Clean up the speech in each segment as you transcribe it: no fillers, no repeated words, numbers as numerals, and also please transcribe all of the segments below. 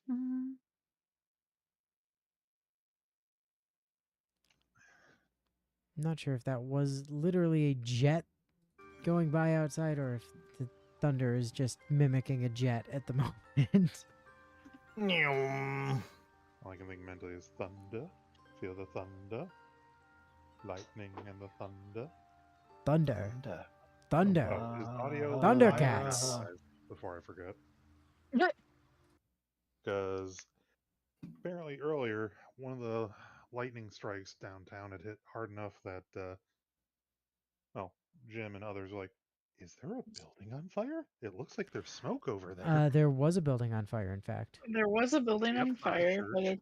I'm not sure if that was literally a jet going by outside or if the thunder is just mimicking a jet at the moment. All I can think mentally is thunder. Feel the thunder. Lightning and the thunder. Thunder. Thunder. Thunder. Oh, is audio Thundercats. live before I forget? What? Because apparently earlier, one of the lightning strikes downtown had hit hard enough that, Jim and others were like, is there a building on fire? It looks like there's smoke over there. There was a building on fire, in fact. There was a building Yep, on not the fire, but church. it's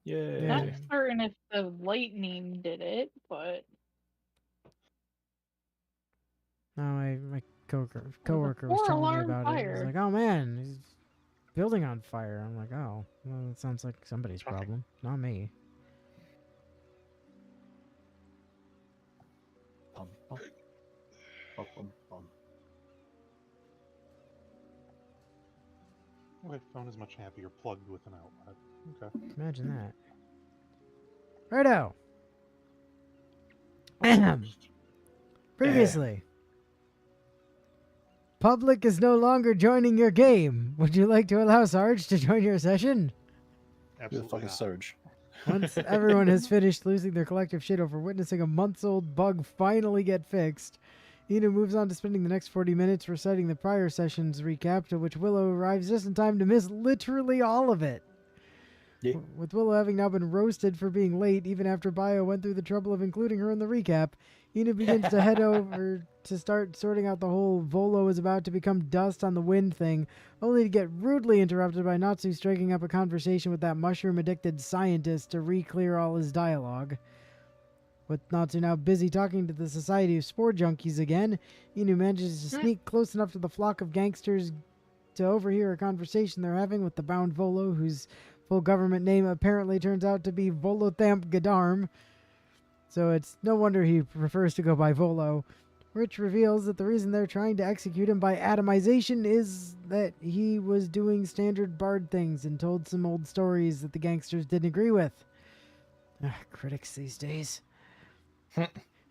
Yeah. not certain if the lightning did it, but No, my coworker was four telling me alarm about it. He's fire. like, oh man, there's a building on fire. I'm like, oh, well, it sounds like somebody's Okay. problem, not me. Bum, bum. Bum, bum, bum. Okay, phone is much happier plugged with an outlet. Okay. Imagine that. Righto. Ahem. Previously. Public is no longer joining your game. Would you like to allow Sarge to join your session? You're the Absolutely fucking not. surge. Once everyone has finished losing their collective shit over witnessing a months-old bug finally get fixed, Ina moves on to spending the next 40 minutes reciting the prior session's recap, to which Willow arrives just in time to miss literally all of it. Yeah. With Willow having now been roasted for being late, even after Bio went through the trouble of including her in the recap, Ina begins to head over to start sorting out the whole Volo is about to become dust on the wind thing, only to get rudely interrupted by Natsu striking up a conversation with that mushroom-addicted scientist to re-clear all his dialogue. With Natsu now busy talking to the Society of Spore Junkies again, Inu manages to sneak close enough to the flock of gangsters to overhear a conversation they're having with the bound Volo, whose full government name apparently turns out to be Volothamp Gadarm. So it's no wonder he prefers to go by Volo. Rich reveals that the reason they're trying to execute him by atomization is that he was doing standard bard things and told some old stories that the gangsters didn't agree with. Critics these days.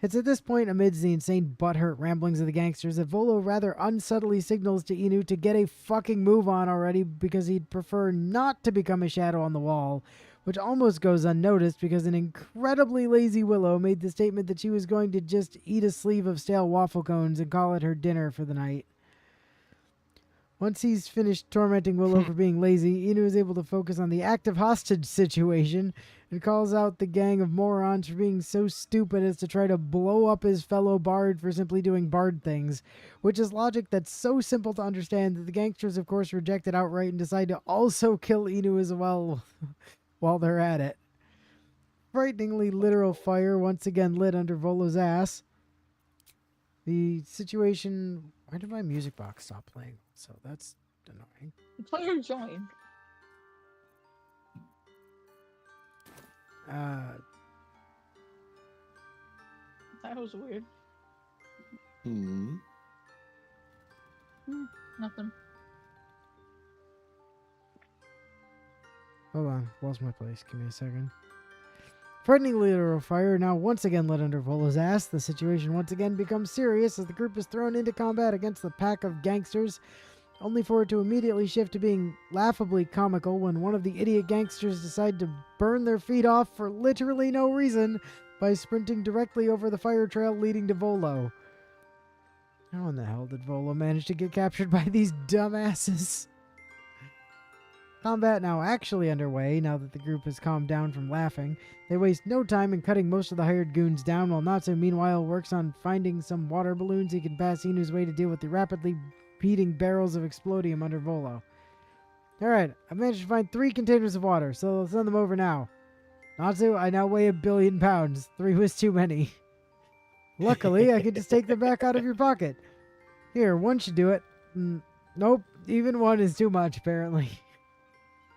It's at this point, amidst the insane butthurt ramblings of the gangsters, that Volo rather unsubtly signals to Inu to get a fucking move on already because he'd prefer not to become a shadow on the wall, which almost goes unnoticed because an incredibly lazy Willow made the statement that she was going to just eat a sleeve of stale waffle cones and call it her dinner for the night. Once he's finished tormenting Willow for being lazy, Inu is able to focus on the active hostage situation and calls out the gang of morons for being so stupid as to try to blow up his fellow bard for simply doing bard things, which is logic that's so simple to understand that the gangsters of course reject it outright and decide to also kill Inu as well while they're at it. Frighteningly literal fire once again lit under Volo's ass. The situation... Why did my music box stop playing? So that's annoying. Player joined. That was weird. Nothing. Hold on. Lost my place. Give me a second. Frightening literal fire now once again lit under Volo's ass. The situation once again becomes serious as the group is thrown into combat against the pack of gangsters, only for it to immediately shift to being laughably comical when one of the idiot gangsters decide to burn their feet off for literally no reason by sprinting directly over the fire trail leading to Volo. How in the hell did Volo manage to get captured by these dumbasses? Combat now actually underway, now that the group has calmed down from laughing. They waste no time in cutting most of the hired goons down, while Natsu meanwhile works on finding some water balloons he can pass Inu's way to deal with the rapidly beating barrels of explodium under Volo. Alright, I managed to find 3 containers of water, so I'll send them over now. Natsu, I now weigh 1 billion pounds. 3 was too many. Luckily, I can just take them back out of your pocket. Here, 1 should do it. Nope, even 1 is too much, apparently.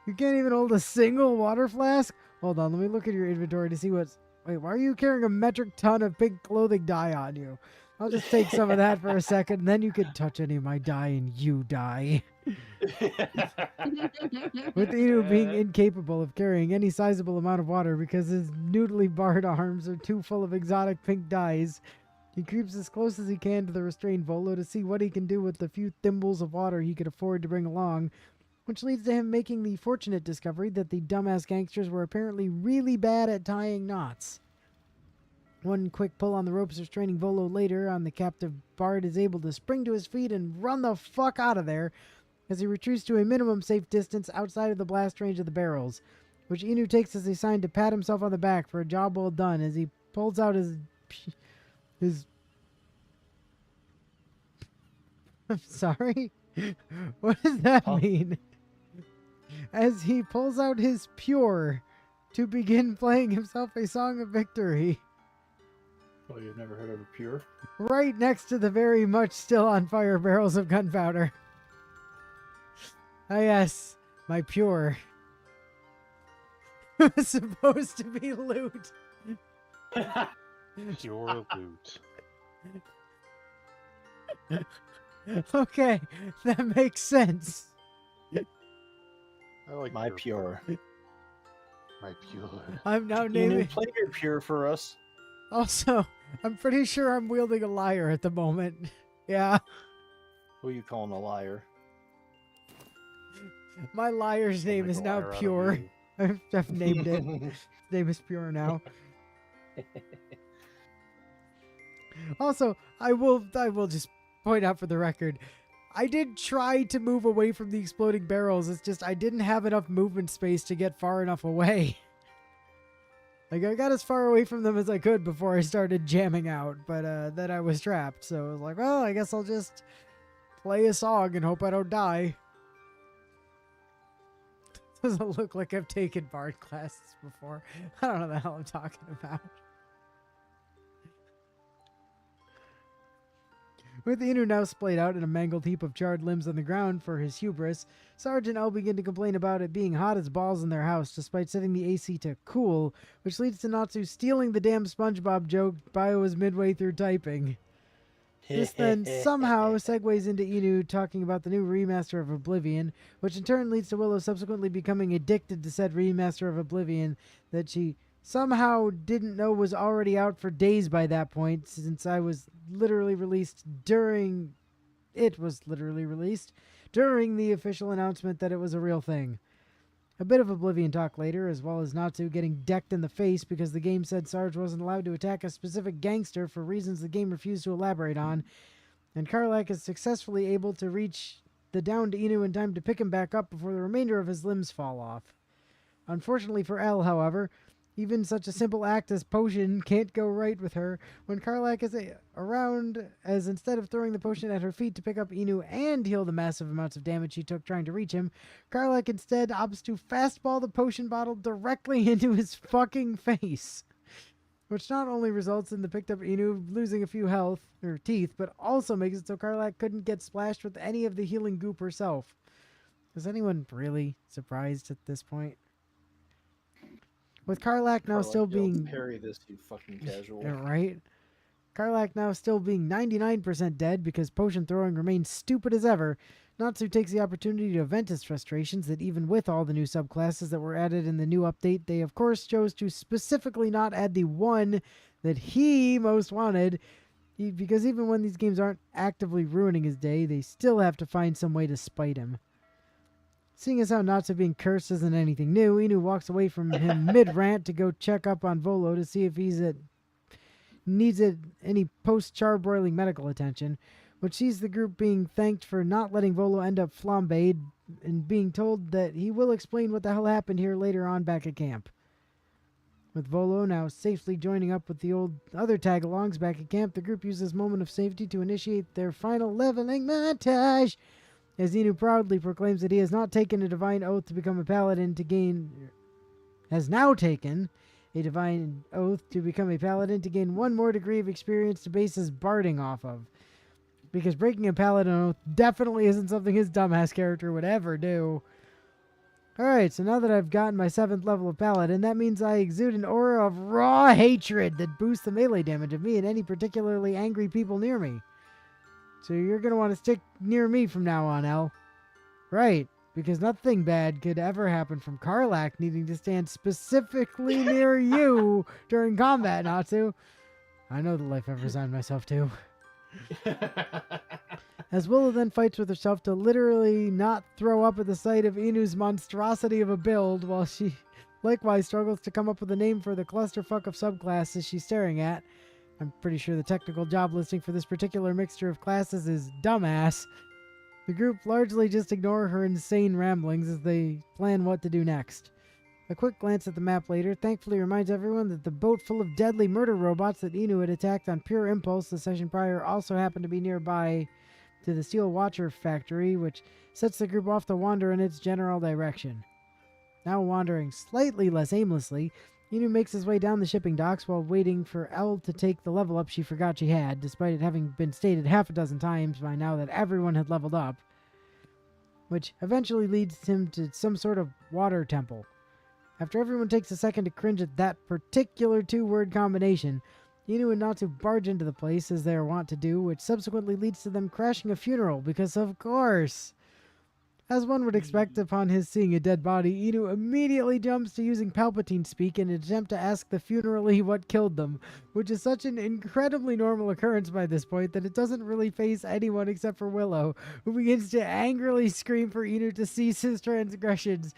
You can't even hold a single water flask? Hold on, let me look at your inventory to see what's... Wait, why are you carrying a metric ton of pink clothing dye on you? I'll just take some of that for a second, and then you can touch any of my dye and you die. with Inu being incapable of carrying any sizable amount of water because his noodly barred arms are too full of exotic pink dyes. He creeps as close as he can to the restrained Volo to see what he can do with the few thimbles of water he could afford to bring along, which leads to him making the fortunate discovery that the dumbass gangsters were apparently really bad at tying knots. One quick pull on the ropes restraining Volo later on the captive Bard is able to spring to his feet and run the fuck out of there as he retreats to a minimum safe distance outside of the blast range of the barrels, which Inu takes as a sign to pat himself on the back for a job well done as he pulls out his I'm sorry? What does that Huh? mean? As he pulls out his pure to begin playing himself a song of victory. Oh, you've never heard of a pure? Right next to the very much still on fire barrels of gunpowder. Ah yes, my pure. It was supposed to be loot. Pure loot. Okay, that makes sense. I like My pure. My pure. I'm now You naming... play your pure for us. Also, I'm pretty sure I'm wielding a liar at the moment. Yeah, Who are you calling a liar? my liar's I'll name make is a now liar out of Pure. you. I've named it. His name is Pure now. Also, I will just point out for the record, I did try to move away from the exploding barrels. It's just I didn't have enough movement space to get far enough away. Like, I got as far away from them as I could before I started jamming out, but then I was trapped. So I was like, well, I guess I'll just play a song and hope I don't die. Doesn't look like I've taken Bard classes before. I don't know the hell I'm talking about. With Inu now splayed out in a mangled heap of charred limbs on the ground for his hubris, Sarge and Elle begin to complain about it being hot as balls in their house despite setting the AC to cool, which leads to Natsu stealing the damn SpongeBob joke Bio was midway through typing. This then somehow segues into Inu talking about the new remaster of Oblivion, which in turn leads to Willow subsequently becoming addicted to said remaster of Oblivion that she somehow didn't know was already out for days by that point, since it was literally released during the official announcement that it was a real thing. A bit of Oblivion talk later, as well as Natsu getting decked in the face because the game said Sarge wasn't allowed to attack a specific gangster for reasons the game refused to elaborate on, and Karlak is successfully able to reach the downed Inu in time to pick him back up before the remainder of his limbs fall off. Unfortunately for Elle, however, even such a simple act as potion can't go right with her when Karlak is around, as instead of throwing the potion at her feet to pick up Inu and heal the massive amounts of damage she took trying to reach him, Karlak instead opts to fastball the potion bottle directly into his fucking face. Which not only results in the picked up Inu losing a few health, or teeth, but also makes it so Karlak couldn't get splashed with any of the healing goop herself. Is anyone really surprised at this point? With Karlak now still being... Parry this, you fucking casual. Yeah, right? Karlak now still being 99% dead because potion throwing remains stupid as ever, Natsu takes the opportunity to vent his frustrations that even with all the new subclasses that were added in the new update, they of course chose to specifically not add the one that he most wanted, because even when these games aren't actively ruining his day, they still have to find some way to spite him. Seeing as how Natsu being cursed isn't anything new, Inu walks away from him mid-rant to go check up on Volo to see if needs any post-charbroiling medical attention, which sees the group being thanked for not letting Volo end up flambéed and being told that he will explain what the hell happened here later on back at camp. With Volo now safely joining up with the other tag-alongs back at camp, the group uses this moment of safety to initiate their final leveling montage, as Inu proudly proclaims that he has not taken a divine oath to become a paladin has now taken a divine oath to become a paladin to gain one more degree of experience to base his barding off of. Because breaking a paladin oath definitely isn't something his dumbass character would ever do. Alright, so now that I've gotten my 7th level of paladin, that means I exude an aura of raw hatred that boosts the melee damage of me and any particularly angry people near me. So you're going to want to stick near me from now on, Elle. Right, because nothing bad could ever happen from Karlak needing to stand specifically near you during combat, Natsu. I know the life I've resigned myself to. As Willow then fights with herself to literally not throw up at the sight of Inu's monstrosity of a build, while she likewise struggles to come up with a name for the clusterfuck of subclasses she's staring at. I'm pretty sure the technical job listing for this particular mixture of classes is dumbass. The group largely just ignore her insane ramblings as they plan what to do next. A quick glance at the map later thankfully reminds everyone that the boat full of deadly murder robots that Inu had attacked on pure impulse the session prior also happened to be nearby to the Steel Watcher factory, which sets the group off to wander in its general direction. Now wandering slightly less aimlessly, Inu makes his way down the shipping docks while waiting for Elle to take the level up she forgot she had, despite it having been stated half a dozen times by now that everyone had leveled up, which eventually leads him to some sort of water temple. After everyone takes a second to cringe at that particular two-word combination, Inu and Natsu barge into the place as they are wont to do, which subsequently leads to them crashing a funeral, because of course. As one would expect upon his seeing a dead body, Inu immediately jumps to using Palpatine speak in an attempt to ask the funerally what killed them, which is such an incredibly normal occurrence by this point that it doesn't really faze anyone except for Willow, who begins to angrily scream for Inu to cease his transgressions,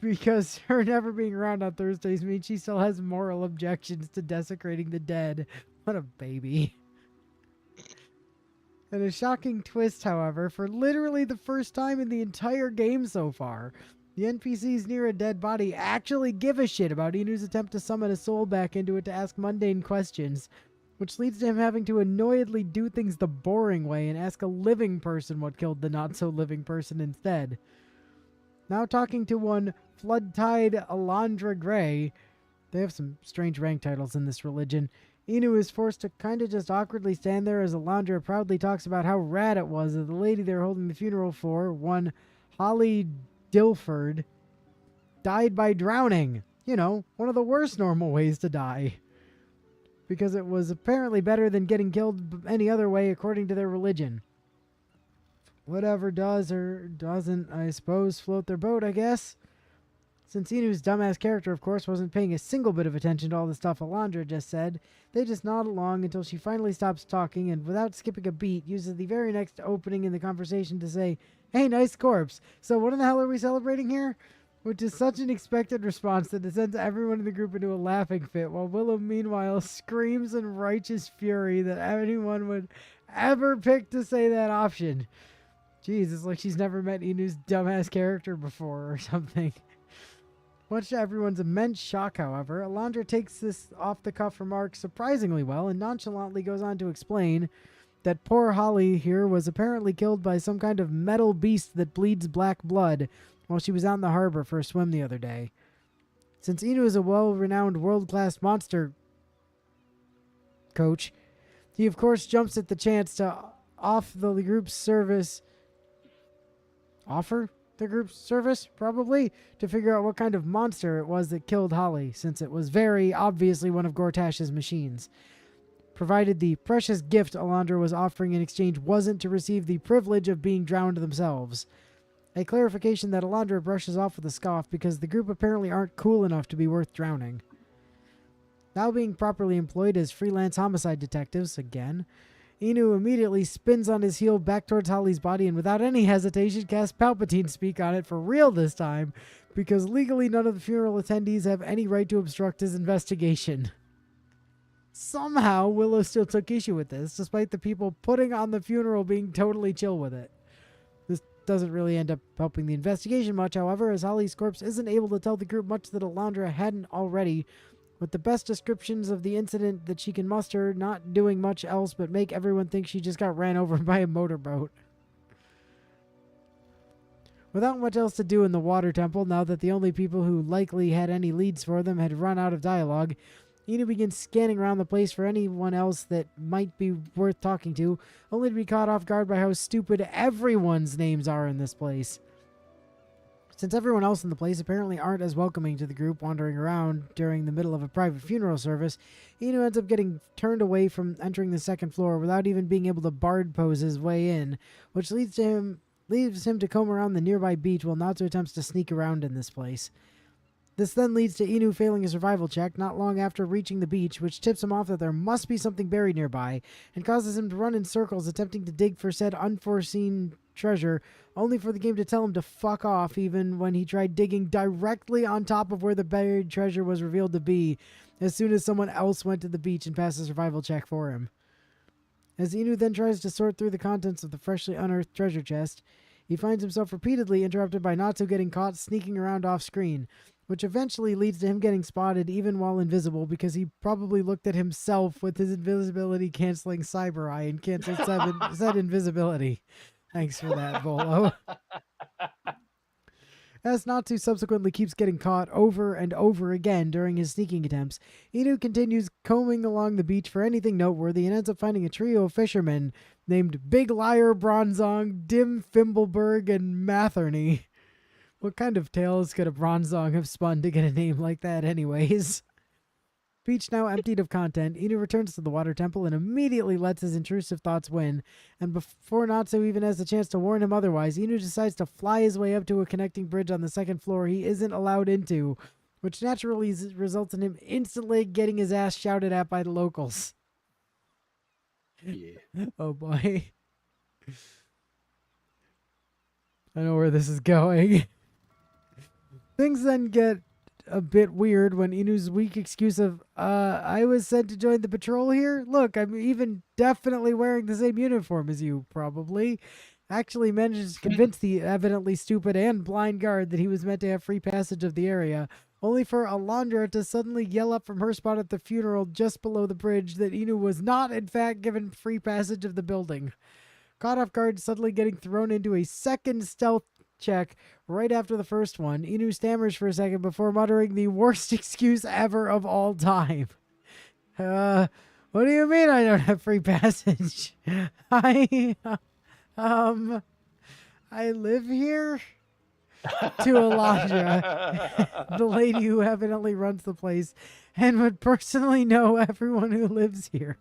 because her never being around on Thursdays means she still has moral objections to desecrating the dead. What a baby. And a shocking twist, however, for literally the first time in the entire game so far, the NPCs near a dead body actually give a shit about Inu's attempt to summon a soul back into it to ask mundane questions, which leads to him having to annoyedly do things the boring way and ask a living person what killed the not-so-living person instead. Now talking to one Floodtide Alondra Gray, they have some strange rank titles in this religion, Inu is forced to kind of just awkwardly stand there as Alondra proudly talks about how rad it was that the lady they were holding the funeral for, one Holly Dilford, died by drowning. You know, one of the worst normal ways to die. Because it was apparently better than getting killed any other way according to their religion. Whatever does or doesn't, I suppose, float their boat, I guess. Since Inu's dumbass character, of course, wasn't paying a single bit of attention to all the stuff Alondra just said, they just nod along until she finally stops talking and, without skipping a beat, uses the very next opening in the conversation to say, "Hey, nice corpse. So what in the hell are we celebrating here?" Which is such an expected response that it sends everyone in the group into a laughing fit, while Willow, meanwhile, screams in righteous fury that anyone would ever pick to say that option. Jeez, it's like she's never met Inu's dumbass character before or something. Much to everyone's immense shock, however, Alondra takes this off-the-cuff remark surprisingly well and nonchalantly goes on to explain that poor Holly here was apparently killed by some kind of metal beast that bleeds black blood while she was out in the harbor for a swim the other day. Since Inu is a well-renowned world-class monster coach, he of course jumps at the chance to offer the group's service, probably, to figure out what kind of monster it was that killed Holly, since it was very obviously one of Gortash's machines. Provided the precious gift Alondra was offering in exchange wasn't to receive the privilege of being drowned themselves. A clarification that Alondra brushes off with a scoff because the group apparently aren't cool enough to be worth drowning. Now being properly employed as freelance homicide detectives, again, Inu immediately spins on his heel back towards Holly's body and without any hesitation casts Palpatine speak on it for real this time, because legally none of the funeral attendees have any right to obstruct his investigation. Somehow, Willow still took issue with this, despite the people putting on the funeral being totally chill with it. This doesn't really end up helping the investigation much, however, as Holly's corpse isn't able to tell the group much that Alondra hadn't already, with the best descriptions of the incident that she can muster, not doing much else but make everyone think she just got ran over by a motorboat. Without much else to do in the water temple, now that the only people who likely had any leads for them had run out of dialogue, Inu begins scanning around the place for anyone else that might be worth talking to, only to be caught off guard by how stupid everyone's names are in this place. Since everyone else in the place apparently aren't as welcoming to the group wandering around during the middle of a private funeral service, Inu ends up getting turned away from entering the second floor without even being able to bard pose his way in, which leads to him leaves him to comb around the nearby beach while Natsu attempts to sneak around in this place. This then leads to Inu failing a survival check not long after reaching the beach, which tips him off that there must be something buried nearby, and causes him to run in circles attempting to dig for said unforeseen treasure, only for the game to tell him to fuck off even when he tried digging directly on top of where the buried treasure was revealed to be, as soon as someone else went to the beach and passed a survival check for him. As Inu then tries to sort through the contents of the freshly unearthed treasure chest, he finds himself repeatedly interrupted by Natsu getting caught sneaking around off-screen, which eventually leads to him getting spotted even while invisible because he probably looked at himself with his invisibility-canceling cyber eye and canceled said invisibility. Thanks for that, Volo. As Natsu subsequently keeps getting caught over and over again during his sneaking attempts, Inu continues combing along the beach for anything noteworthy and ends up finding a trio of fishermen named Big Liar, Bronzong, Dim Fimbleberg, and Matherney. What kind of tales could a Bronzong have spun to get a name like that anyways? Beach now emptied of content, Inu returns to the water temple and immediately lets his intrusive thoughts win, and before Natsu even has the chance to warn him otherwise, Inu decides to fly his way up to a connecting bridge on the second floor he isn't allowed into, which naturally results in him instantly getting his ass shouted at by the locals. Yeah. Oh boy. I know where this is going. Things then get a bit weird when Inu's weak excuse of, I was sent to join the patrol here? Look, I'm even definitely wearing the same uniform as you, probably. Actually manages to convince the evidently stupid and blind guard that he was meant to have free passage of the area, only for Alondra to suddenly yell up from her spot at the funeral just below the bridge that Inu was not, in fact, given free passage of the building. Caught off guard, suddenly getting thrown into a second stealth check right after the first one, Inu stammers for a second before muttering the worst excuse ever of all time. What do you mean I don't have free passage? I live here? To Alondra, the lady who evidently runs the place, and would personally know everyone who lives here.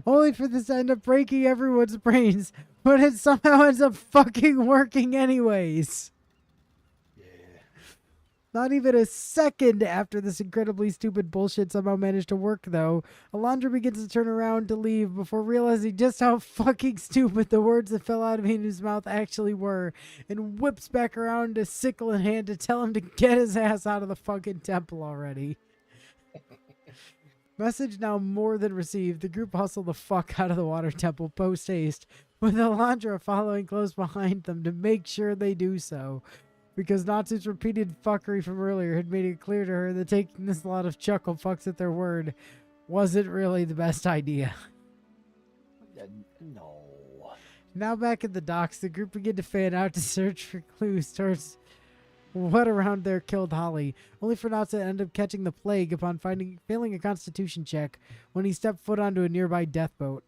Only for this to end up breaking everyone's brains, but it somehow ends up fucking working anyways. Yeah. Not even a second after this incredibly stupid bullshit somehow managed to work, though, Alondra begins to turn around to leave before realizing just how fucking stupid the words that fell out of Inu's mouth actually were, and whips back around, a sickle in hand, to tell him to get his ass out of the fucking temple already. Message now more than received. The group hustle the fuck out of the water temple post-haste, with Alondra following close behind them to make sure they do so, because Natsu's repeated fuckery from earlier had made it clear to her that taking this lot of chuckle fucks at their word wasn't really the best idea. No. Now back at the docks, the group begin to fan out to search for clues towards what around there killed Holly, only for Natsu to end up catching the plague upon failing a constitution check when he stepped foot onto a nearby death boat.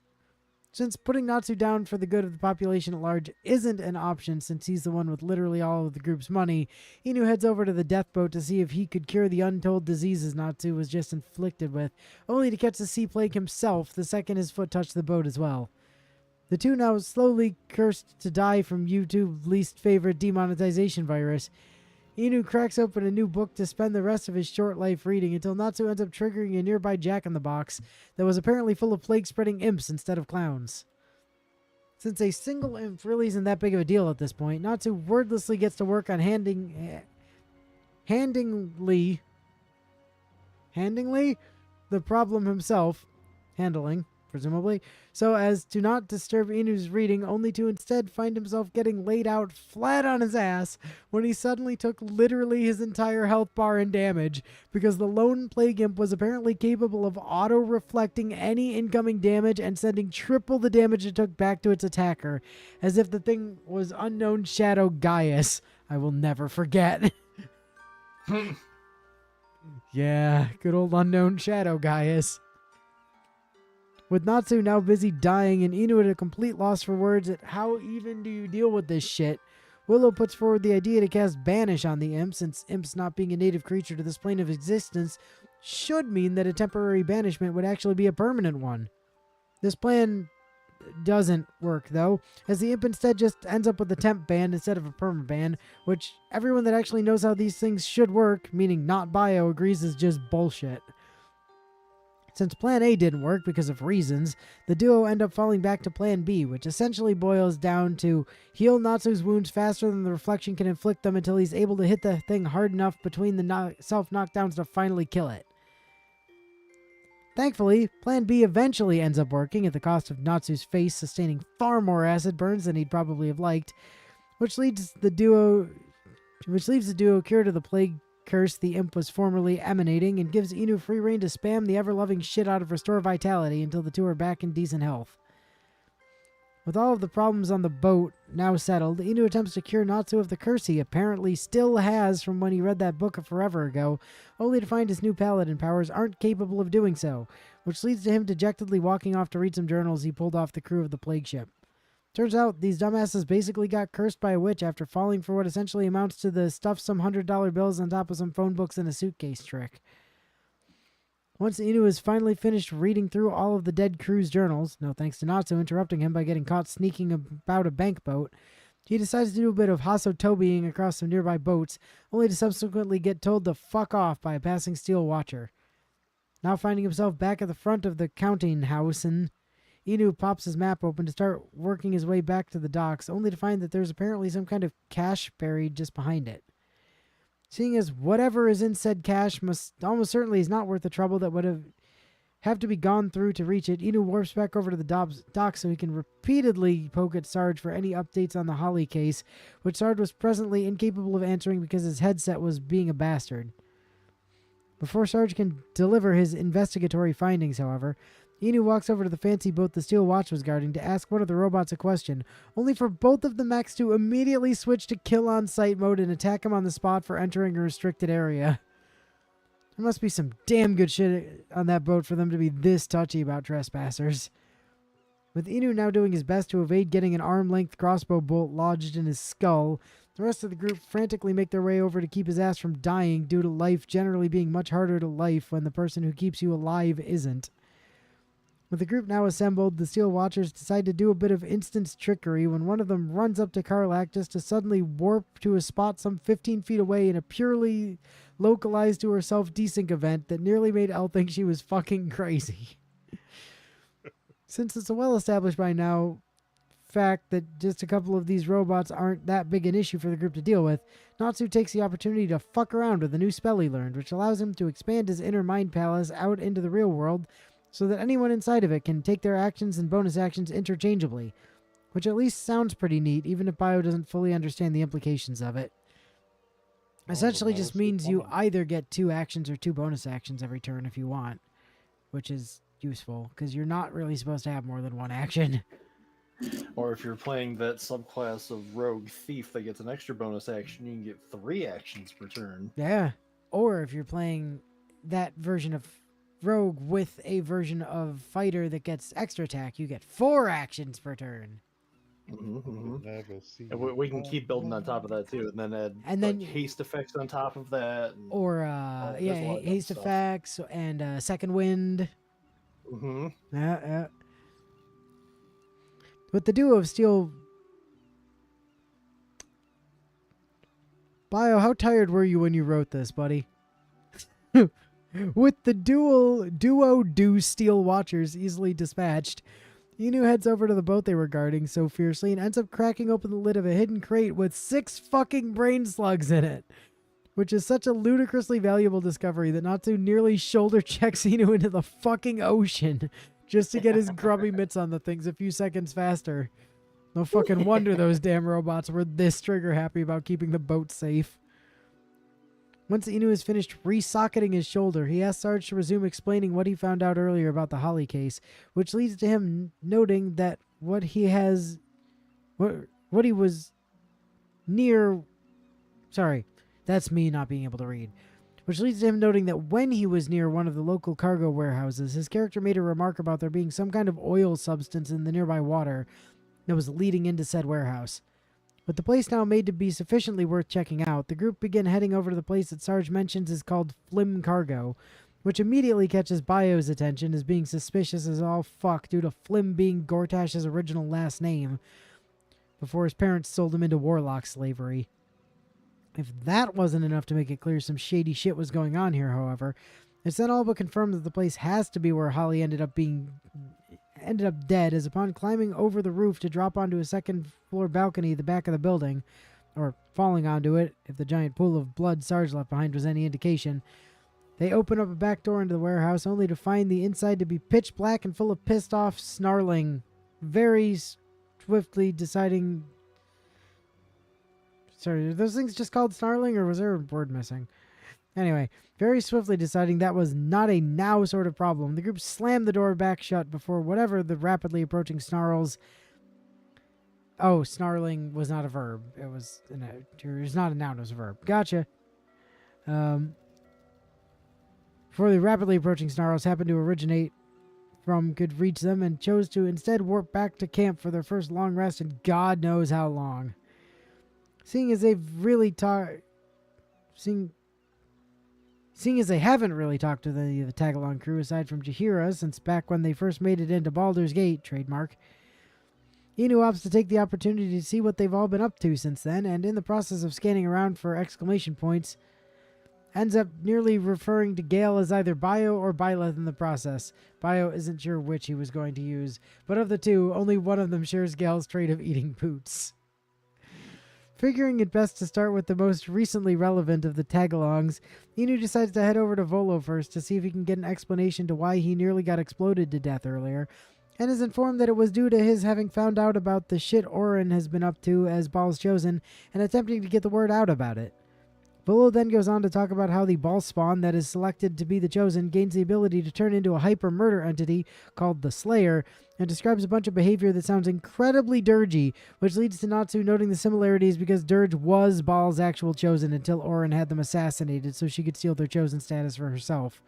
Since putting Natsu down for the good of the population at large isn't an option since he's the one with literally all of the group's money, Inu heads over to the death boat to see if he could cure the untold diseases Natsu was just inflicted with, only to catch the sea plague himself the second his foot touched the boat as well. The two now slowly cursed to die from YouTube's least favorite demonetization virus. Inu cracks open a new book to spend the rest of his short life reading until Natsu ends up triggering a nearby Jack-in-the-Box that was apparently full of plague-spreading imps instead of clowns. Since a single imp really isn't that big of a deal at this point, Natsu wordlessly gets to work on handing the problem himself, handling, presumably, so as to not disturb Inu's reading, only to instead find himself getting laid out flat on his ass when he suddenly took literally his entire health bar in damage, because the lone plague imp was apparently capable of auto-reflecting any incoming damage and sending triple the damage it took back to its attacker, as if the thing was unknown Shadow Gaius. I will never forget. Yeah, good old unknown Shadow Gaius. With Natsu now busy dying and Inu at a complete loss for words at how even do you deal with this shit, Willow puts forward the idea to cast Banish on the imp, since imps not being a native creature to this plane of existence should mean that a temporary banishment would actually be a permanent one. This plan doesn't work, though, as the imp instead just ends up with a temp ban instead of a perma ban, which everyone that actually knows how these things should work, meaning not Bio, agrees is just bullshit. Since Plan A didn't work because of reasons, the duo end up falling back to Plan B, which essentially boils down to heal Natsu's wounds faster than the reflection can inflict them until he's able to hit the thing hard enough between the self-knockdowns to finally kill it. Thankfully, Plan B eventually ends up working at the cost of Natsu's face sustaining far more acid burns than he'd probably have liked, which leaves the duo cured of the plague curse the imp was formerly emanating and gives Inu free rein to spam the ever-loving shit out of Restore Vitality until the two are back in decent health. With all of the problems on the boat now settled, Inu attempts to cure Natsu of the curse he apparently still has from when he read that book forever ago, only to find his new paladin powers aren't capable of doing so, which leads to him dejectedly walking off to read some journals he pulled off the crew of the plague ship. Turns out these dumbasses basically got cursed by a witch after falling for what essentially amounts to the stuff some $100 bills on top of some phone books in a suitcase trick. Once Inu has finally finished reading through all of the dead crew's journals, no thanks to Natsu interrupting him by getting caught sneaking about a bank boat, he decides to do a bit of Hasotobiing across some nearby boats, only to subsequently get told to fuck off by a passing steel watcher. Now finding himself back at the front of the counting house, and Inu pops his map open to start working his way back to the docks, only to find that there's apparently some kind of cache buried just behind it. Seeing as whatever is in said cache must almost certainly is not worth the trouble that would have to be gone through to reach it, Inu warps back over to the dock so he can repeatedly poke at Sarge for any updates on the Holly case, which Sarge was presently incapable of answering because his headset was being a bastard. Before Sarge can deliver his investigatory findings, however, Inu walks over to the fancy boat the Steel Watch was guarding to ask one of the robots a question, only for both of the mechs to immediately switch to kill on sight mode and attack him on the spot for entering a restricted area. There must be some damn good shit on that boat for them to be this touchy about trespassers. With Inu now doing his best to evade getting an arm-length crossbow bolt lodged in his skull, the rest of the group frantically make their way over to keep his ass from dying due to life generally being much harder to life when the person who keeps you alive isn't. With the group now assembled, the Steel Watchers decide to do a bit of instant trickery when one of them runs up to Karlak just to suddenly warp to a spot some 15 feet away in a purely localized to herself desync event that nearly made Elle think she was fucking crazy. Since it's a well-established by now fact that just a couple of these robots aren't that big an issue for the group to deal with, Natsu takes the opportunity to fuck around with a new spell he learned, which allows him to expand his inner mind palace out into the real world so that anyone inside of it can take their actions and bonus actions interchangeably, which at least sounds pretty neat, even if Bio doesn't fully understand the implications of it. Essentially just means you either get 2 actions or 2 bonus actions every turn if you want, which is useful, because you're not really supposed to have more than 1 action. Or if you're playing that subclass of Rogue Thief that gets an extra bonus action, you can get 3 actions per turn. Yeah. Or if you're playing that version of Rogue with a version of Fighter that gets extra attack, you get 4 actions per turn. And we can keep building on top of that too, and then add like haste effects on top of that. Or haste effects and second wind. Yeah. With the duo of Steel... Bio, how tired were you when you wrote this, buddy? With the duo Steel Watchers easily dispatched, Inu heads over to the boat they were guarding so fiercely and ends up cracking open the lid of a hidden crate with 6 fucking brain slugs in it, which is such a ludicrously valuable discovery that Natsu nearly shoulder checks Inu into the fucking ocean just to get his grubby mitts on the things a few seconds faster. No fucking wonder those damn robots were this trigger happy about keeping the boat safe. Once Inu has finished re-socketing his shoulder, he asks Sarge to resume explaining what he found out earlier about the Holly case, which leads to him noting that what he was near... Sorry, that's me not being able to read. Which leads to him noting that when he was near one of the local cargo warehouses, his character made a remark about there being some kind of oil substance in the nearby water that was leading into said warehouse. With the place now made to be sufficiently worth checking out, the group begin heading over to the place that Sarge mentions is called Flim Cargo, which immediately catches Bio's attention as being suspicious as all fuck due to Flim being Gortash's original last name before his parents sold him into warlock slavery. If that wasn't enough to make it clear some shady shit was going on here, however, it's then all but confirmed that the place has to be where Holly ended up dead, as upon climbing over the roof to drop onto a second floor balcony at the back of the building, or falling onto it, if the giant pool of blood Sarge left behind was any indication, they open up a back door into the warehouse only to find the inside to be pitch black and full of pissed off snarling, very swiftly deciding... Sorry, are those things just called snarling, or was there a word missing? Anyway, very swiftly deciding that was not a now sort of problem, the group slammed the door back shut before whatever the rapidly approaching snarls... Oh, snarling was not a verb. It was not a noun, it was a verb. Gotcha. Before the rapidly approaching snarls happened to originate from could reach them and chose to instead warp back to camp for their first long rest in God knows how long. Seeing as they haven't really talked to the tag-along crew aside from Jahira since back when they first made it into Baldur's Gate, trademark, Inu opts to take the opportunity to see what they've all been up to since then, and in the process of scanning around for exclamation points, ends up nearly referring to Gale as either Bio or Byleth in the process. Bio isn't sure which he was going to use, but of the two, only one of them shares Gale's trait of eating boots. Figuring it best to start with the most recently relevant of the tagalongs, Inu decides to head over to Volo first to see if he can get an explanation to why he nearly got exploded to death earlier, and is informed that it was due to his having found out about the shit Orin has been up to as Baal's chosen and attempting to get the word out about it. Volo then goes on to talk about how the Baal spawn that is selected to be the chosen gains the ability to turn into a hyper-murder entity called the Slayer, and describes a bunch of behavior that sounds incredibly dirgy, which leads to Natsu noting the similarities because Dirge was Baal's actual chosen until Orin had them assassinated so she could steal their chosen status for herself.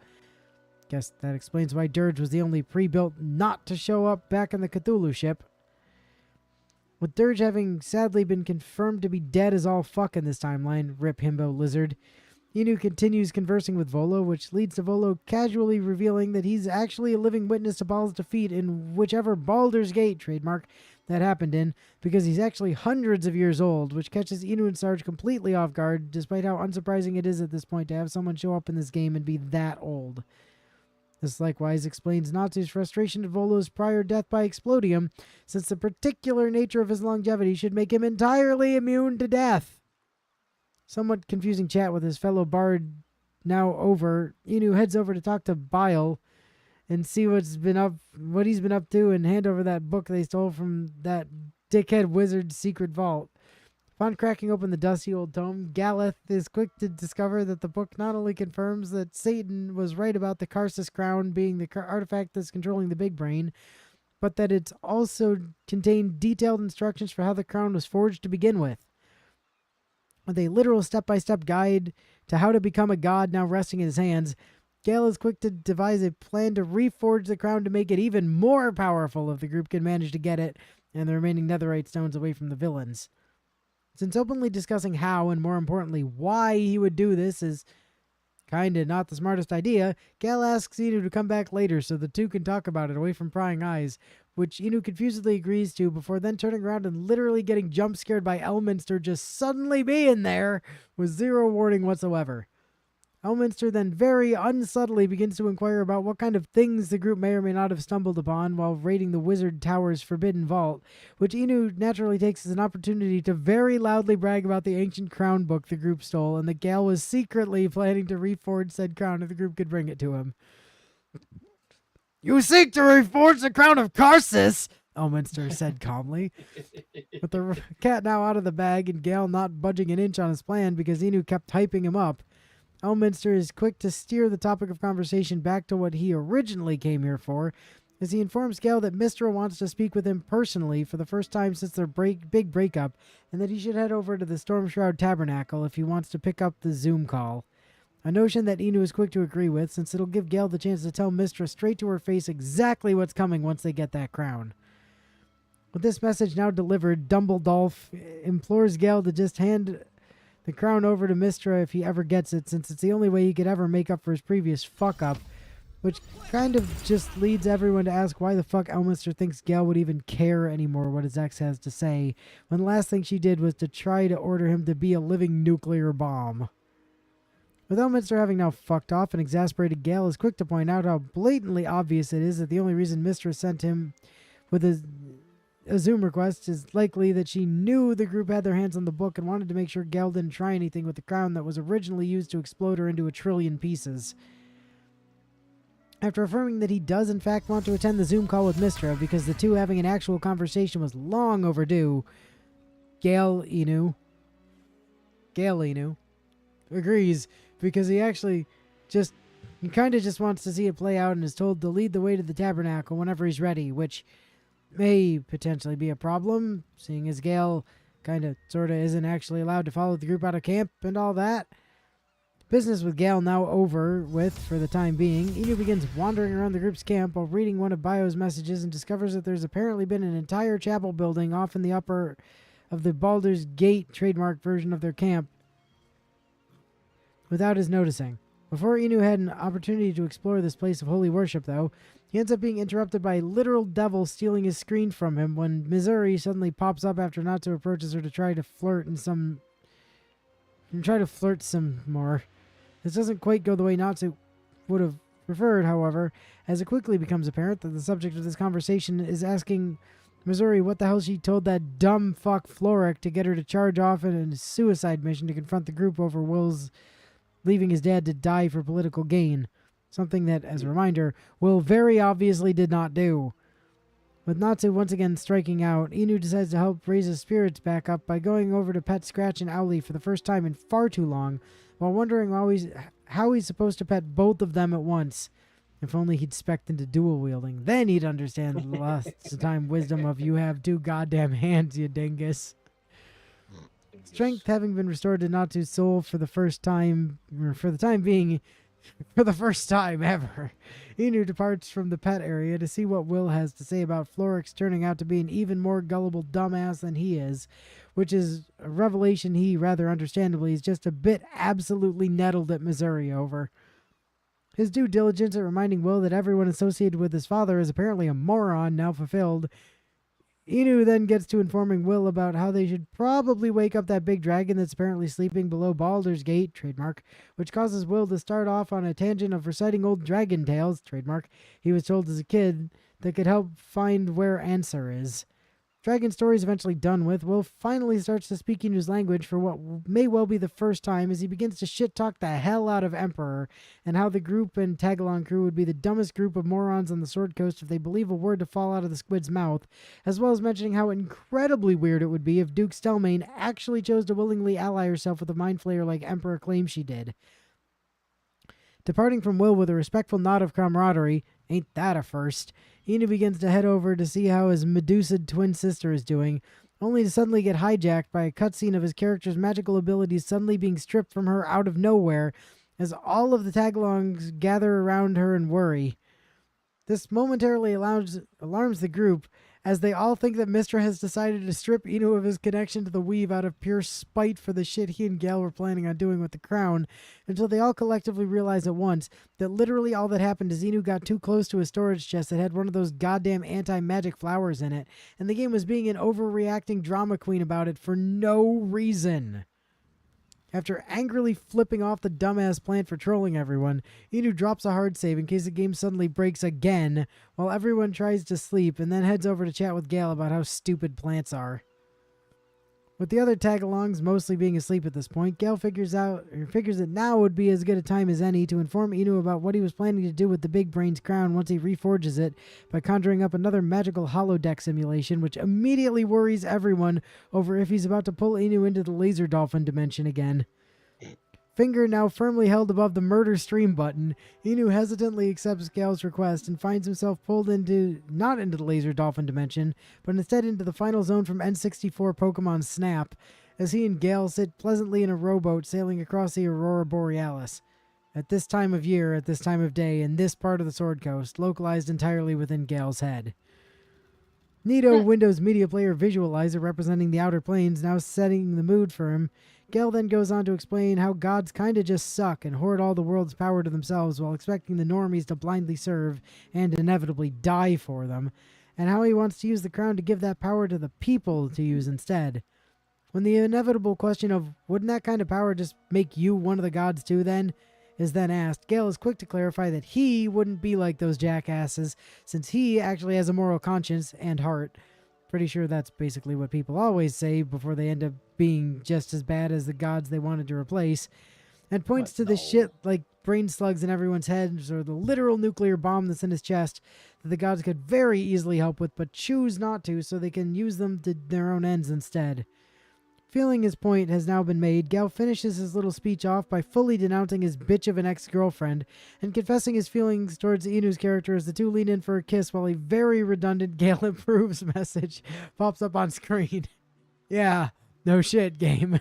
Guess that explains why Dirge was the only pre-built not to show up back in the Cthulhu ship. With Dirge having sadly been confirmed to be dead as all fuck in this timeline, rip himbo lizard, Inu continues conversing with Volo, which leads to Volo casually revealing that he's actually a living witness to Baal's defeat in whichever Baldur's Gate trademark that happened in, because he's actually hundreds of years old, which catches Inu and Sarge completely off guard, despite how unsurprising it is at this point to have someone show up in this game and be that old. This likewise explains Natsu's frustration at Volo's prior death by explodium, since the particular nature of his longevity should make him entirely immune to death. Somewhat confusing chat with his fellow bard now over, Inu heads over to talk to Bile and see what he's been up to, and hand over that book they stole from that dickhead wizard's secret vault. Upon cracking open the dusty old tome, Galeth is quick to discover that the book not only confirms that Satan was right about the Karsus crown being the artifact that's controlling the big brain, but that it's also contained detailed instructions for how the crown was forged to begin with. With a literal step-by-step guide to how to become a god now resting in his hands, Gale is quick to devise a plan to reforge the crown to make it even more powerful if the group can manage to get it and the remaining netherite stones away from the villains. Since openly discussing how, and more importantly, why he would do this is kinda not the smartest idea, Gale asks Inu to come back later so the two can talk about it away from prying eyes, which Inu confusedly agrees to before then turning around and literally getting jump scared by Elminster just suddenly being there with zero warning whatsoever. Elminster then very unsubtly begins to inquire about what kind of things the group may or may not have stumbled upon while raiding the Wizard Tower's forbidden vault, which Inu naturally takes as an opportunity to very loudly brag about the ancient crown book the group stole, and that Gale was secretly planning to reforge said crown if the group could bring it to him. "You seek to reforge the crown of Karsus," Elminster said calmly. With the cat now out of the bag and Gale not budging an inch on his plan because Inu kept hyping him up, Elminster is quick to steer the topic of conversation back to what he originally came here for, as he informs Gale that Mistra wants to speak with him personally for the first time since their big breakup, and that he should head over to the Stormshroud Tabernacle if he wants to pick up the Zoom call. A notion that Inu is quick to agree with, since it'll give Gale the chance to tell Mistra straight to her face exactly what's coming once they get that crown. With this message now delivered, Dumbledolf implores Gale to just hand the crown over to Mistra if he ever gets it, since it's the only way he could ever make up for his previous fuck-up, which kind of just leads everyone to ask why the fuck Elminster thinks Gale would even care anymore what his ex has to say, when the last thing she did was to try to order him to be a living nuclear bomb. With Elminster having now fucked off, an exasperated Gale is quick to point out how blatantly obvious it is that the only reason Mistra sent him with a Zoom request is likely that she knew the group had their hands on the book and wanted to make sure Gale didn't try anything with the crown that was originally used to explode her into a trillion pieces. After affirming that he does in fact want to attend the Zoom call with Mistra because the two having an actual conversation was long overdue, Gale Inu agrees because he actually he kind of just wants to see it play out and is told to lead the way to the tabernacle whenever he's ready, which may potentially be a problem, seeing as Gale kind of sort of isn't actually allowed to follow the group out of camp and all that. Business with Gale now over with for the time being, Inu begins wandering around the group's camp while reading one of Bio's messages and discovers that there's apparently been an entire chapel building off in the upper of the Baldur's Gate trademark version of their camp without his noticing. Before Inu had an opportunity to explore this place of holy worship, though, he ends up being interrupted by a literal devil stealing his screen from him when Missouri suddenly pops up after Natsu approaches her to try to flirt some more. This doesn't quite go the way Natsu would have preferred, however, as it quickly becomes apparent that the subject of this conversation is asking Missouri what the hell she told that dumb fuck Floric to get her to charge off in a suicide mission to confront the group over Will's leaving his dad to die for political gain. Something that, as a reminder, Will very obviously did not do. With Natsu once again striking out, Inu decides to help raise his spirits back up by going over to pet Scratch and Owly for the first time in far too long, while wondering how he's supposed to pet both of them at once. If only he'd spec'd into dual wielding. Then he'd understand the last time wisdom of you have two goddamn hands, you dingus. Strength having been restored to Natsu's soul for the first time ever, Inu departs from the pet area to see what Will has to say about Florix turning out to be an even more gullible dumbass than he is, which is a revelation he, rather understandably, is just a bit absolutely nettled at Missouri over. His due diligence at reminding Will that everyone associated with his father is apparently a moron now fulfilled, Inu then gets to informing Will about how they should probably wake up that big dragon that's apparently sleeping below Baldur's Gate, trademark, which causes Will to start off on a tangent of reciting old dragon tales, trademark, he was told as a kid, that could help find where Answer is. Dragon stories eventually done with, Will finally starts to speak Inu's language for what may well be the first time as he begins to shit-talk the hell out of Emperor and how the group and Tagalong crew would be the dumbest group of morons on the Sword Coast if they believe a word to fall out of the squid's mouth, as well as mentioning how incredibly weird it would be if Duke Stelmane actually chose to willingly ally herself with a mind flayer like Emperor claims she did. Departing from Will with a respectful nod of camaraderie, ain't that a first, Inu begins to head over to see how his Medusa'd twin sister is doing, only to suddenly get hijacked by a cutscene of his character's magical abilities suddenly being stripped from her out of nowhere as all of the Tagalongs gather around her and worry. This momentarily alarms the group, as they all think that Mistra has decided to strip Inu of his connection to the Weave out of pure spite for the shit he and Gale were planning on doing with the crown, until they all collectively realize at once that literally all that happened is Inu got too close to a storage chest that had one of those goddamn anti-magic flowers in it, and the game was being an overreacting drama queen about it for no reason. After angrily flipping off the dumbass plant for trolling everyone, Inu drops a hard save in case the game suddenly breaks again, while everyone tries to sleep, and then heads over to chat with Gale about how stupid plants are. With the other Tagalongs mostly being asleep at this point, Gale figures that now would be as good a time as any to inform Inu about what he was planning to do with the Big Brain's crown once he reforges it by conjuring up another magical holodeck simulation, which immediately worries everyone over if he's about to pull Inu into the laser dolphin dimension again. Finger now firmly held above the murder stream button, Inu hesitantly accepts Gale's request and finds himself pulled not into the laser dolphin dimension, but instead into the final zone from N64 Pokemon Snap, as he and Gale sit pleasantly in a rowboat sailing across the Aurora Borealis. At this time of year, at this time of day, in this part of the Sword Coast, localized entirely within Gale's head. Neato Windows Media Player visualizer representing the Outer Planes now setting the mood for him. Gale then goes on to explain how gods kinda just suck and hoard all the world's power to themselves while expecting the normies to blindly serve and inevitably die for them, and how he wants to use the crown to give that power to the people to use instead. When the inevitable question of, wouldn't that kind of power just make you one of the gods too then, is then asked, Gale is quick to clarify that he wouldn't be like those jackasses, since he actually has a moral conscience and heart. Pretty sure that's basically what people always say before they end up being just as bad as the gods they wanted to replace, and points But to the no. shit like brain slugs in everyone's heads or the literal nuclear bomb that's in his chest that the gods could very easily help with but choose not to so they can use them to their own ends instead. Feeling his point has now been made, Gale finishes his little speech off by fully denouncing his bitch of an ex-girlfriend and confessing his feelings towards Inu's character as the two lean in for a kiss while a very redundant Gale approves message pops up on screen. Yeah, no shit, game.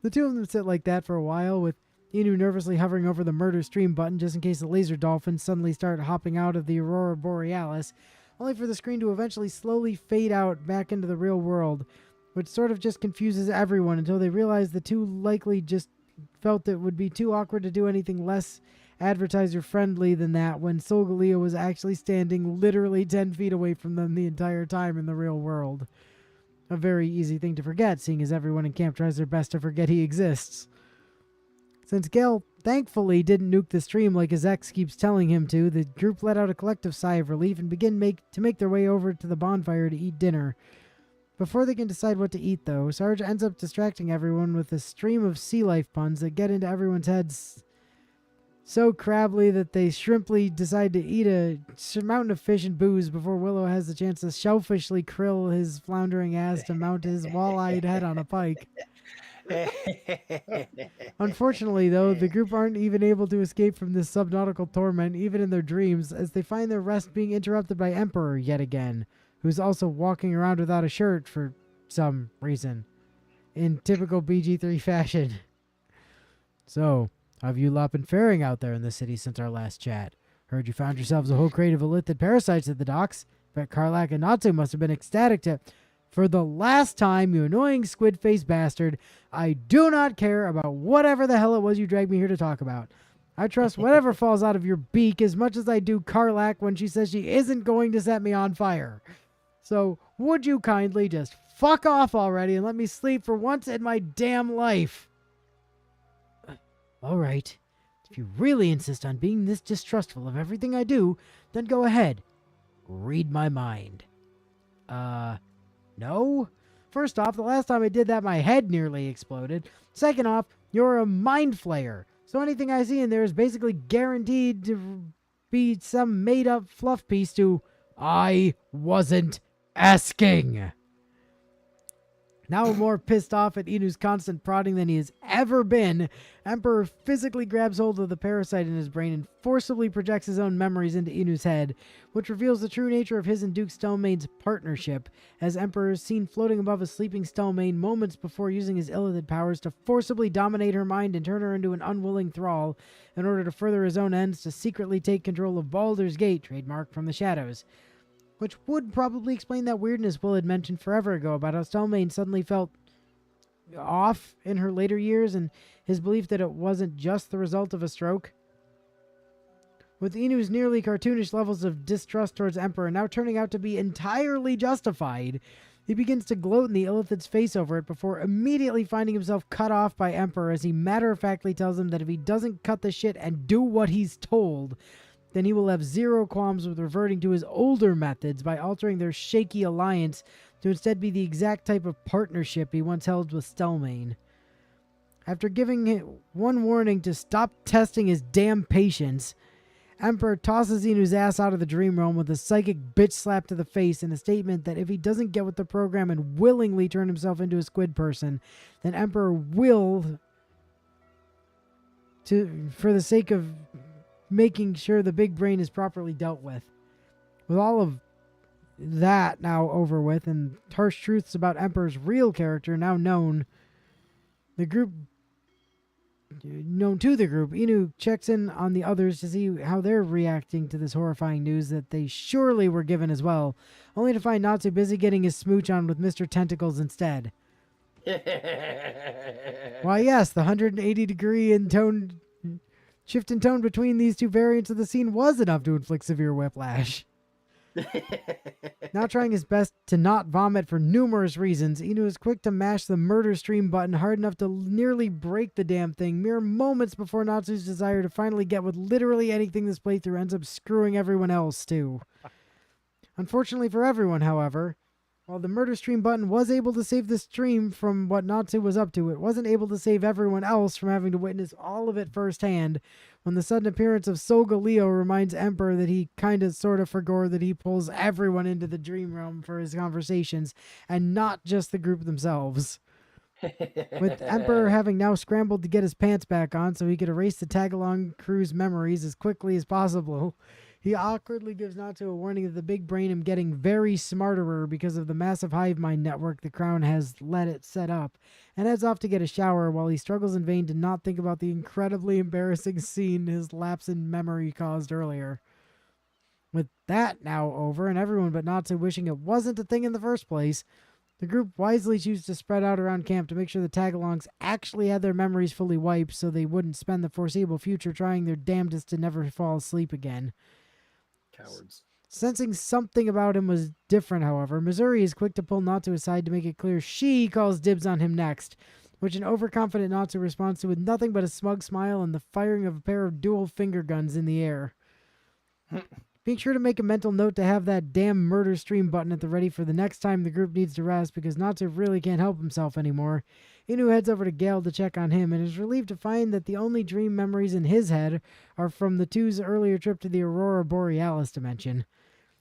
The two of them sit like that for a while, with Inu nervously hovering over the murder stream button just in case the laser dolphins suddenly start hopping out of the Aurora Borealis, only for the screen to eventually slowly fade out back into the real world, which sort of just confuses everyone until they realize the two likely just felt it would be too awkward to do anything less advertiser-friendly than that when Solgaleo was actually standing literally 10 feet away from them the entire time in the real world. A very easy thing to forget, seeing as everyone in camp tries their best to forget he exists. Since Gale thankfully didn't nuke the stream like his ex keeps telling him to, the group let out a collective sigh of relief and begin to make their way over to the bonfire to eat dinner. Before they can decide what to eat, though, Sarge ends up distracting everyone with a stream of sea life puns that get into everyone's heads so crabbily that they shrimply decide to eat a mountain of fish and booze before Willow has the chance to shellfishly krill his floundering ass to mount his wall-eyed head on a pike. Unfortunately, though, the group aren't even able to escape from this subnautical torment even in their dreams, as they find their rest being interrupted by Emperor yet again, who's also walking around without a shirt for some reason, in typical BG3 fashion. So, how have you lot been faring out there in the city since our last chat? Heard you found yourselves a whole crate of elithid parasites at the docks. Bet Karlak and Natsu must have been ecstatic to... For the last time, you annoying squid-faced bastard, I do not care about whatever the hell it was you dragged me here to talk about. I trust whatever falls out of your beak as much as I do Karlak when she says she isn't going to set me on fire. So, would you kindly just fuck off already and let me sleep for once in my damn life? All right. If you really insist on being this distrustful of everything I do, then go ahead. Read my mind. No? First off, the last time I did that, my head nearly exploded. Second off, you're a mind flayer. So anything I see in there is basically guaranteed to be some made-up fluff piece to... I wasn't asking. Now more pissed off at Inu's constant prodding than he has ever been, Emperor physically grabs hold of the parasite in his brain and forcibly projects his own memories into Inu's head, which reveals the true nature of his and Duke Stelmane's partnership, as Emperor is seen floating above a sleeping Stelmane moments before using his illithid powers to forcibly dominate her mind and turn her into an unwilling thrall in order to further his own ends to secretly take control of Baldur's Gate, trademark from the Shadows. Which would probably explain that weirdness Will had mentioned forever ago about how Stelmane suddenly felt off in her later years and his belief that it wasn't just the result of a stroke. With Inu's nearly cartoonish levels of distrust towards Emperor now turning out to be entirely justified, he begins to gloat in the illithid's face over it before immediately finding himself cut off by Emperor as he matter-of-factly tells him that if he doesn't cut the shit and do what he's told, then he will have zero qualms with reverting to his older methods by altering their shaky alliance to instead be the exact type of partnership he once held with Stelmane. After giving him one warning to stop testing his damn patience, Emperor tosses Inu's ass out of the dream realm with a psychic bitch slap to the face and a statement that if he doesn't get with the program and willingly turn himself into a squid person, then Emperor will, for the sake of making sure the big brain is properly dealt with. With all of that now over with and harsh truths about Emperor's real character now known, the group known to the group, Inu checks in on the others to see how they're reacting to this horrifying news that they surely were given as well, only to find Natsu busy getting his smooch on with Mr. Tentacles instead. Why, yes, the 180-degree in tone shift in tone between these two variants of the scene was enough to inflict severe whiplash. Now trying his best to not vomit for numerous reasons, Inu is quick to mash the murder stream button hard enough to nearly break the damn thing mere moments before Natsu's desire to finally get with literally anything this playthrough ends up screwing everyone else too. Unfortunately for everyone, however, while the murder stream button was able to save the stream from what Natsu was up to, it wasn't able to save everyone else from having to witness all of it firsthand when the sudden appearance of Solga Leo reminds Emperor that he kinda sorta forgot that he pulls everyone into the dream realm for his conversations and not just the group themselves. With Emperor having now scrambled to get his pants back on so he could erase the tag-along crew's memories as quickly as possible, he awkwardly gives Natsu a warning that the big brain am getting very smarterer because of the massive hive mind network the Crown has let it set up, and heads off to get a shower while he struggles in vain to not think about the incredibly embarrassing scene his lapse in memory caused earlier. With that now over, and everyone but Natsu wishing it wasn't a thing in the first place, the group wisely chooses to spread out around camp to make sure the tagalongs actually had their memories fully wiped so they wouldn't spend the foreseeable future trying their damnedest to never fall asleep again. Cowards. Sensing something about him was different, however, Missouri is quick to pull Natsu aside to make it clear she calls dibs on him next, which an overconfident Natsu responds to with nothing but a smug smile and the firing of a pair of dual finger guns in the air. Being sure to make a mental note to have that damn murder stream button at the ready for the next time the group needs to rest because Natsu really can't help himself anymore. Inu heads over to Gale to check on him and is relieved to find that the only dream memories in his head are from the two's earlier trip to the Aurora Borealis dimension.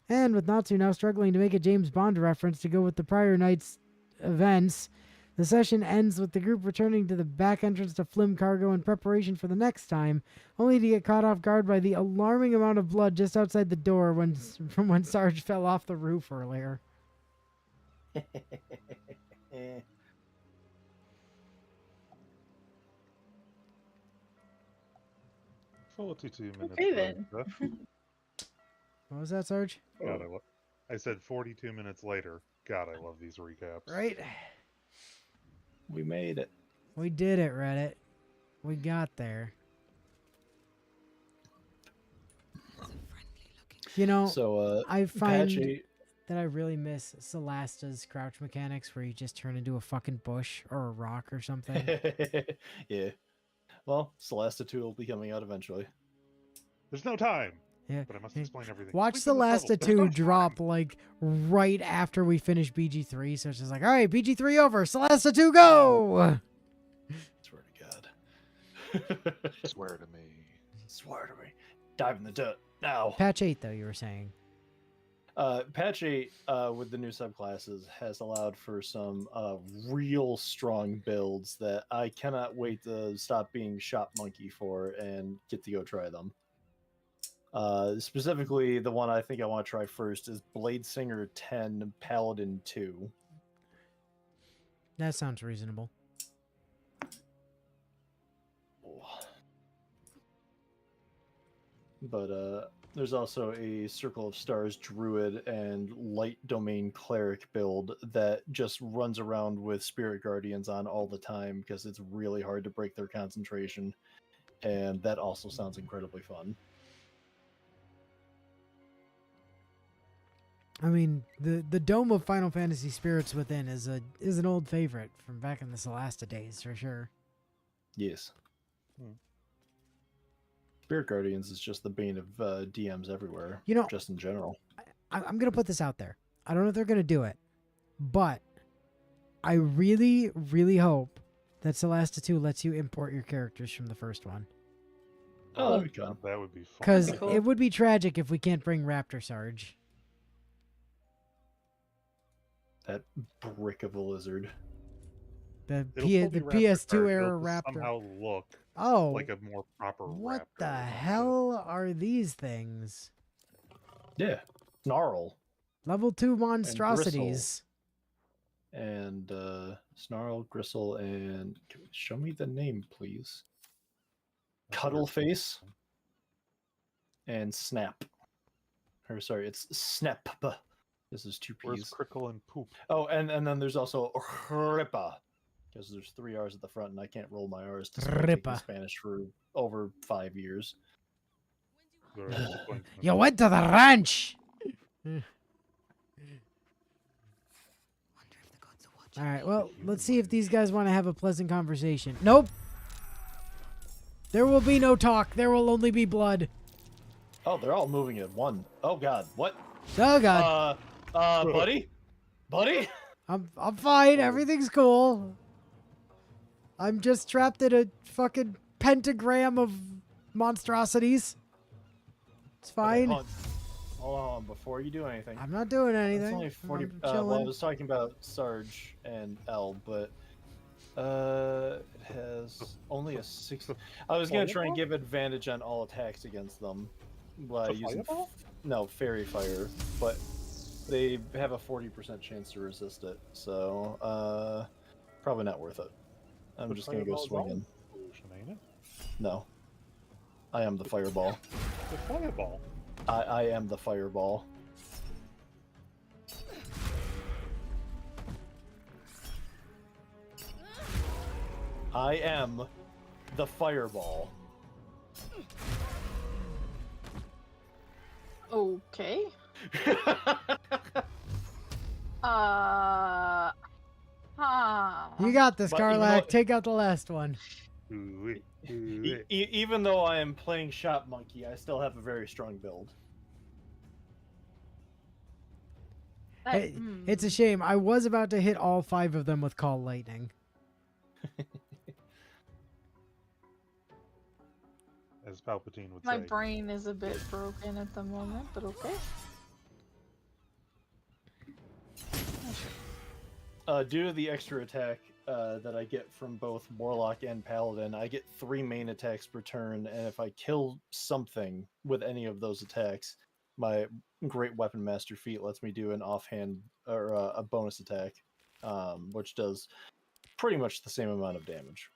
And with Natsu now struggling to make a James Bond reference to go with the prior night's events, the session ends with the group returning to the back entrance to Flim Cargo in preparation for the next time, only to get caught off guard by the alarming amount of blood just outside the door from when Sarge fell off the roof earlier. 42 minutes. Okay, then. later. What was that, Sarge? God, I said 42 minutes later. God, I love these recaps. Right? We made it. We did it, Reddit. We got there. You know, So, I find Patchy, that I really miss Celasta's crouch mechanics where you just turn into a fucking bush or a rock or something. yeah. Well, Celesta 2 will be coming out eventually. There's no time. Yeah. But I must explain everything. Watch Sleep in the Celasta puddle. There's 2 no drop time. like right after we finish BG3, so it's just like, all right, BG3 over, Celasta 2 go! Swear to God. Swear to me. Swear to me. Dive in the dirt now. Patch 8, though, you were saying. Patch 8 with the new subclasses has allowed for some real strong builds that I cannot wait to stop being shop monkey for and get to go try them. Specifically, the one I think I want to try first is Blade Singer 10 Paladin 2. That sounds reasonable. But there's also a Circle of Stars Druid and Light Domain Cleric build that just runs around with Spirit Guardians on all the time because it's really hard to break their concentration. And that also sounds incredibly fun. I mean, the Dome of Final Fantasy Spirits Within is an old favorite from back in the Celasta days, for sure. Yes. Spirit Guardians is just the bane of DMs everywhere. You know, just in general. I'm going to put this out there. I don't know if they're going to do it, but I really, really hope that Celasta 2 lets you import your characters from the first one. Oh, that'd be cool. That would be fun. Because Cool. it would be tragic if we can't bring Raptor Sarge. That brick of a lizard. The It'll still be Raptor PS2 Sarge, era it'll just Raptor. Somehow look Oh, like a more proper what raptor the or some shit. hell are these things? Yeah. Snarl. Level 2 monstrosities. And Snarl, Gristle, and show me the name, please. Cuddle Face and Snap. Or sorry, it's Snap. This is two Where's P's. Crickle and Poop? Oh, and then there's also Ripa, because there's 3 R's at the front, and I can't roll my R's despite taking Ripa. Spanish for over 5 years. The rest of Blink and You went to the ranch. All right, well, let's see if these guys want to have a pleasant conversation. Nope. There will be no talk. There will only be blood. Oh, they're all moving at one. Oh God, what? Oh God. Buddy, buddy. I'm fine. Everything's cool. I'm just trapped in a fucking pentagram of monstrosities. It's fine. Okay, hold on, before you do anything. I'm not doing It's anything. only 40. I'm Well, I chilling. was talking about Sarge and L, but it has only a 6. I was gonna try and give advantage on all attacks against them by The using fireball? no fairy fire, but they have a 40% chance to resist it, so probably not worth it. I'm The just gonna go fireball is swinging. all solution, ain't it? No, I am the fireball. The fireball. I am the fireball. I am the fireball. Okay. Huh. You got this, But even Karlak. though- Take out the last one. Ooh, ooh, Even though I am playing Shop Monkey, I still have a very strong build. Hey, it's a shame. I was about to hit all 5 of them with Call Lightning. as Palpatine would My say. brain is a bit broken at the moment, but okay. Due to the extra attack that I get from both Warlock and Paladin, I get 3 main attacks per turn, and if I kill something with any of those attacks, my Great Weapon Master feat lets me do an offhand or a bonus attack, which does pretty much the same amount of damage.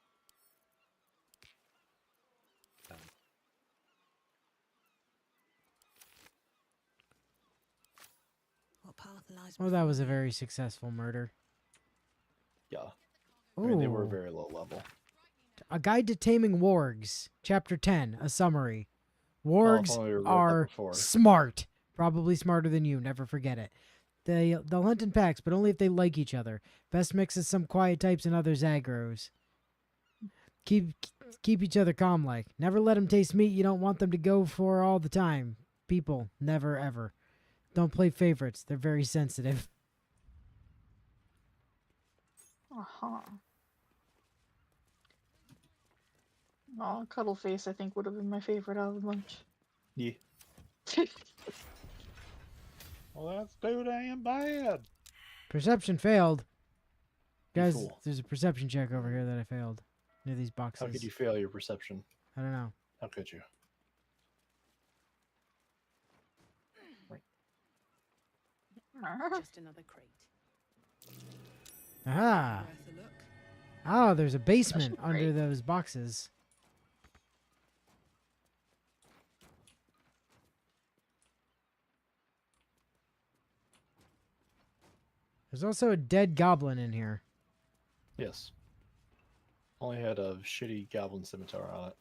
Well, that was a very successful murder. Yeah, I mean, they were Ooh. very low level. A Guide to Taming Wargs, Chapter 10, a summary. if Wargs only we wrote that are before. smart. Probably smarter than you, never forget it. They'll hunt in packs, but only if they like each other. Best mix is some quiet types and others aggros. Keep each other calm like. Never let them taste meat you don't want them to go for all the time. People, never ever. Don't play favorites. They're very sensitive. Uh-huh. Oh, Cuddle Face, I think, would have been my favorite out of the bunch. Yeah. Well, that's too damn bad. Perception failed. You Guys, fool. there's a perception check over here that I failed. Near these boxes. How could you fail your perception? I don't know. How could you? Just another crate. Aha! Worth a look. Oh, there's a basement That's under great. those boxes. There's also a dead goblin in here. Yes. Only had a shitty goblin scimitar on it.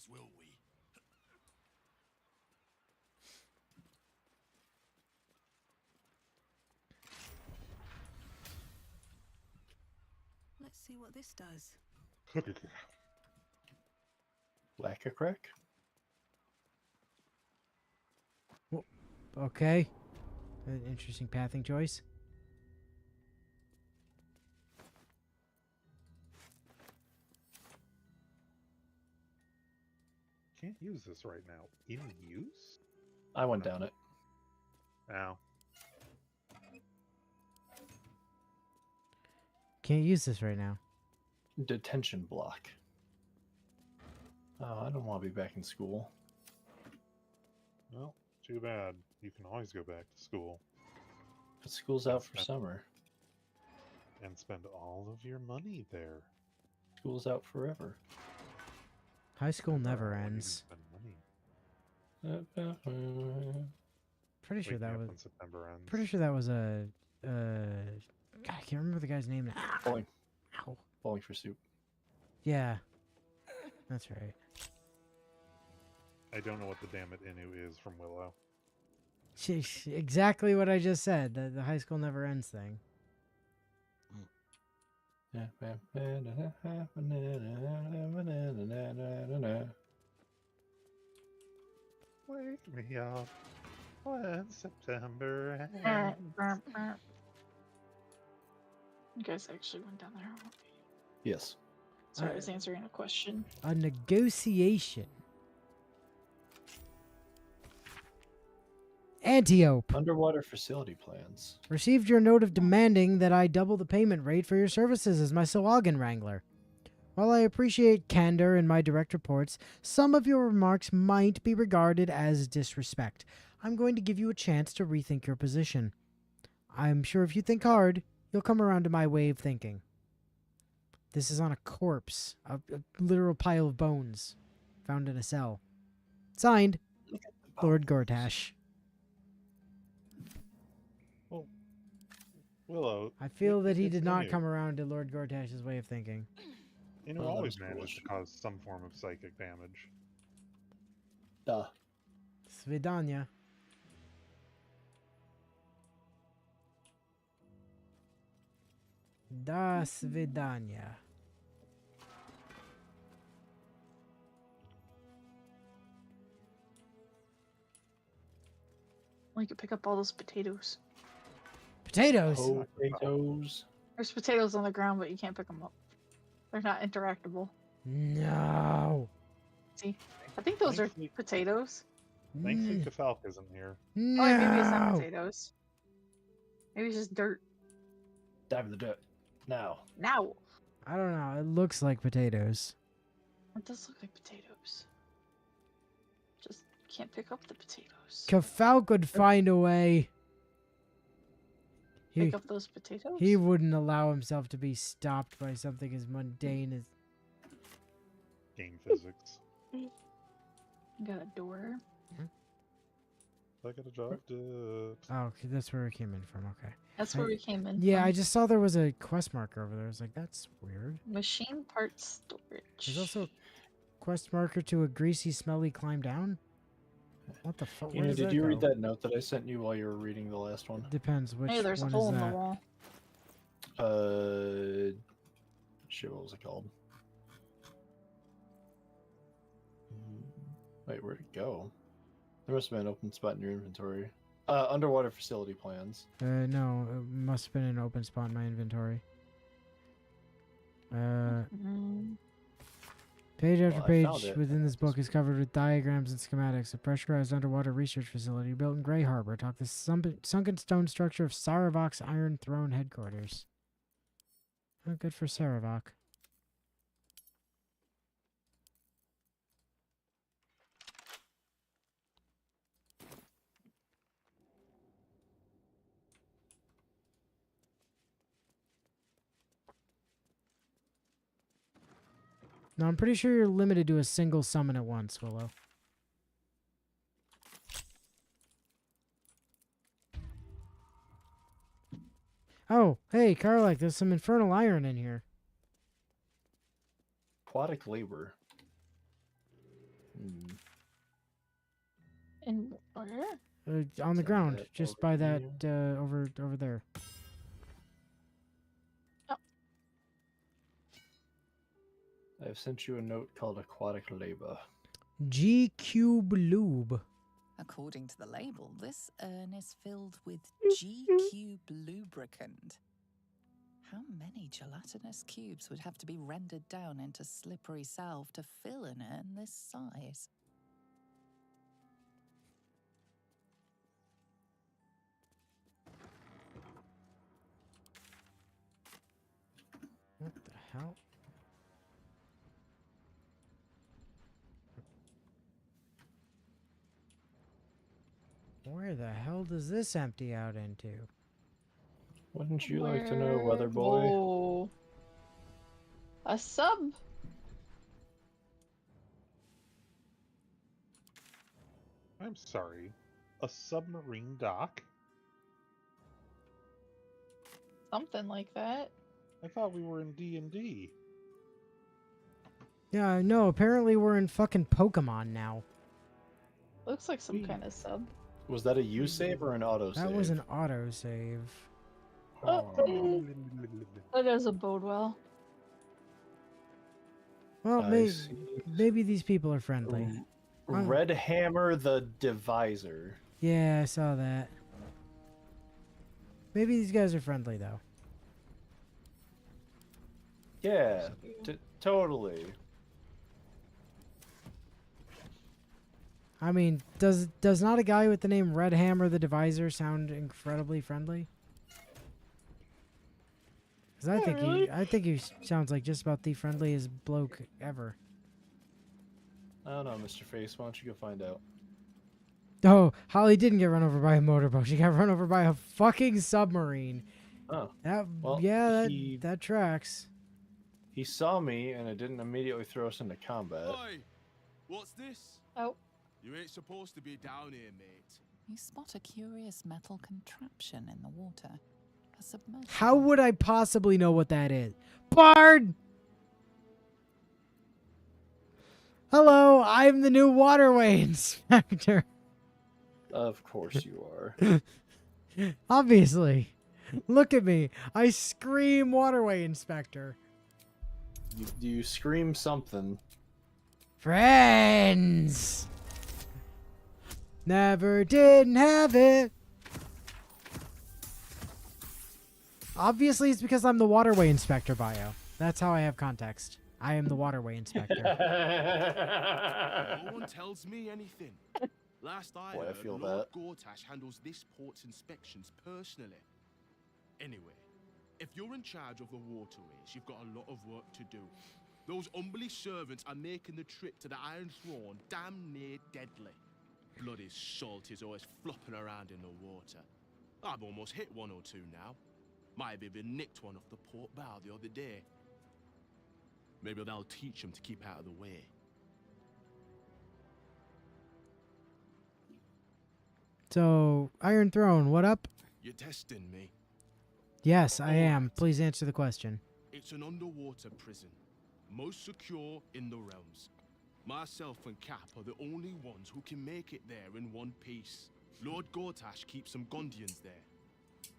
Will we? Let's see what this does. Lack a crack? Okay. An interesting pathing choice. Can't use this right now. In use? I went down it. Ow. Can't use this right now. Detention block. Oh, I don't want to be back in school. Well, too bad. You can always go back to school. But school's out for That's summer. and spend all of your money there. School's out forever. High school never What do you mean ends. spend money? Pretty sure Wake me that up was. when September ends. Pretty sure that was a. God, I can't remember the guy's name now. Bowling, Ow. bowling for soup. Yeah, that's right. I don't know what the damn it Inu is from Willow. Exactly what I just said. The high school never ends thing. Wake me up when September You ends. guys actually went down there. Yes. Sorry, I was answering a question. A negotiation. Antiope. Underwater facility plans. Received your note of demanding that I double the payment rate for your services as my Sawagan Wrangler. While I appreciate candor in my direct reports, some of your remarks might be regarded as disrespect. I'm going to give you a chance to rethink your position. I'm sure if you think hard, you'll come around to my way of thinking. This is on a corpse, a literal pile of bones, found in a cell. Signed, Lord Gortash. Willow. I feel that he it's did not Inu. come around to Lord Gortash's way of thinking. Inu Well, that always was a manages to question. cause some form of psychic damage. Duh. Svidanya. Da Svidanya. Well, you could pick up all those potatoes. Potatoes! Potatoes. There's potatoes on the ground, but you can't pick them up. They're not interactable. No! See, I think those are Thankfully- potatoes. Thankfully, N- Kefalk isn't here. no! Oh, wait, maybe it's not potatoes. Maybe it's just dirt. Dive in the dirt. Now. Now, I don't know. It looks like potatoes. it does look like potatoes. Just can't pick up the potatoes. Kefalk would find a way. Pick up those potatoes. He wouldn't allow himself to be stopped by something as mundane as... Game physics. Got a door. I got a job to... Oh, okay, that's where it came in from. Okay. That's where we came in. Yeah, from. I just saw there was a quest marker over there. I was like, that's weird. Machine parts storage. There's also a quest marker to a greasy, smelly climb down. What the fuck? Where does Did that you read go? that note that I sent you while you were reading the last one? Depends. Which Hey, there's a one hole is in the that? wall. Shit, what was it called? Wait, where'd it go? There must have been an open spot in your inventory. Underwater facility plans. No, it must have been an open spot in my inventory. Mm, Page after Well, I page found it. within this book is covered with diagrams and schematics. A pressurized underwater research facility built in Grey Harbor atop the sunken stone structure of Saravok's Iron Throne headquarters. Oh, good for Saravok. No, I'm pretty sure you're limited to a single summon at once, Willow. Oh, hey, Karlak, there's some infernal iron in here. Aquatic labor. Hmm. and where? On the Is ground, that just over by that, here? over there. I've sent you a note called Aquatic Labor. G Cube Lube. According to the label, this urn is filled with G-cube lubricant. How many gelatinous cubes would have to be rendered down into slippery salve to fill an urn this size? What the hell? Where the hell does this empty out into? Wouldn't you like to know, Weather Boy? Whoa. A sub? I'm sorry. A submarine dock? Something like that. I thought we were in D&D. Yeah, no, apparently we're in fucking Pokemon now. Looks like some kind of sub. Was that a U save or an auto save? That was an autosave. Oh, that doesn't bode well. Well, I see. maybe these people are friendly. Red Hammer the Divisor. Yeah, I saw that. Maybe these guys are friendly, though. Yeah, totally. I mean, does not a guy with the name Red Hammer the Divisor sound incredibly friendly? Because I think he sounds like just about the friendliest bloke ever. I don't know, Mr. Face. Why don't you go find out? Oh, Holly didn't get run over by a motorboat. She got run over by a fucking submarine. Oh, That well, yeah, that tracks. he saw me and it didn't immediately throw us into combat. Oi! What's this? Oh, You ain't supposed to be down here, mate. You spot a curious metal contraption in the water. A submersible. How would I possibly know what that is? Bard! Hello, I'm the new waterway inspector. Of course you are. Obviously. Look at me. I scream waterway inspector. You scream something. Friends! Never didn't have it. Obviously, it's because I'm the waterway inspector, Bio. That's how I have context. I am the waterway inspector. No one tells me anything. Last I Boy, I heard, feel Lord that. Gortash handles this port's inspections personally. Anyway, if you're in charge of the waterways, you've got a lot of work to do. Those humbly servants are making the trip to the Iron Throne damn near deadly. Bloody salt is always flopping around in the water. I've almost hit one or two now. Might have even nicked one off the port bow the other day. Maybe that'll teach them to keep out of the way. So, Iron Throne, what up? You're testing me. Yes, I am. Alright. Please answer the question. It's an underwater prison, most secure in the realms. Myself and Cap are the only ones who can make it there in one piece. Lord Gortash keeps some Gondians there.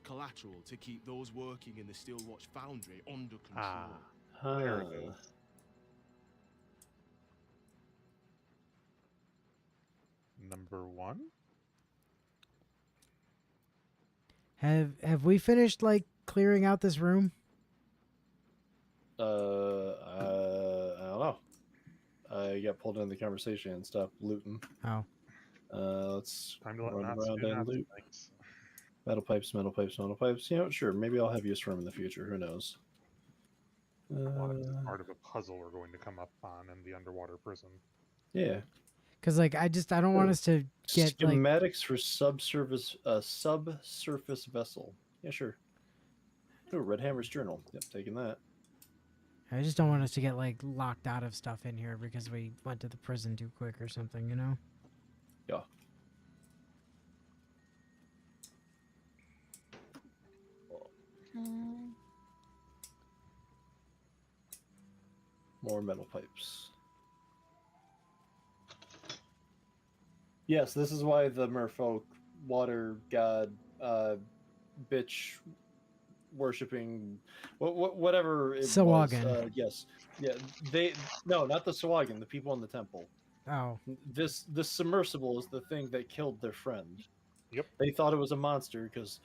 Collateral to keep those working in the Steelwatch Foundry under control. There it is. Number 1? Have we finished, like, clearing out this room? I don't know. I got pulled into the conversation and stopped looting. Oh. Let's Time to let run Nazi around do and Nazi loot. things. Metal pipes, metal pipes, metal pipes. You know, sure, maybe I'll have use for them in the future. Who knows? Well, it's part of a puzzle we're going to come up on in the underwater prison. Yeah. Because, like, I don't want us to get, like... Schematics for subsurface vessel. Yeah, sure. Oh, Red Hammer's journal. Yep, taking that. I just don't want us to get, like, locked out of stuff in here because we went to the prison too quick or something, you know? Yeah. More metal pipes. Yes, this is why the merfolk, water god, bitch worshipping, whatever it Sahuagin. was. Yes, yeah. No, not the Sahuagin. The people in the temple. Oh. This submersible is the thing that killed their friend. Yep. They thought it was a monster because,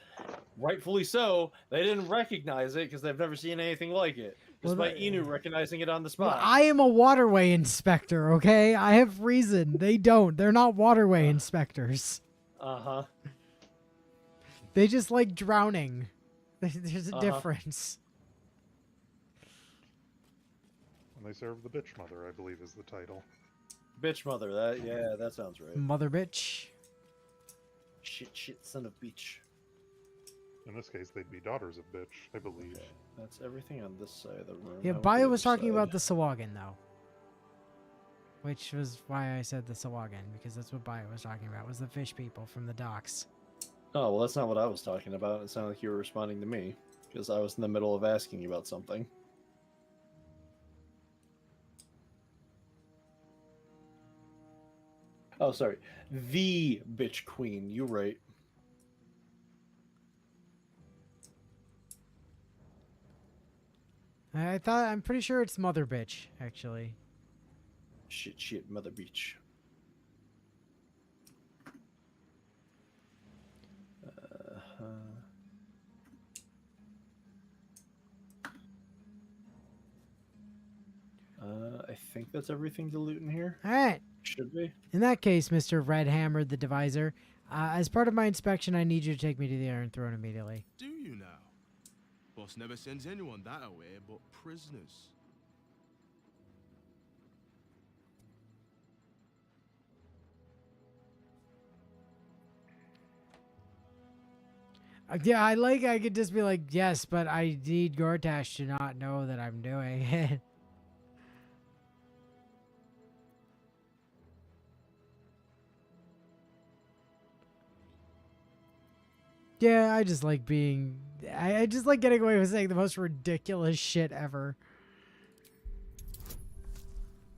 rightfully so, they didn't recognize it because they've never seen anything like it. Well, Despite Inu recognizing it on the Well, spot. I am a waterway inspector, okay? I have reason. They don't. They're not waterway inspectors. Uh-huh. They just like drowning. There's a Uh-huh. difference. And they serve the bitch mother, I believe is the title. Bitch mother. That sounds right. Mother bitch. Shit, son of bitch. In this case, they'd be daughters of bitch, I believe. Okay, that's everything on this side of the room. Yeah, How about the Bio was other talking side? about the Sawagan, though. Which was why I said the Sawagan, because that's what Bio was talking about, was the fish people from the docks. Oh, well, that's not what I was talking about. It sounded like you were responding to me, because I was in the middle of asking you about something. Oh, sorry. The bitch queen. You're right. I'm pretty sure it's Mother Bitch, actually. Shit, mother bitch. I think that's everything to loot in here. Alright. Should be. In that case, Mr. Red Hammered the Divisor, as part of my inspection, I need you to take me to the Iron Throne immediately. Do you now? Boss never sends anyone that away but prisoners. Yeah, I could just be like, yes, but I need Gortash to not know that I'm doing it. Yeah, I just like being... I just like getting away with saying the most ridiculous shit ever.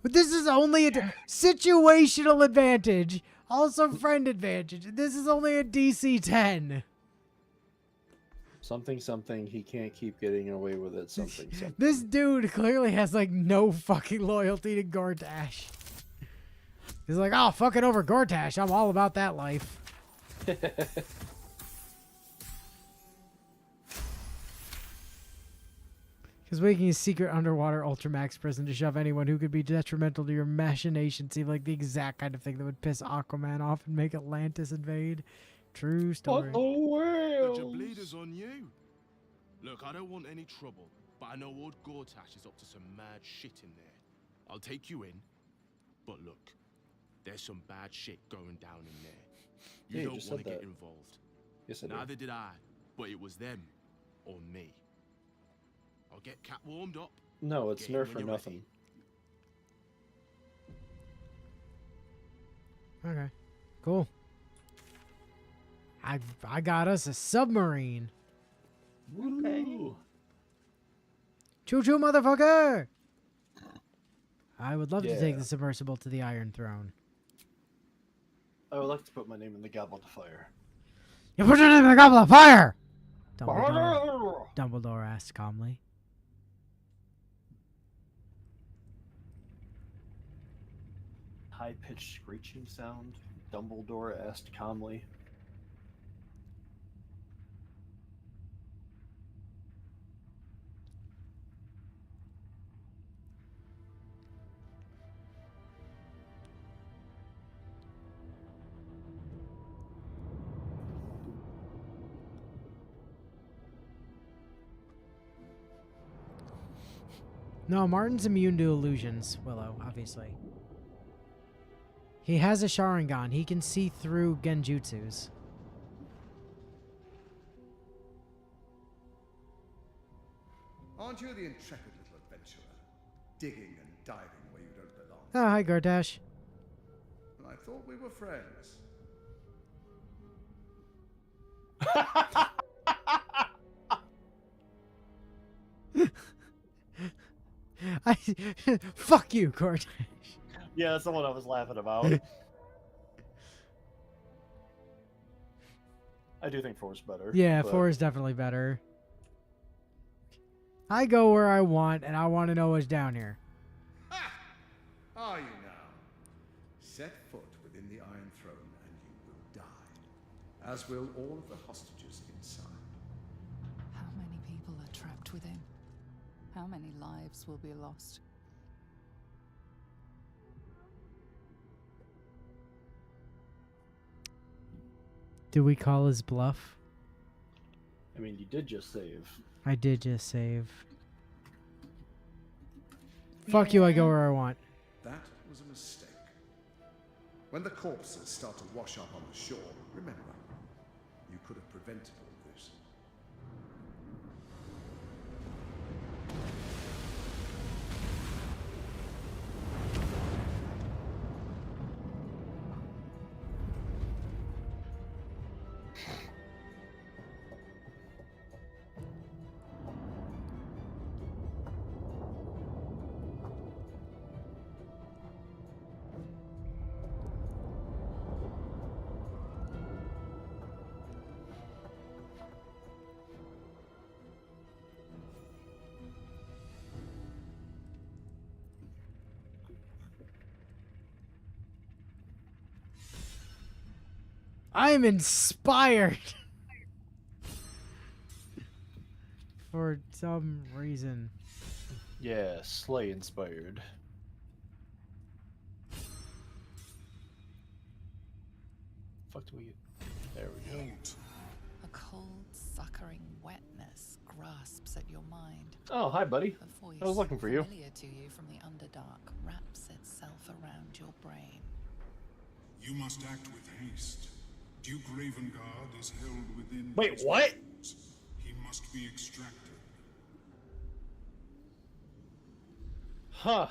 But this is only a situational advantage. Also friend advantage. This is only a DC 10. Something, he can't keep getting away with it. Something. This dude clearly has like no fucking loyalty to Gortash. He's like, oh, fucking over Gortash. I'm all about that life. Because making a secret underwater Ultramax prison to shove anyone who could be detrimental to your machinations seemed like the exact kind of thing that would piss Aquaman off and make Atlantis invade. True story. The Jableda's on you. Look, I don't want any trouble, but I know old Gortash is up to some mad shit in there. I'll take you in, but look, there's some bad shit going down in there. You Yeah, you don't just want to said get that. involved. Yes, I did. Neither did I, but it was them or me. I'll get Cat warmed up. No, it's Get in nerf when for you're nothing. Okay. Cool. I got us a submarine. Woo! Choo choo, motherfucker! I would love to take Yeah. the submersible to the Iron Throne. I would like to put my name in the Goblet of Fire. You put your name in the goblet of fire! Dumbledore asked calmly. High-pitched screeching sound. Dumbledore asked calmly. No, Martin's immune to illusions, Willow, obviously. He has a Sharingan. He can see through genjutsus. Aren't you the intrepid little adventurer? Digging and diving where you don't belong. Oh, hi, Gortash. I thought we were friends. Fuck you, Gortash. Yeah, that's the one I was laughing about. I do think 4's better. Yeah, but 4 is definitely better. I go where I want, and I want to know what's down here. Ha! Are you now? Set foot within the Iron Throne and you will die, as will all of the hostages inside. How many people are trapped within? How many lives will be lost? Do we call his bluff? I mean, you did just save. I did just save. Fuck you, I go where I want. That was a mistake. When the corpses start to wash up on the shore, remember, you could have prevented all this. I'm inspired. For some reason. Yeah, Slay inspired. Fuck do we get? There we go. A cold, suckering wetness grasps at your mind. Oh, hi, buddy. A voice I was looking for you. familiar to you from the Underdark wraps itself around your brain. You must act with haste. Duke Ravengard is held within. Wait, his what? walls. He must be extracted. Huh.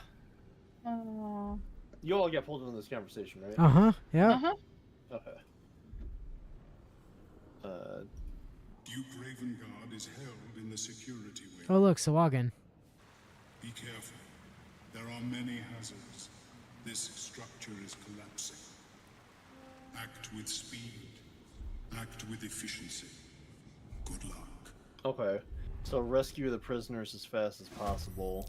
Oh. You all get pulled into this conversation, right? Uh-huh. Yeah. Uh-huh. Okay. Duke Ravengard is held in the security wing. Oh, look, Sawagan. Be careful. There are many hazards. This structure is collapsing. Act with speed. Act with efficiency. Good luck. Okay. So rescue the prisoners as fast as possible.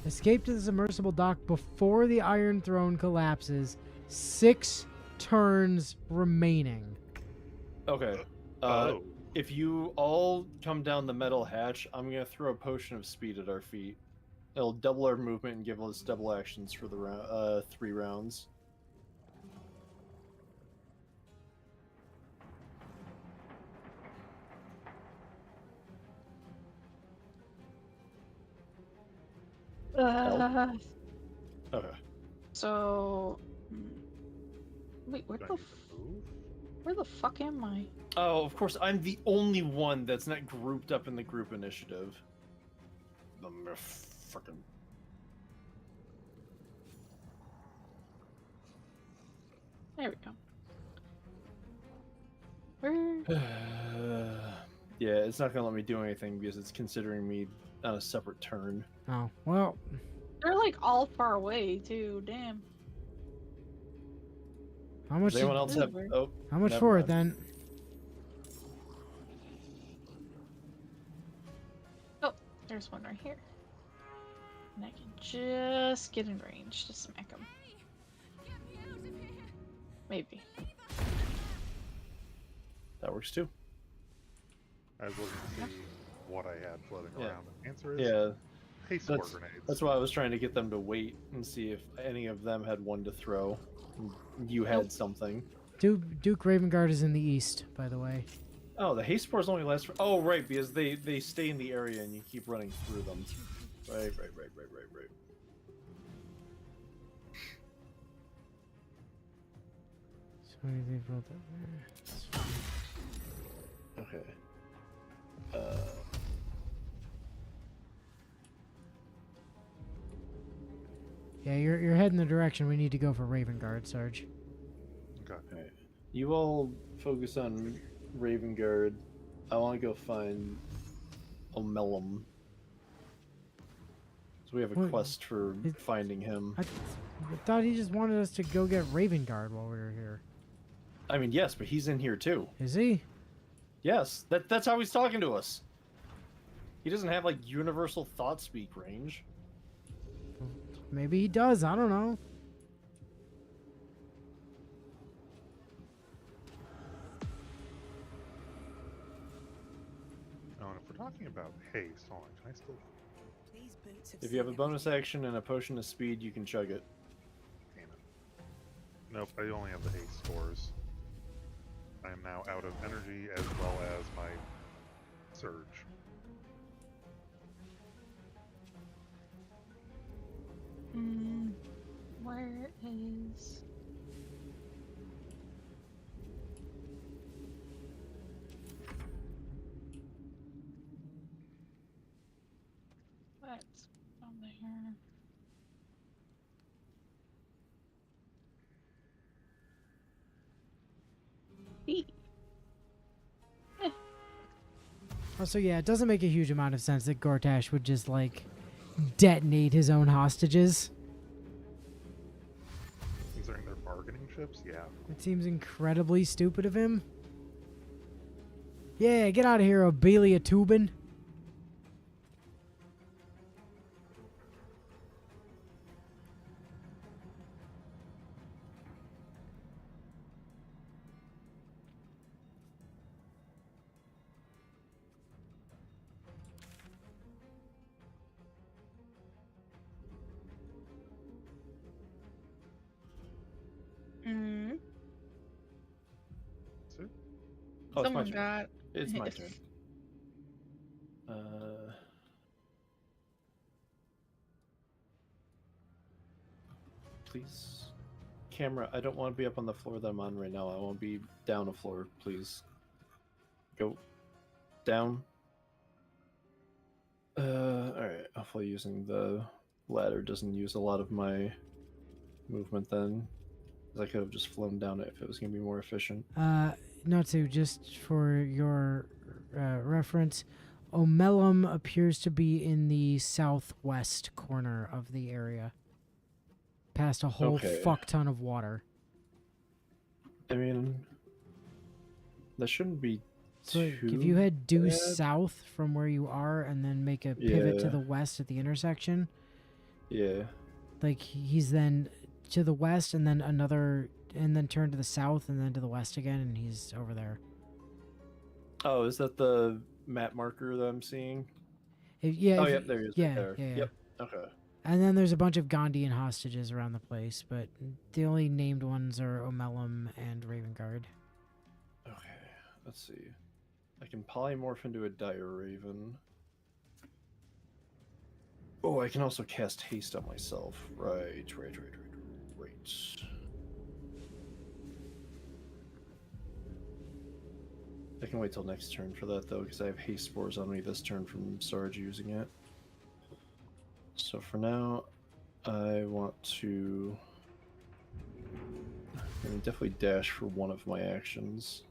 Escape to the submersible dock before the Iron Throne collapses. 6 turns remaining. Okay. Oh. If you all come down the metal hatch, I'm gonna throw a potion of speed at our feet. It'll double our movement and give us double actions for the 3 rounds. Okay. So, wait, Do I need to move? where the fuck am I? Oh, of course, I'm the only one that's not grouped up in the group initiative. The frickin'. There we go. Where? Yeah, it's not gonna let me do anything because it's considering me on a separate turn. Oh, well. They're like all far away too. Damn. How much, Does anyone else have? Weird. Oh, how much never for it mind. then? Oh, there's one right here. And I can just get in range to smack him. Maybe. That works too. I was looking to see what I had floating Yeah. around. The answer is Yeah, haste war that's- grenades. that's why I was trying to get them to wait and see if any of them had one to throw. You had Nope. something. Duke Ravengard is in the east, by the way. Oh, the haste spores only last for. Oh, right, because they stay in the area and you keep running through them. Right. So they've rolled that there. Okay. Yeah, you're heading the direction we need to go for Ravengard, Sarge. Okay. Alright. You all focus on Ravengard. I want to go find Omelum. So we have a What? quest for It- finding him. I thought he just wanted us to go get Ravengard while we were here. I mean, yes, but he's in here too. Is he? Yes, that's how he's talking to us. He doesn't have like universal thought speak range. Maybe he does. I don't know. Oh, and if we're talking about haste, hold on, can I still? If you have a bonus action and a potion of speed, you can chug it. Damn it. Nope, I only have the haste scores. I am now out of energy as well as my surge. Where is? What's on there? B. Also, yeah, it doesn't make a huge amount of sense that Gortash would just, like, detonate his own hostages. Considering they're bargaining chips, yeah. It seems incredibly stupid of him. Yeah, get out of here, Obelia Tubin. Oh, it's my Someone turn. got. It's my turn. Please. Camera, I don't want to be up on the floor that I'm on right now. I want to be down a floor, please. Go. Down. Alright. Hopefully using the ladder doesn't use a lot of my movement then. 'Cause I could have just flown down it if it was going to be more efficient. Natsu, just for your reference, Omelum appears to be in the southwest corner of the area. Past a whole Okay. fuck ton of water. I mean, that shouldn't be So too if you head due bad. south from where you are and then make a pivot to Yeah. the west at the intersection, Yeah. like he's then to the west and then another, and then turn to the south and then to the west again, and he's over there. Oh, is that the map marker that I'm seeing? Yeah. Oh, if yep, you- there he is. Yeah, right there. yeah. Yep. Okay. And then there's a bunch of Gandhian hostages around the place, but the only named ones are Omelum and Ravengard. Okay. Let's see. I can polymorph into a dire raven. Oh, I can also cast haste on myself. Right. I can wait till next turn for that though, because I have haste spores on me this turn from Sarge using it. So for now, I want to definitely dash for one of my actions.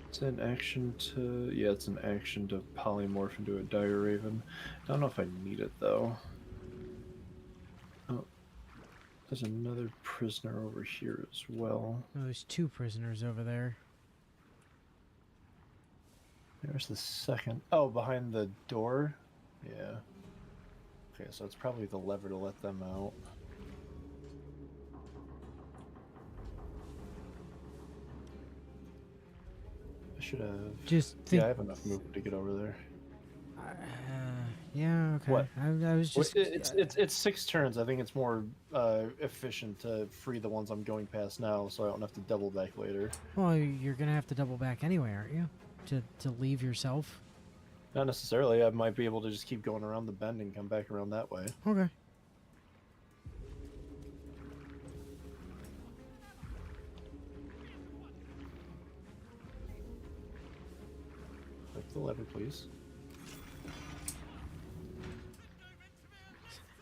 It's an action to... Yeah, it's an action to polymorph into a dire raven. I don't know if I need it, though. Oh, there's another prisoner over here as well. Oh, there's two prisoners over there. There's the second. Oh, behind the door? Yeah. Okay, so it's probably the lever to let them out. I should have... Just think. Yeah, I have enough movement to get over there. Yeah, okay. What? I was Well, just. it's 6 turns. I think it's more efficient to free the ones I'm going past now, so I don't have to double back later. Well, you're gonna have to double back anyway, aren't you? To leave yourself. Not necessarily. I might be able to just keep going around the bend and come back around that way. Okay. Click the lever, please.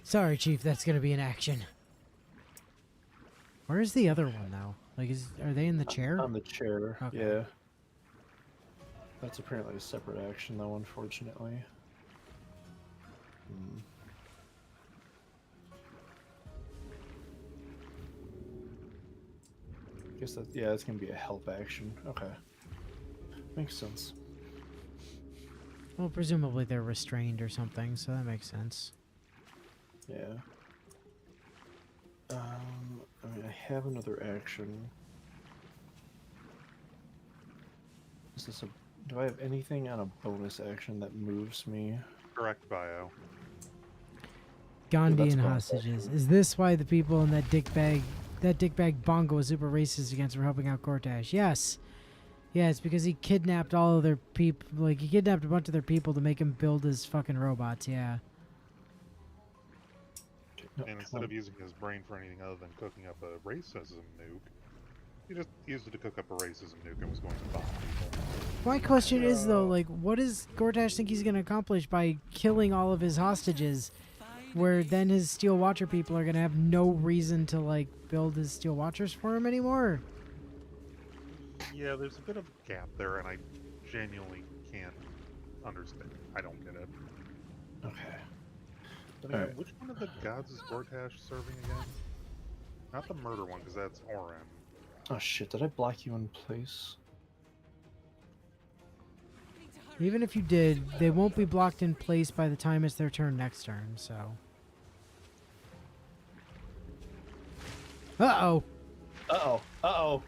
Sorry, Chief. That's gonna be an action. Where's the other one now? Like, are they in the chair? On the chair, Okay. yeah. That's apparently a separate action, though, unfortunately. Guess that, yeah, it's gonna be a help action. Okay. Makes sense. Well, presumably they're restrained or something, so that makes sense. Yeah. I mean, I have another action. Is this a... Do I have anything on a bonus action that moves me? Correct bio. Gandhian bonus hostages. Is this why the people in that dickbag Bongo was super racist against for helping out Cortash? Yes. Yeah, it's because he kidnapped all of their people. Like, he kidnapped a bunch of their people to make him build his fucking robots, yeah. No, And instead of using his brain for anything other than cooking up a racism nuke, he just used it to cook up a racism nuke and was going to bomb people. My question is, though, like, what does Gortash think he's going to accomplish by killing all of his hostages, where then his Steel Watcher people are going to have no reason to, like, build his Steel Watchers for him anymore? Yeah, there's a bit of a gap there, and I genuinely can't understand. I don't get it. Okay. But again, Alright. which one of the gods is Gortash serving again? Not the murder one, because that's Oren. Oh shit, did I block you in place? Even if you did, they won't be blocked in place by the time it's their turn next turn, so... Uh-oh! Uh-oh. Uh-oh.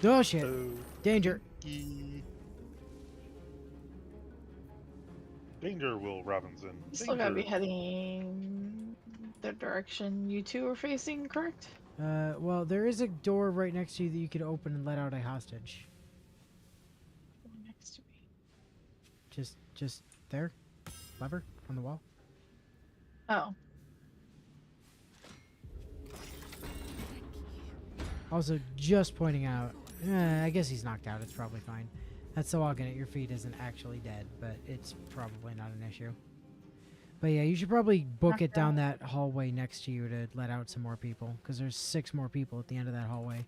Oh, shit. Oh. Danger. Danger, Will Robinson. Still gotta be Danger. heading the direction you two are facing, correct? Well, there is a door right next to you that you could open and let out a hostage. One next to me. Just there, lever on the wall. Oh. Also, just pointing out, I guess he's knocked out. It's probably fine. That Sawagan at your feet isn't actually dead, but it's probably not an issue. But yeah, you should probably book it down that hallway next to you to let out some more people, because there's 6 more people at the end of that hallway.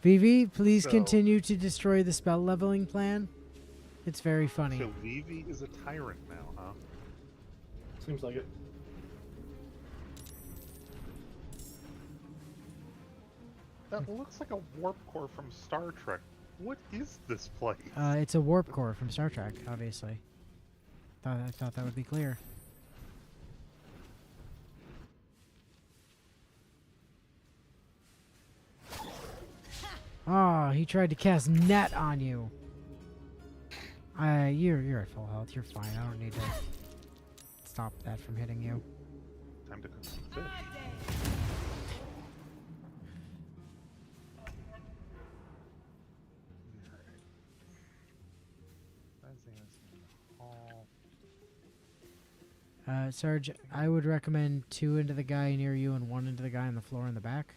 Vivi, please So- continue to destroy the spell leveling plan. It's very funny. So Vivi is a tyrant now, huh? Seems like it. That looks like a warp core from Star Trek. What is this place? It's a warp core from Star Trek, obviously. I thought that would be clear. Oh, he tried to cast net on you. You're at full health. You're fine. I don't need to stop that from hitting you. Time to cook some fish. Sarge, I would recommend 2 into the guy near you and 1 into the guy on the floor in the back.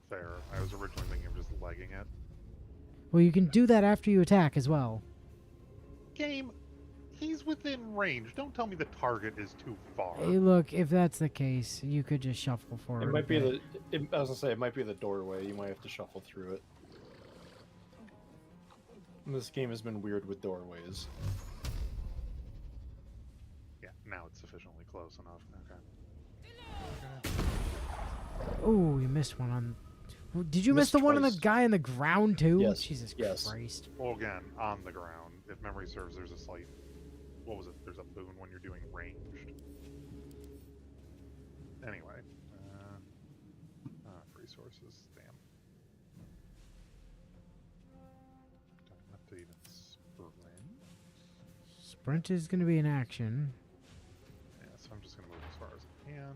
Fair. I was originally thinking of just legging it. Well, you can do that after you attack as well. Game, he's within range. Don't tell me the target is too far. Hey, look, if that's the case, you could just shuffle forward. It a might be bit. I was gonna say it might be the doorway. You might have to shuffle through it. This game has been weird with doorways. Yeah, now it's sufficiently close enough. Okay. Oh, you missed one on. Did you miss Missed the one on the twice. guy on the ground too? Yes, Jesus yes. Christ. Well, again, on the ground. If memory serves, there's a slight. What was it? There's a boon when you're doing ranged. Anyway. Resources. Damn. Don't have to even sprint. Sprint is going to be an action. Yeah, so I'm just going to move as far as I can. Yeah,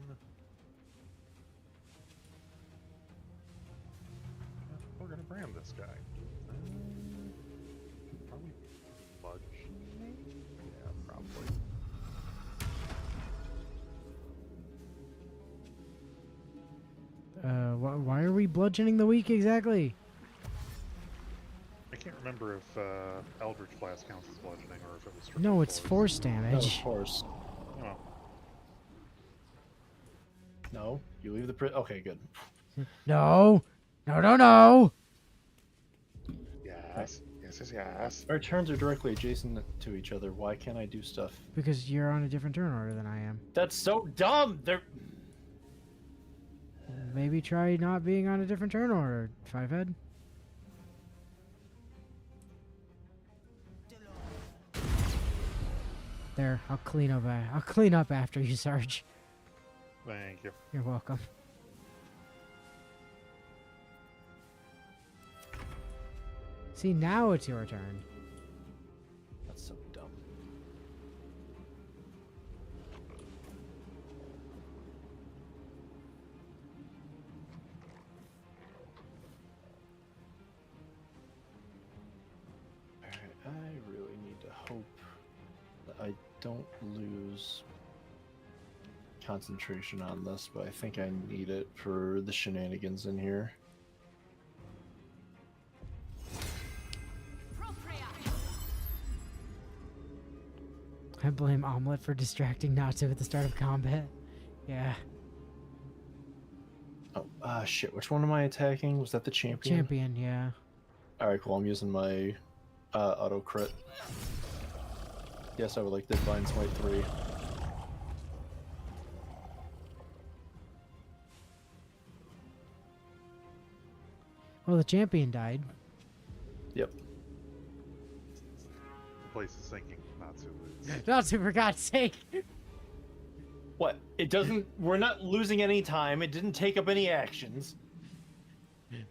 we're going to brand this guy. Are we bludgeoning? Yeah, probably. Why are we bludgeoning the weak exactly? I can't remember if Eldritch Blast counts as bludgeoning or if it was strictly No, it's force Oh, damage. of course. Oh, No, you leave the okay, good. No! No, no, no! yes. Yes. Our turns are directly adjacent to each other. Why can't I do stuff? Because you're on a different turn order than I am. That's so dumb. They're Maybe try not being on a different turn order, Fivehead. There, I'll clean up. I'll clean up after you, Sarge. Thank you. You're welcome. See, now it's your turn. That's so dumb. Alright, I really need to hope that I don't lose concentration on this, but I think I need it for the shenanigans in here. I blame Omelette for distracting Natsu at the start of combat. Yeah. Oh, shit. Which one am I attacking? Was that the champion? Champion, yeah. Alright, cool. I'm using my auto crit. Yes, I would like Divine Smite 3. Well, the champion died. Yep. The place is sinking. Natsu is. Natsu, for God's sake! What? It doesn't. We're not losing any time. It didn't take up any actions.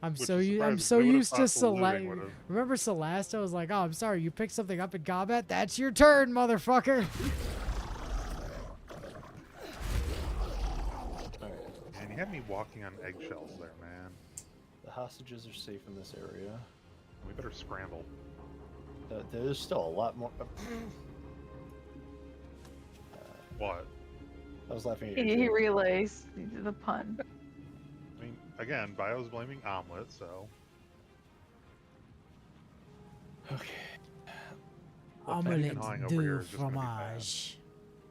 I'm Which so is I'm surprising. so We would've used to thought looting Celeste. would've- Remember Celeste? I was like, oh, I'm sorry, you picked something up in combat. That's your turn, motherfucker. Man, you had me walking on eggshells there, man. The hostages are safe in this area. We better scramble. There's still a lot more. What? I was laughing at you. He realized the pun. I mean, again, Bio's blaming Omelet, so... Okay. Omelette gnawing over du here is just gonna be bad. fromage.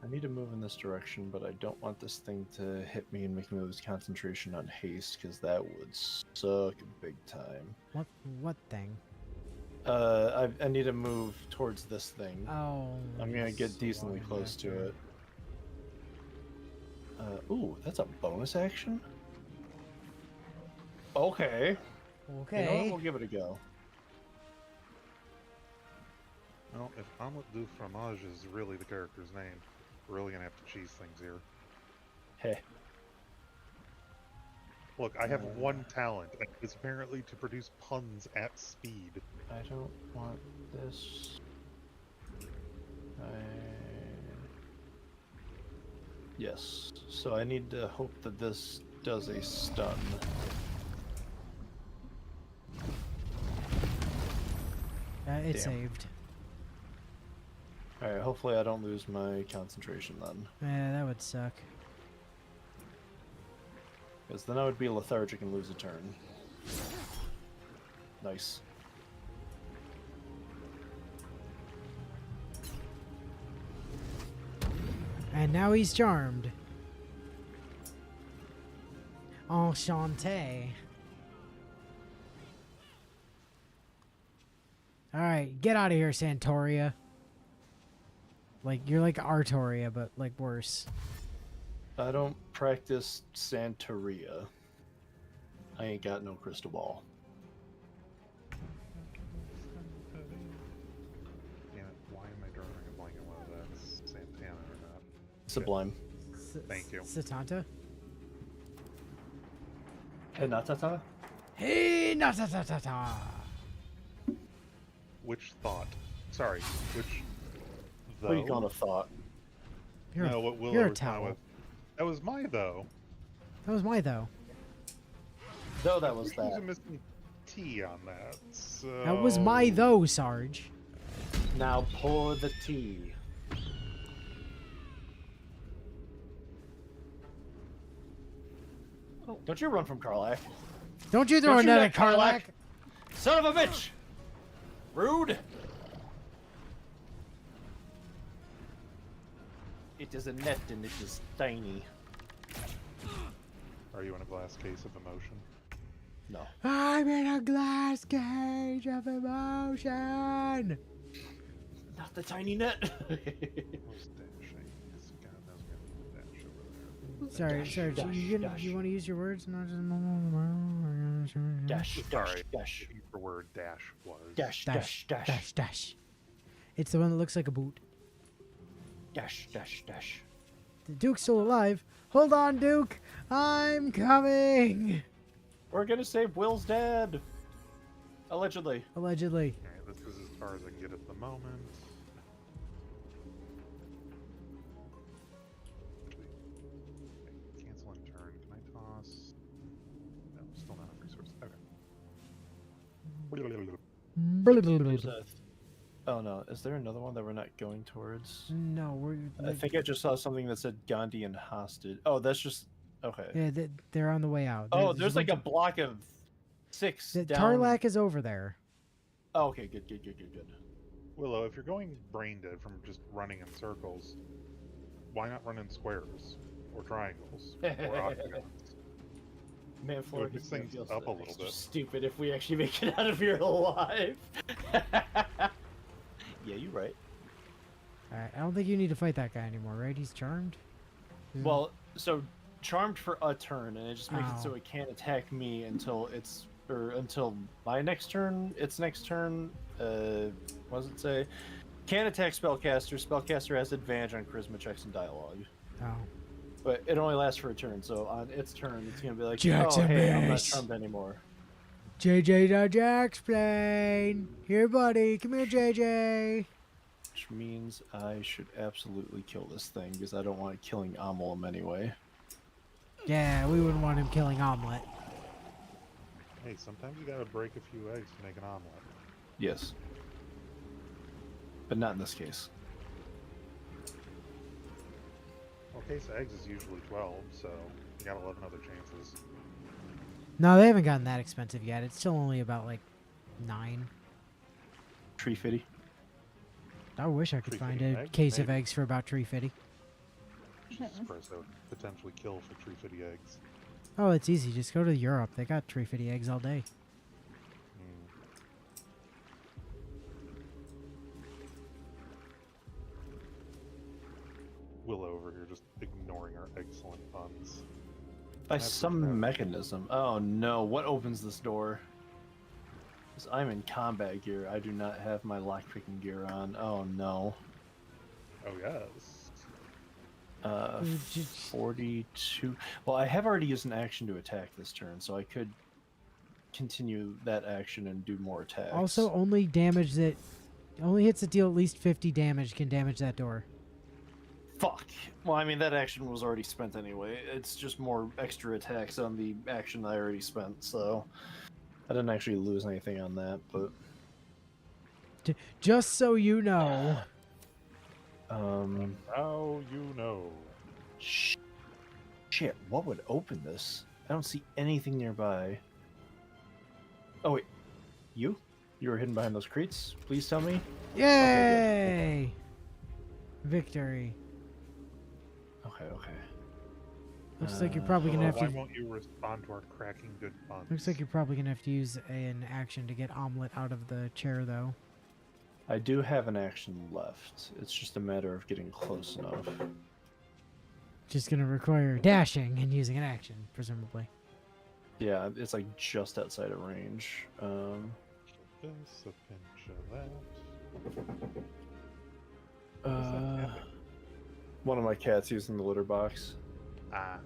I need to move in this direction, but I don't want this thing to hit me and make me lose concentration on haste, because that would suck big time. What thing? I need to move towards this thing. Oh. I'm gonna get decently close to it. Ooh, that's a bonus action? Okay. Okay. You know what? We'll give it a go. Well, if Omelet du Fromage is really the character's name, we're really gonna have to cheese things here. Hey. Look, I have one talent, and it's apparently to produce puns at speed. I don't want this. Yes. So I need to hope that this does a stun. It Damn. saved. Alright, hopefully I don't lose my concentration then. Yeah, that would suck. Because then I would be lethargic and lose a turn. Nice. And now he's charmed. Enchanté. Alright, get out of here, Santoria. Like, you're like Artoria, but like worse. I don't practice Santeria. I ain't got no crystal ball. Damn it, why am I drawing a blank on whether that's Santana or not? Sublime. Thank you. Satanta? Hinatata? Hey, natatata. Which thought? Sorry, which... What are you calling a thought? You're, No, what Willow you're a responded towel. with. That was my though. That was my though. No, that was There's a that. missing T on that. So... That was my though, Sarge. Now pour the tea. Oh. Don't you run from Karlach. Don't you throw Don't a you net net at Karlach. Son of a bitch! Rude! It is a net and it is tiny. Are you in a glass case of emotion? No. I'm in a glass cage of emotion. Not the tiny net! Where's dashing? Yes, God knows I'm gonna need a dash over there. Sorry, Dash, Sarge. dash, You dash. want to use your words, not just Dash, dash, Sorry, dash. the word dash was. Dash, dash, dash, dash. dash, dash. It's the one that looks like a boot. Dash, dash, dash. The Duke's still alive. Hold on, Duke. I'm coming. We're gonna save Will's dad! Allegedly. Allegedly. Okay, this is as far as I can get at the moment. Actually, okay, cancel in turn. Can I toss? No, still not enough resources. Okay. Oh no, is there another one that we're not going towards? No, we're. I think I just saw something that said Gandhian hostage. Oh, that's just okay. Yeah, they're on the way out. Oh, there's like a block of 6 The down. Tarlac is over there. Oh, okay, good. Willow, if you're going brain dead from just running in circles, why not run in squares or triangles or octagons? Man, It would mix things up a little bit. Stupid if we actually make it out of here alive. Yeah, you're right. Alright, I don't think you need to fight that guy anymore, right? He's charmed? Well, so charmed for a turn, and it just makes it so Ow. it can't attack me until until my next turn. Its next turn. What does it say? Can't attack spellcaster. Spellcaster has advantage on charisma checks and dialogue. Oh. But it only lasts for a turn, so on its turn, it's gonna be like, Jackson oh, hey, I'm not Mace. charmed anymore. JJ.Jax plane. Here, buddy. Come here, JJ. Which means I should absolutely kill this thing, because I don't want it killing Amalum anyway. Yeah, we wouldn't want him killing Omelet. Hey, sometimes you gotta break a few eggs to make an omelet. Yes. But not in this case. Well, a case of eggs is usually 12, so you got 11 other chances. No, they haven't gotten that expensive yet. It's still only about like 9. Tree fitty. I wish I could Tree find fitty a eggs, case of maybe. eggs for about tree fitty. Jesus Christ, that would potentially kill for tree fitty eggs. Oh, it's easy. Just go to Europe. They got tree fitty eggs all day. Willow over here just ignoring our excellent puns. By That's some okay. mechanism. Oh no, what opens this door? Because I'm in combat gear. I do not have my lockpicking gear on. Oh no. Oh, yes. 42. Well, I have already used an action to attack this turn, so I could continue that action and do more attacks. Also, only hits that deal at least 50 damage can damage that door. Fuck. Well, I mean, that action was already spent anyway. It's just more extra attacks on the action I already spent, so I didn't actually lose anything on that, but... Just so you know. Now you know. Shit, what would open this? I don't see anything nearby. Oh, wait. You? You were hidden behind those crates? Please tell me. Yay! Victory. Okay. Looks like you're probably gonna have Why to. won't you respond to our cracking good puns? Looks like you're probably gonna have to use an action to get Omelet out of the chair, though. I do have an action left. It's just a matter of getting close enough. Just gonna require dashing and using an action, presumably. Yeah, it's like just outside of range. This, a pinch of that. One of my cats using the litter box. Ah.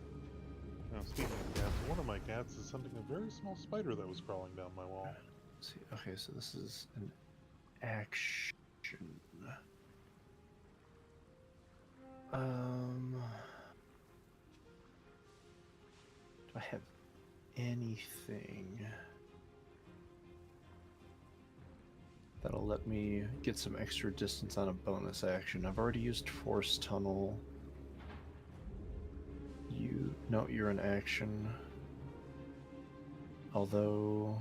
Now, speaking of cats, one of my cats is hunting a very small spider that was crawling down my wall. Let's see, okay, so this is an action. Do I have anything that'll let me get some extra distance on a bonus action? I've already used Force Tunnel. No, you're an action. Although,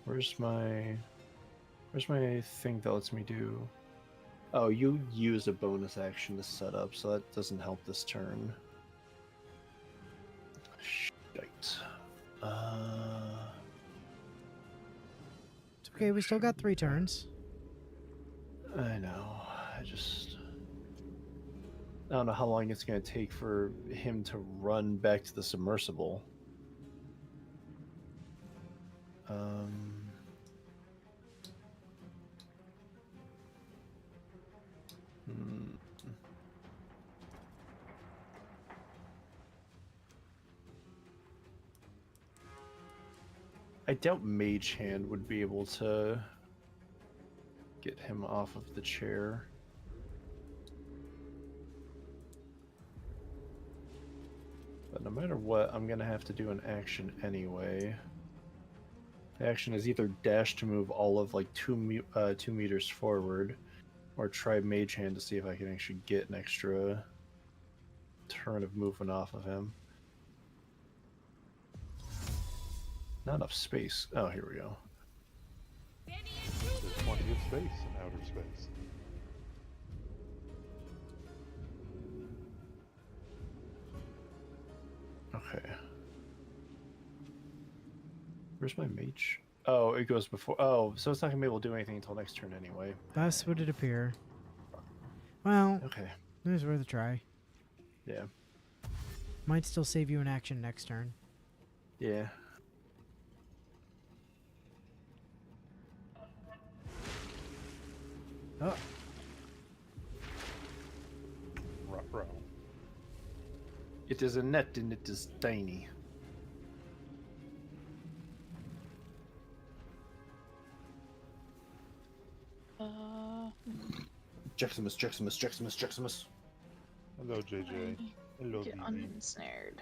where's my thing that lets me do? Oh, you use a bonus action to set up, so that doesn't help this turn. Shite. It's okay, we still got 3 turns. I know. I don't know how long it's going to take for him to run back to the submersible. I doubt Mage Hand would be able to get him off of the chair. But no matter what, I'm gonna have to do an action anyway. The action is either dash to move all of like 2 meters forward, or try Mage Hand to see if I can actually get an extra turn of movement off of him. Not enough space. Oh, here we go. There's plenty of space in outer space. Okay. Where's my mage? Oh, it goes before. Oh, so it's not gonna be able to do anything until next turn anyway. Thus would it appear. Well, Okay. it was worth a try. Yeah. Might still save you an action next turn. Yeah. Oh, Ruh-roh. It is a net and it is tiny. Jeximus. Hello, JJ. Hello, Get BB. unsnared.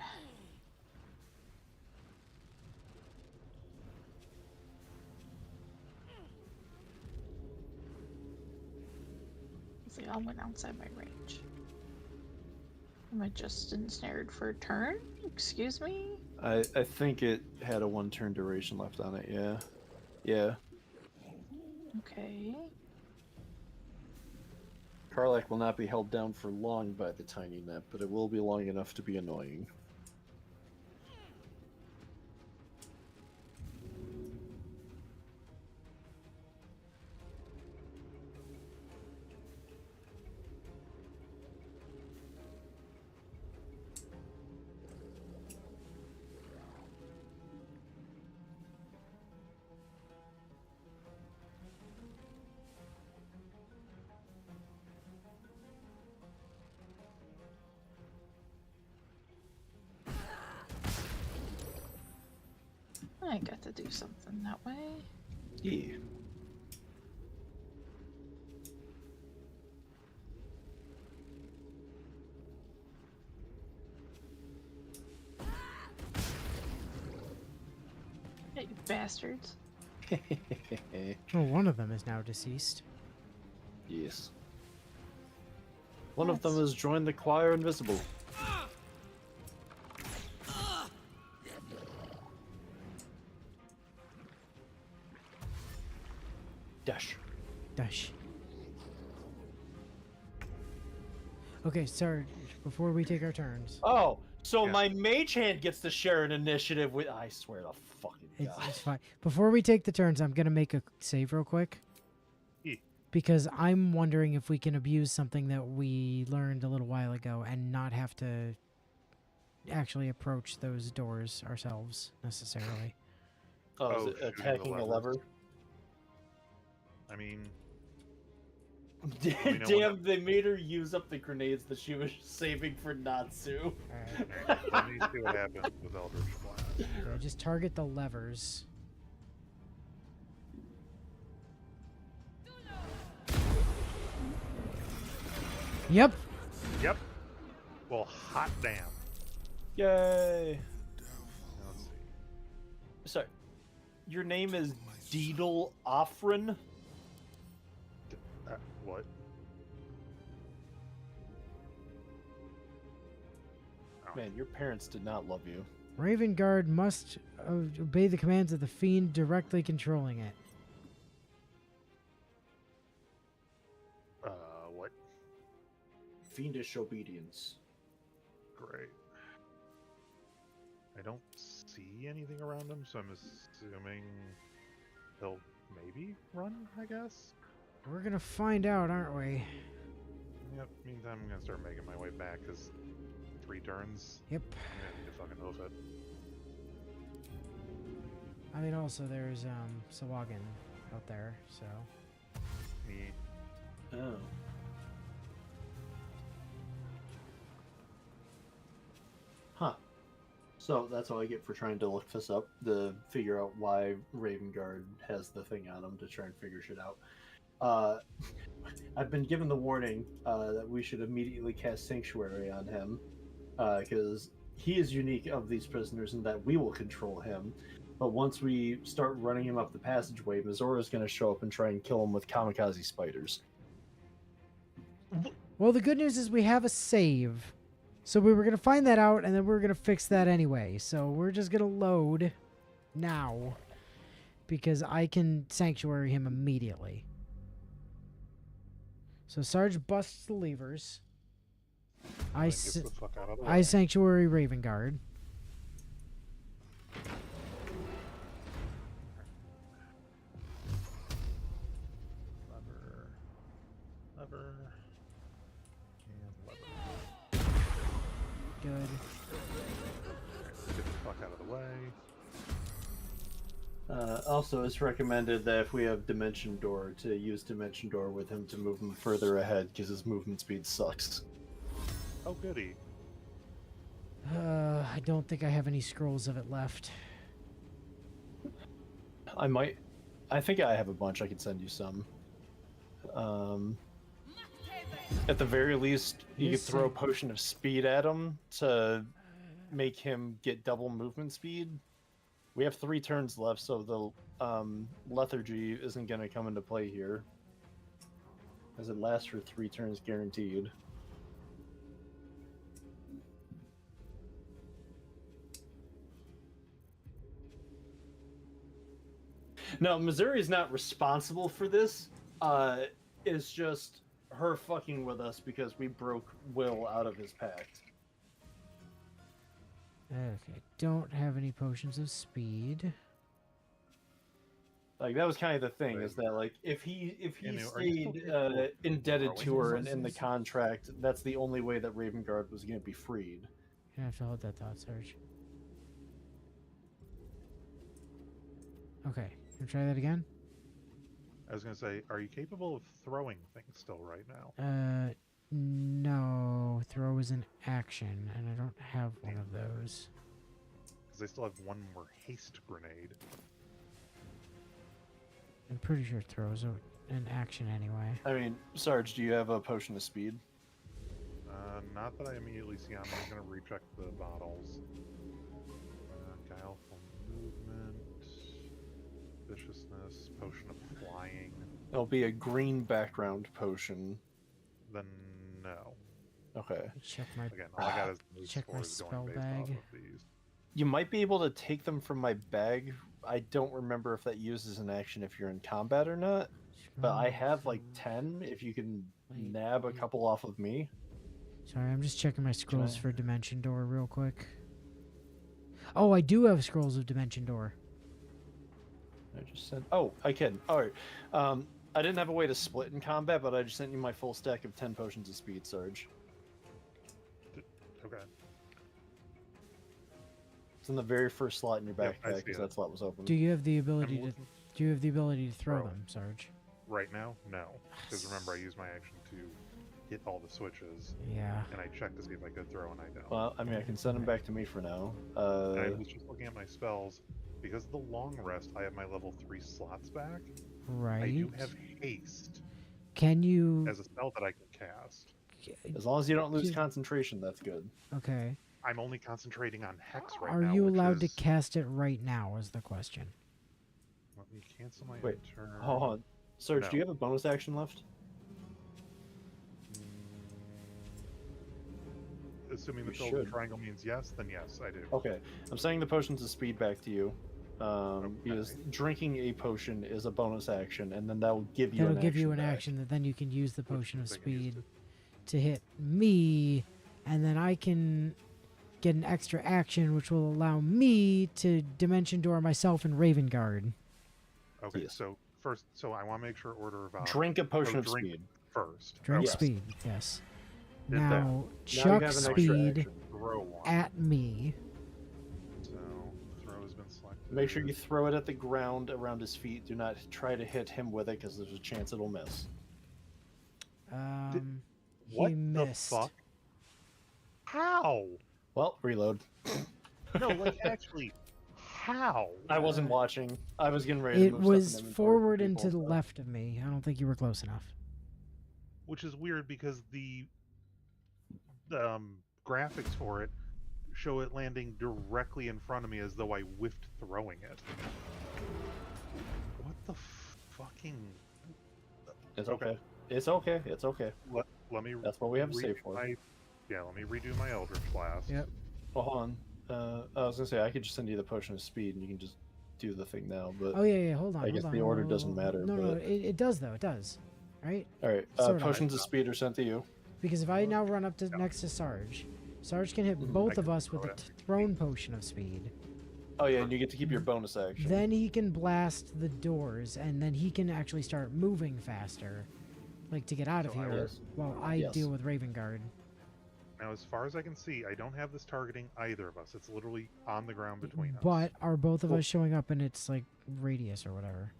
They all went outside my range. Am I just ensnared for a turn? Excuse me? I think it had a 1 turn duration left on it, yeah. Yeah. Okay. Karlach will not be held down for long by the tiny net, but it will be long enough to be annoying. I got to do something that way. Yeah. Hey, you bastards. Oh, one of them is now deceased. Yes. One of them That's- has joined the choir invisible. Dash. Dash. Okay, Sarge, before we take our turns, Oh, so Yeah. my mage hand gets to share an initiative with. I swear to fucking it's, God. it's fine. Before we take the turns, I'm gonna make a save real quick. Yeah. Because I'm wondering if we can abuse something that we learned a little while ago and not have to actually approach those doors ourselves necessarily. Oh, is Oh, it shooting the attacking a lever? levers. I mean, me know when Damn, they made her use up the grenades that she was saving for Natsu. Alright. let me see what happens with Eldritch Blast. Yeah, just target the levers. Yep. Yep. Well, hot damn. Yay! Let's see. Sorry, your name is Deedle Offrin? What? Oh, Man, your parents did not love you. Raven Guard must obey the commands of the fiend directly controlling it. what? Fiendish obedience. Great. I don't see anything around him, so I'm assuming he'll maybe run, I guess? We're gonna find out, aren't we? Yep, meantime I'm gonna start making my way back, because 3 turns, Yep. I'm gonna need to fucking hoof it. I mean, also there's Sawagan out there, so Me. Oh. Huh. So that's all I get for trying to look this up, to figure out why Raven Guard has the thing on him, to try and figure shit out. I've been given the warning that we should immediately cast Sanctuary on him, because he is unique of these prisoners in that we will control him. But once we start running him up the passageway, Mizora's going to show up and try and kill him with kamikaze spiders. well, the good news is we have a save. So we were gonna find that out, and then we were gonna fix that anyway. So we're just gonna load now because I can sanctuary him immediately. So Sarge busts the levers. I Get the fuck out of the I way. sanctuary Raven Guard. Lever, and lever. Good. Get the fuck out of the way. Also, it's recommended that if we have Dimension Door, to use Dimension Door with him to move him further ahead, because his movement speed sucks. Oh, goody. I don't think I have any scrolls of it left. I think I have a bunch. I could send you some. At the very least, you could Yes, throw a I- potion of speed at him to make him get double movement speed. We have 3 turns left, so the lethargy isn't going to come into play here, as it lasts for 3 turns guaranteed. No, Missouri's not responsible for this. It's just her fucking with us because we broke Will out of his pact. Okay, don't have any potions of speed. Like that was kind of the thing, is that like if he Anu, are you stayed still indebted to throwing her those? in the contract, that's the only way that Ravengard was going to be freed. You have to hold that thought, Sarge. Okay, can try that again? I was gonna say, are you capable of throwing things still right now? No. Throw is an action, and I don't have one of those. Because I still have one more haste grenade. I'm pretty sure throw is an action anyway. I mean, Sarge, do you have a potion of speed? Not that I immediately see on. I'm gonna recheck the bottles. Guileful movement, viciousness, potion of flying. It'll be a green background potion. Then no. Okay. Check my. Again, all I got is those Check my scores spell going based bag. off of these. You might be able to take them from my bag. I don't remember if that uses an action if you're in combat or not. But I have like 10 if you can Wait, nab a couple off of me. Sorry, I'm just checking my scrolls for Dimension Door real quick. Oh, I do have scrolls of Dimension Door. I just sent. Oh, I can. All right. I didn't have a way to split in combat, but I just sent you my full stack of 10 potions of speed, Sarge. Okay. It's in the very first slot in your Yep, I backpack see because it. that slot was open. Do you have the ability I'm to? looking Do you have the ability to throw Throw. them, Sarge? right now, no. Because remember, I used my action to hit all the switches, Yeah. and I checked to see if I could throw, and I don't. Well, I mean, I can send them back to me for now. And I was just looking at my spells. Because of the long rest, I have my level 3 slots back. Right. I do have haste Can you? as a spell that I can cast. As long as you don't lose you- concentration, that's good. Okay. I'm only concentrating on hex right Are now. you which allowed to is- cast it right now? Is the question. Let me cancel my Wait, turn. Hold on. Sarge, No. do you have a bonus action left? Assuming the You fill of the should. triangle means yes, then yes, I do. Okay. I'm sending the potions of speed back to you. Because Okay. drinking a potion is a bonus action, and then that will give you That'll an give you an back. action that then you can use the Which potion of means I can use speed it. to hit me, and then I can get an extra action which will allow me to Dimension Door myself in Ravengard. Okay, Yes. so first, I want to make sure order of Drink a potion of drink speed. first. Drink Yes. speed, yes. Did that. Now Now you chuck have an extra speed action. Throw one. at me. So throw has been selected. Make sure you throw it at the ground around his feet. Do not try to hit him with it because there's a chance it'll miss. What He the missed. fuck? How? Well, reload. No, like actually, how? I wasn't watching. I was getting ready to It move stuff in was inventory for forward and people, to the so- left of me. I don't think you were close enough. Which is weird because the graphics for it show it landing directly in front of me as though I whiffed throwing it. What the fucking? It's Okay. okay. It's okay. It's okay. Let me. That's what we have to save redo for. Yeah, let me redo my Eldritch Blast. Yep. Oh, hold on. I was gonna say I could just send you the potion of speed and you can just do the thing now. But Oh yeah, hold on. I guess hold the on, order hold on, doesn't hold on. matter, No, but- it does though. It does. Right? all right. Sort of. Potions of speed are sent to you. Because if I now run up to next to Sarge, Sarge can hit both I of can us with throw a it. thrown potion of speed. Oh yeah, and you get to keep your bonus action. Then he can blast the doors, and then he can actually start moving faster, like to get out of So I here, was- while I Yes. deal with Ravengard. Now, as far as I can see, I don't have this targeting either of us. It's literally on the ground between us. But are both of Cool. us showing up in its like radius or whatever?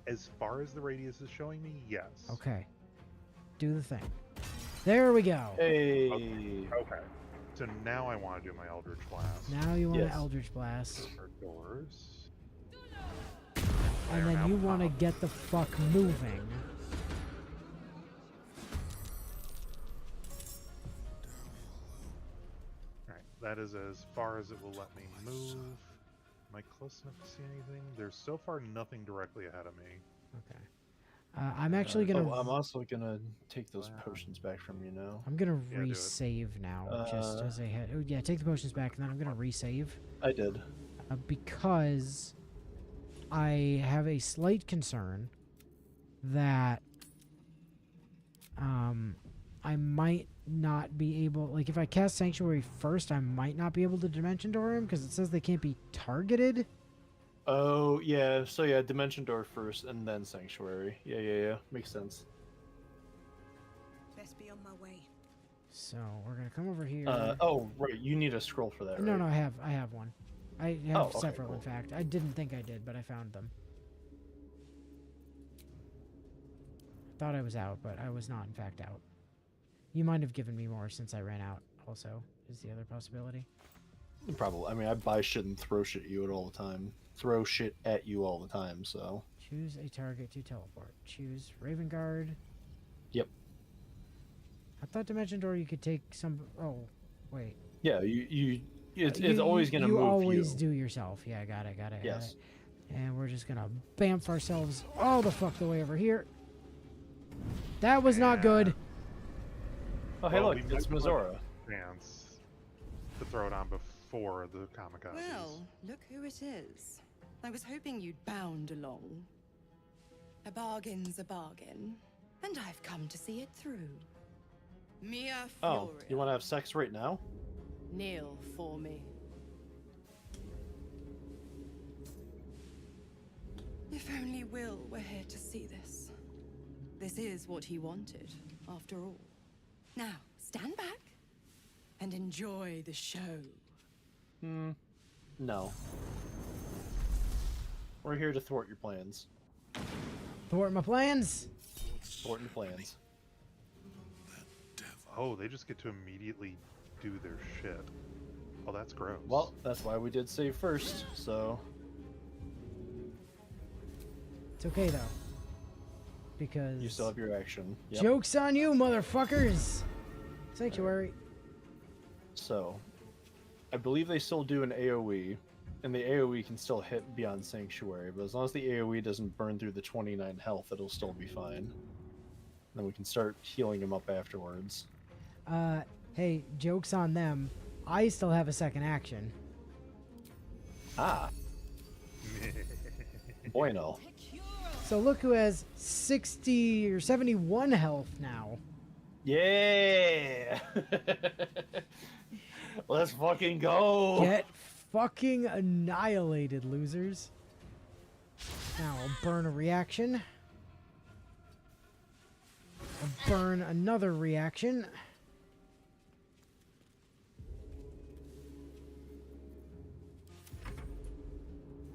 As far as the radius is showing me, yes. Okay. Do the thing. There we go. Hey. Okay. So now I want to do my Eldritch Blast. Now you want Yes. an Eldritch Blast. Our doors. And then you want to get the fuck moving. Alright, that is as far as it will let me move. Am I close enough to see anything? There's so far nothing directly ahead of me. Okay. I'm actually gonna. I'm also gonna take those potions back from you now. I'm gonna Yeah, do it. resave now, just as a head. Oh, yeah, take the potions back, and then I'm gonna resave. I did. Because I have a slight concern that I might not be able, like if I cast Sanctuary first, I might not be able to Dimension Door him because it says they can't be targeted. Oh yeah, so yeah, Dimension Door first and then Sanctuary. Yeah. Makes sense. Best be on my way. So we're gonna come over here. Oh right, you need a scroll for that, No, right? no, I have one. I have Oh, okay, several, cool. in fact. I didn't think I did, but I found them. Thought I was out, but I was not, in fact, out. You might have given me more since I ran out, also, is the other possibility. Probably. I mean, I buy shit and throw shit at you all the time. Throw shit at you all the time, so. Choose a target to teleport. Choose Raven Guard. Yep. I thought Dimension Door you could take some... Oh, wait. Yeah, it's always gonna move you. You always do yourself. Yeah, I got it. Yes. And we're just gonna bamf ourselves all the fuck the way over here. That was not good. Oh, hey, Well, look, we it's might Mizora. Chance to throw it on before the kamikazes. Well, look who it is. I was hoping you'd bound along. A bargain's a bargain, and I've come to see it through. Mia Furia. Oh, you want to have sex right now? Kneel for me. If only Will were here to see this. This is what he wanted, after all. Now, stand back and enjoy the show. No. We're here to thwart your plans. Thwart my plans. Thwart your plans. Oh, they just get to immediately do their shit. Oh, that's gross. Well, that's why we did save first, so. It's okay, though. Because... You still have your action. Yep. Joke's on you, motherfuckers! Sanctuary. So, I believe they still do an AoE, and the AoE can still hit beyond Sanctuary, but as long as the AoE doesn't burn through the 29 health, it'll still be fine. Then we can start healing him up afterwards. Hey, joke's on them. I still have a second action. Ah. Bueno. So look who has 60 or 71 health now. Yeah! Let's fucking go! Get fucking annihilated, losers. Now I'll burn a reaction. I'll burn another reaction.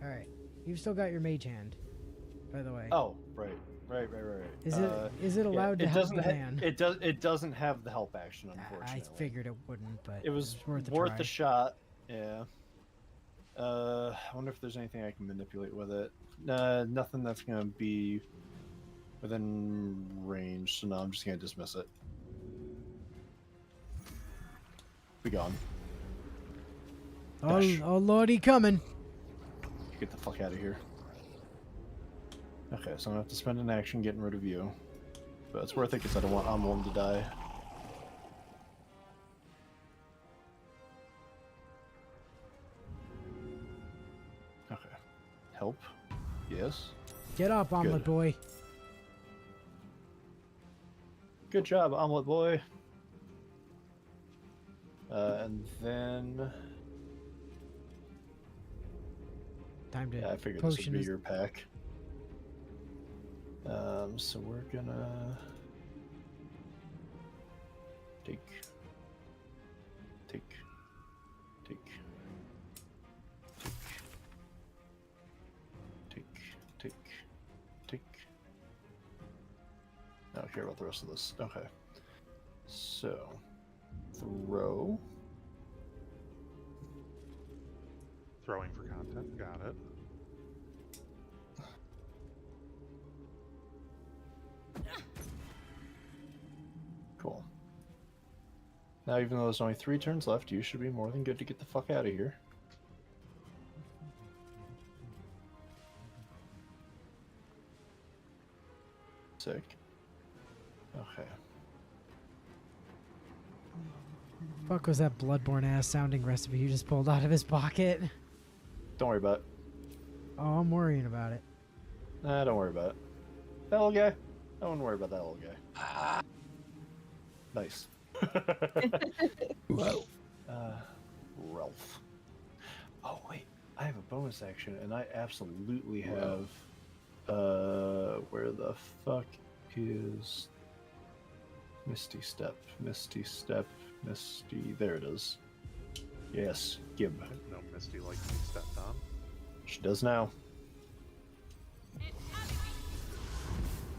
Alright. You've still got your mage hand, by the way. Oh, right. Is it allowed to help the man? It doesn't have the help action, unfortunately. I figured it wouldn't, but It was worth a worth try. a shot. Yeah. I wonder if there's anything I can manipulate with it. Nothing that's gonna be within range. So no, I'm just gonna dismiss it. Be gone. Dash. Oh lordy, coming. Get the fuck out of here. Okay, so I'm gonna have to spend an action getting rid of you. But it's worth it because I don't want Amlum to die. Okay. Help? Yes. Get up, omelet Good. boy. Good job, Omelet Boy. And then... Time to Yeah, I figured this would potion be his... your pack. So we're gonna... Take... I don't care about the rest of this. Okay. So, throw. Throwing for content. Got it. Cool. Now, even though there's only 3 turns left, you should be more than good to get the fuck out of here. Sick. Okay. Fuck was that Bloodborne ass sounding recipe you just pulled out of his pocket? Don't worry about it. Oh, I'm worrying about it. Nah, don't worry about it. That little guy? I wouldn't worry about that little guy. Nice. Whoa. Ralph. Oh, wait. I have a bonus action, and I absolutely have... where the fuck is... Misty Step, Misty Step, Misty... There it is. Yes, Gib. No Misty like me stepped on. She does now.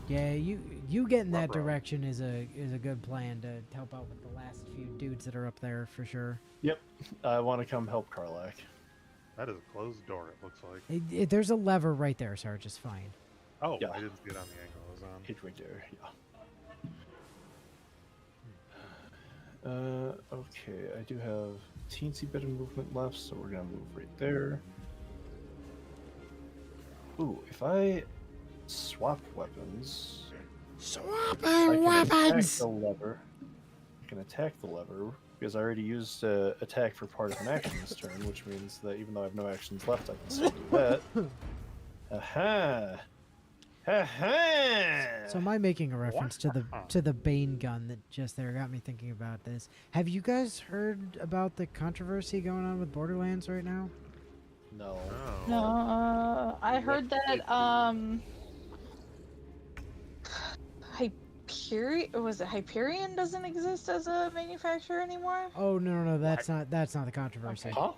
Yeah, you getting that Rub-rub. direction is a good plan to help out with the last few dudes that are up there for sure. Yep. I want to come help Karlak. That is a closed door, it looks like. There's a lever right there, Sarge. It's fine. Oh, Yeah. I didn't see it on the angle I was on. It's right there, yeah. Okay, I do have a teensy bit of movement left, so we're gonna move right there. Ooh, if I swap weapons, I can attack the lever. I can attack the lever because I already used attack for part of an action this turn, which means that even though I have no actions left, I can still do that. Aha! Aha! So am I making a reference to the Bane gun that just there got me thinking about this? Have you guys heard about the controversy going on with Borderlands right now? No. No, I heard that Hyperion doesn't exist as a manufacturer anymore? Oh no, that's not the controversy. Okay. Huh?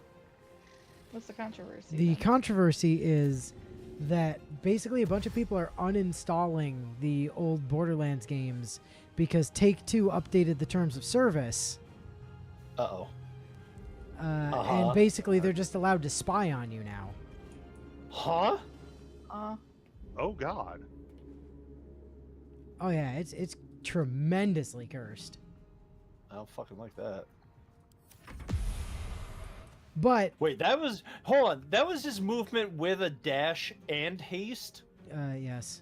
What's the controversy? The then? controversy is that basically a bunch of people are uninstalling the old Borderlands games because Take-Two updated the terms of service. Uh-oh. And basically they're just allowed to spy on you now. Huh? Oh god. Oh yeah, it's tremendously cursed. I don't fucking like that. But Wait, hold on, that was his movement with a dash and haste? yes.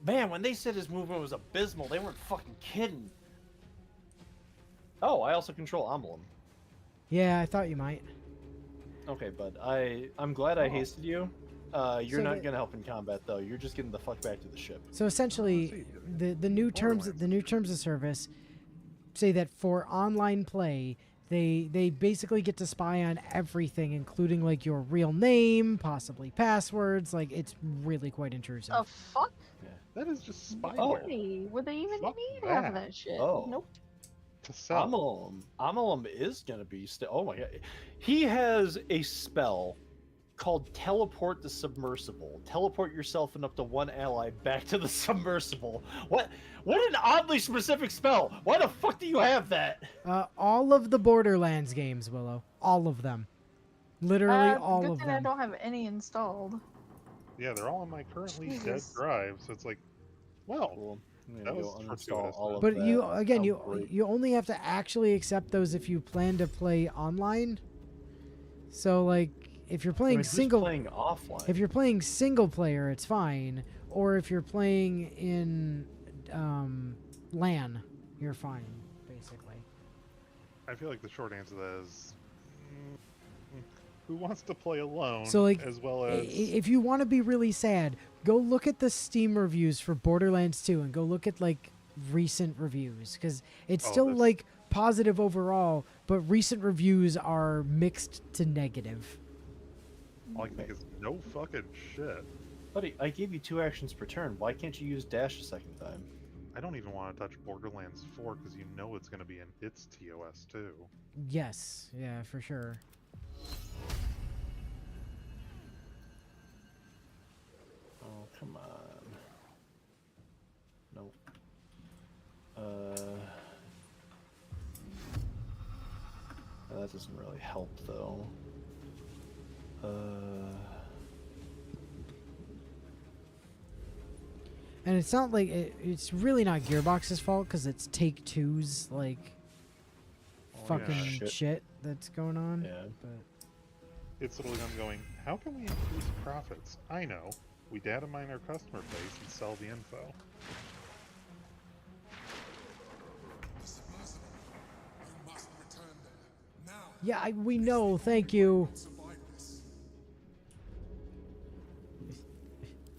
Man, when they said his movement was abysmal, they weren't fucking kidding. Oh, I also control Amulim. Yeah, I thought you might. Okay, bud, I'm glad I hasted you. You're So not the- gonna help in combat though. You're just getting the fuck back to the ship. So essentially, the new terms of service say that for online play, they basically get to spy on everything, including like your real name, possibly passwords. Like it's really quite intrusive. Oh fuck! That is just spyware. Oh. Hey, would they even Fuck need half of that. that shit? Oh. Nope. To sell. Amulim is gonna be oh my god. He has a spell called Teleport the Submersible. Teleport yourself and up to one ally back to the submersible. What an oddly specific spell. Why the fuck do you have that? All of the Borderlands games, Willow. All of them. Literally all good of thing them. I don't have any installed. Yeah, they're all on my currently dead Jesus. drive, so it's like, well, Cool. I'm That gonna was go fortuitous, uninstall all of But that. you again, Oh, great. you only have to actually accept those if you plan to play online. So like if you're playing Wait, who's single playing offline. if you're playing single player, it's fine. Or if you're playing in LAN, you're fine, basically. I feel like the short answer to that is, who wants to play alone? So like, as well as if you want to be really sad, go look at the Steam reviews for Borderlands 2 and go look at like recent reviews because it's Oh, still that's- like positive overall, but recent reviews are mixed to negative. all I can think is no fucking shit. Buddy, I gave you 2 actions per turn. Why can't you use dash a second time? I don't even want to touch Borderlands 4 because you know it's going to be in its TOS too. Yes, yeah, for sure. Oh, come on. Nope. That doesn't really help, though. And it's not like it's really not Gearbox's fault because it's Take Two's like fucking shit. shit that's going on. Yeah. But It's literally them going, how can we increase profits? I know. We data mine our customer base and sell the info. This is impossible. You must return there. Now. yeah, we know. Thank you. Survive this.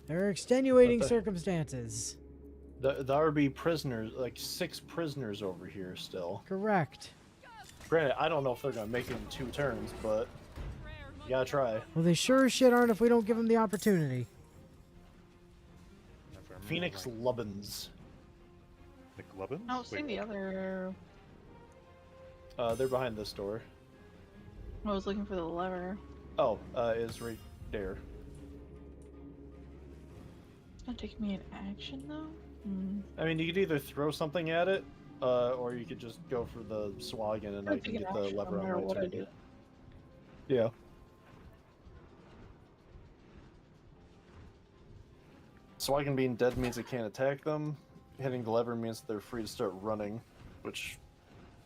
There are extenuating What the- circumstances. There would be prisoners, like 6 prisoners over here still. Correct. Granted, I don't know if they're gonna make it in 2 turns, but you gotta try. Well, they sure as shit aren't if we don't give them the opportunity. If I remember Phoenix right. Lubbins. McLubbins? I don't see Wait, the other. They're behind this door. I was looking for the lever. Oh, is right there. It's gonna take me an action though. Hmm. I mean, you could either throw something at it, or you could just go for the swaggin and I I'll can take an get the action lever no on matter my what I turn. do. Yeah. Swaggin being dead means it can't attack them. Hitting the lever means they're free to start running, which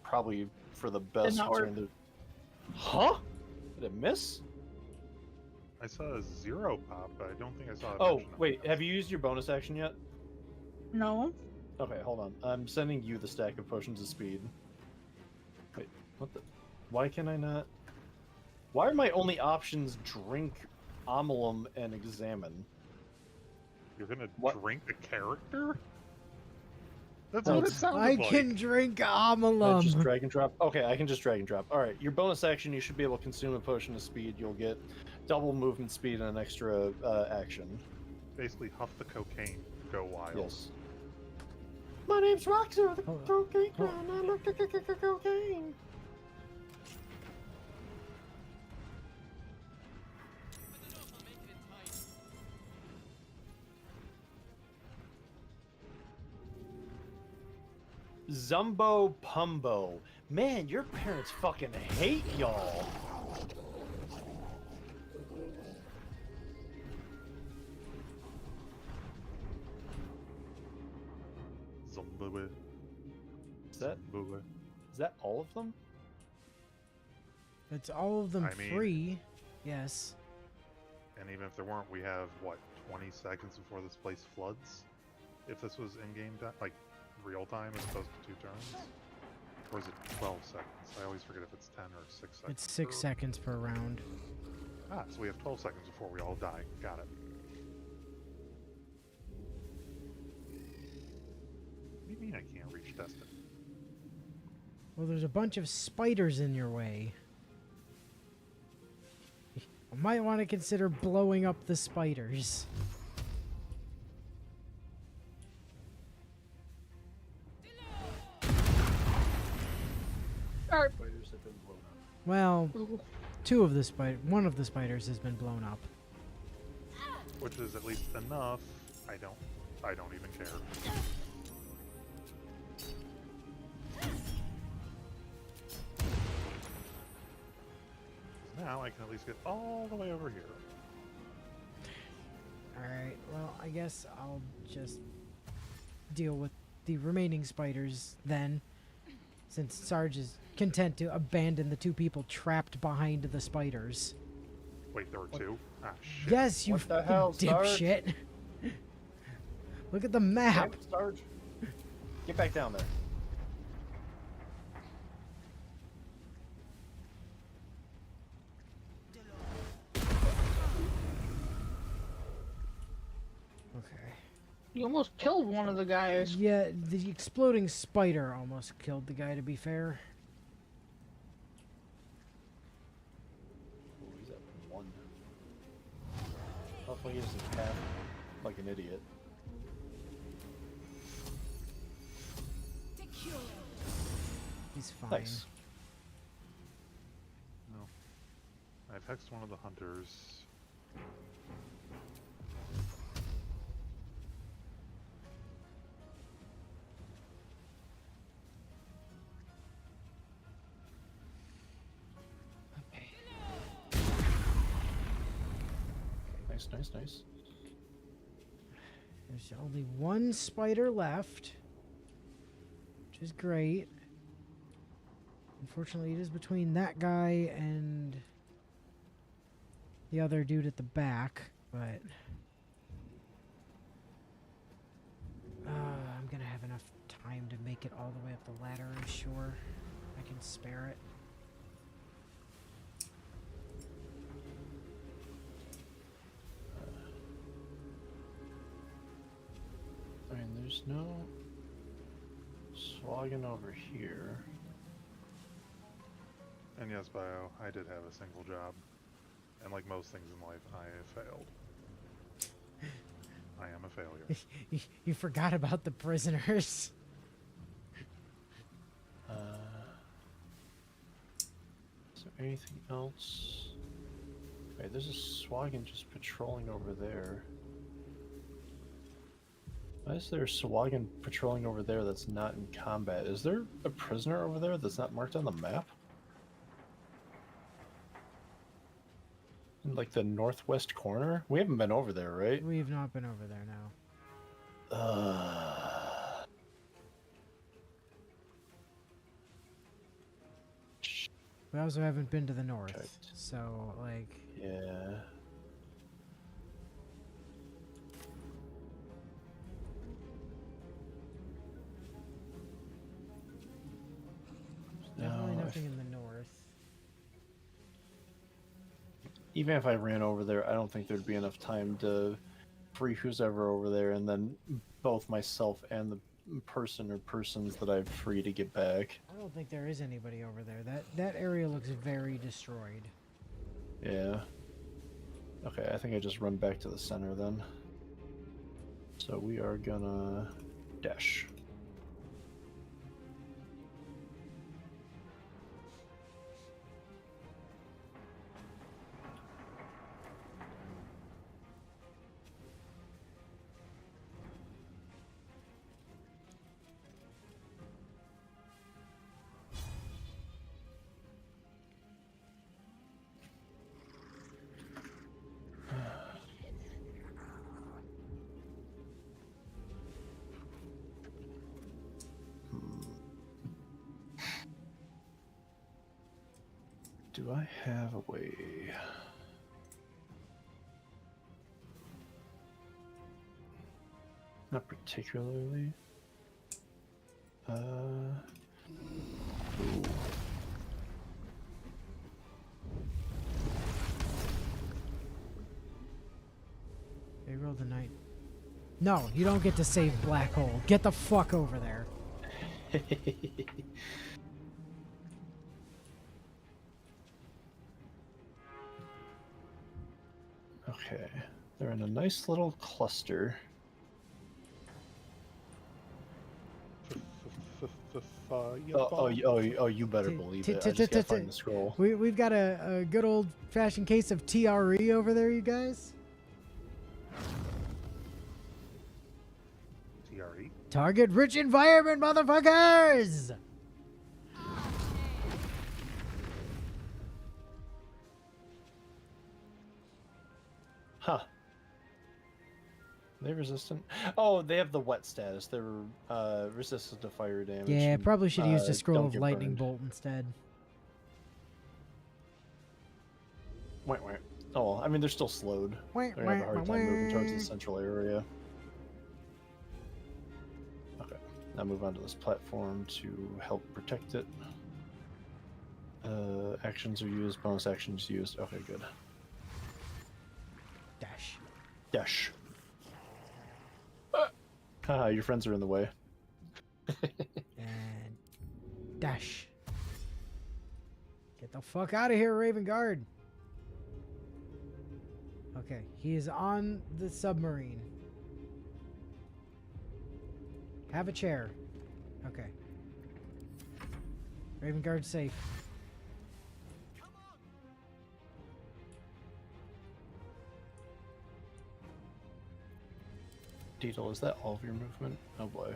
probably for the best. not work. considering Huh? Did it miss? I saw a 0 pop, but I don't think I saw a Oh, mention of wait. it. Have you used your bonus action yet? No. Okay, hold on. I'm sending you the stack of potions of speed. Wait, what the? Why can I not? Why are my only options drink, amalum, and examine? You're gonna What? drink the character? That's No, what it it's- sounded I like. can drink Just Amalum. drag and drop. Okay, I can just drag and drop. All right, your bonus action, you should be able to consume a potion of speed. You'll get double movement speed and an extra action. Basically, huff the cocaine, go wild. Yes. My name's Roxy with the Hold on. cocaine Hold- crown. I look at cocaine. Zumbo Pumbo. Man, your parents fucking hate y'all. Zimbabwe. Is that Zimbabwe. is that all of them? It's all of them I mean- free. Yes. And even if there weren't, we have, what, 20 seconds before this place floods? If this was in-game time, like, real time as opposed to 2 turns? Or is it 12 seconds? I always forget if it's 10 or 6 seconds. It's 6 per- seconds per round. Ah, so we have 12 seconds before we all die. Got it. What do you mean I can't reach Destin? Well, there's a bunch of spiders in your way. I might want to consider blowing up the spiders. Alright. Spiders have been blown up. Well, Ooh. one of the spiders has been blown up. Which is at least enough. I don't even care. Now I can at least get all the way over here. Alright, well, I guess I'll just deal with the remaining spiders then, since Sarge is content to abandon the 2 people trapped behind the spiders. Wait, there were 2? Ah, shit. Yes, you What the fucking hell, Sarge? dipshit! Look at the map! Damn it, Sarge. Get back down there. Okay. You almost killed one of the guys. Yeah, the exploding spider almost killed the guy, to be fair. Ooh, he's at 1. Hopefully he doesn't tap like an idiot. He's fine. Nice. No. I've hexed one of the hunters. Nice, nice, nice. There's only one spider left, which is great. Unfortunately, it is between that guy and the other dude at the back, but I'm gonna have enough time to make it all the way up the ladder, I'm sure. I can spare it. I mean, there's no swagging over here. And yes, Bio, I did have a single job. And like most things in life, I have failed. I am a failure. You forgot about the prisoners. Is there anything else? Wait, there's a swaggin just patrolling over there. Why is there a swaggin patrolling over there that's not in combat? Is there a prisoner over there that's not marked on the map? In like the northwest corner? We haven't been over there, right? We've not been over there now. We also haven't been to the north, Okay. so like. Yeah. Definitely No, nothing in the north. even if I ran over there, I don't think there'd be enough time to free who's ever over there, and then both myself and the person or persons that I've free to get back. I don't think there is anybody over there. That area looks very destroyed. Yeah. Okay, I think I just run back to the center then. So we are gonna dash. Do I have a way? Not particularly. Ooh. They rolled a night. No, you don't get to save Black Hole. Get the fuck over there. Okay, they're in a nice little cluster. Oh, you better believe it. I just gotta find the scroll. We've got a good old-fashioned case of TRE over there, you guys. TRE? Target rich environment, motherfuckers! Huh. They resistant? Oh, they have the wet status. They're resistant to fire damage. Yeah, and, probably should have used a scroll don't of get lightning burned. bolt instead. Wait. Oh, I mean, they're still slowed. They're gonna have a hard time moving towards the central area. Okay, now move on to this platform to help protect it. Actions are used, bonus actions used. Okay, good. Dash. Haha, your friends are in the way. And dash. Get the fuck out of here, Raven Guard. Okay, he is on the submarine. Have a chair. Okay. Raven Guard safe. Deedle, is that all of your movement? Oh boy.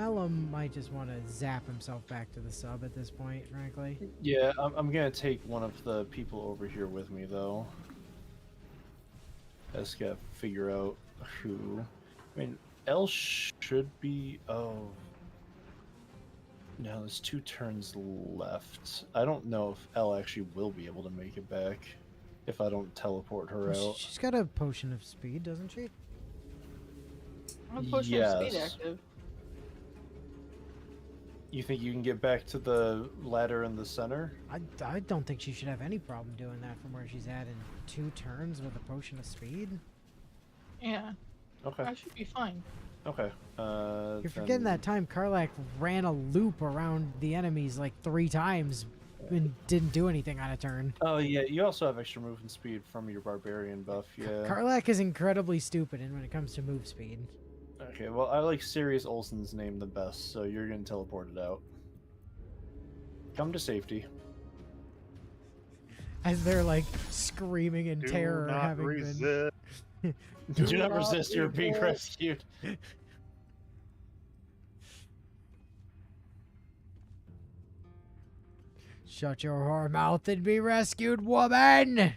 Mellum might just want to zap himself back to the sub at this point, frankly. Yeah, I'm gonna take one of the people over here with me though. I just gotta figure out who. I mean, L should be. Oh. No, there's 2 turns left. I don't know if L actually will be able to make it back if I don't teleport her Well, out. she's got a potion of speed, doesn't she? I'm pushing speed Yes. active. You think you can get back to the ladder in the center? I don't think she should have any problem doing that from where she's at in 2 turns with a potion of speed. Yeah, Okay. I should be fine. Okay. You're forgetting that time Karlak ran a loop around the enemies like 3 times and didn't do anything on a turn. Oh yeah, you also have extra movement speed from your barbarian buff. Yeah. Karlak is incredibly stupid when it comes to move speed. Okay, well, I like Sirius Olsen's name the best, so you're getting teleported out. Come to safety. As they're like screaming in Do terror, not having resist. Do not resist, you're being rescued. Shut your whore mouth and be rescued, woman!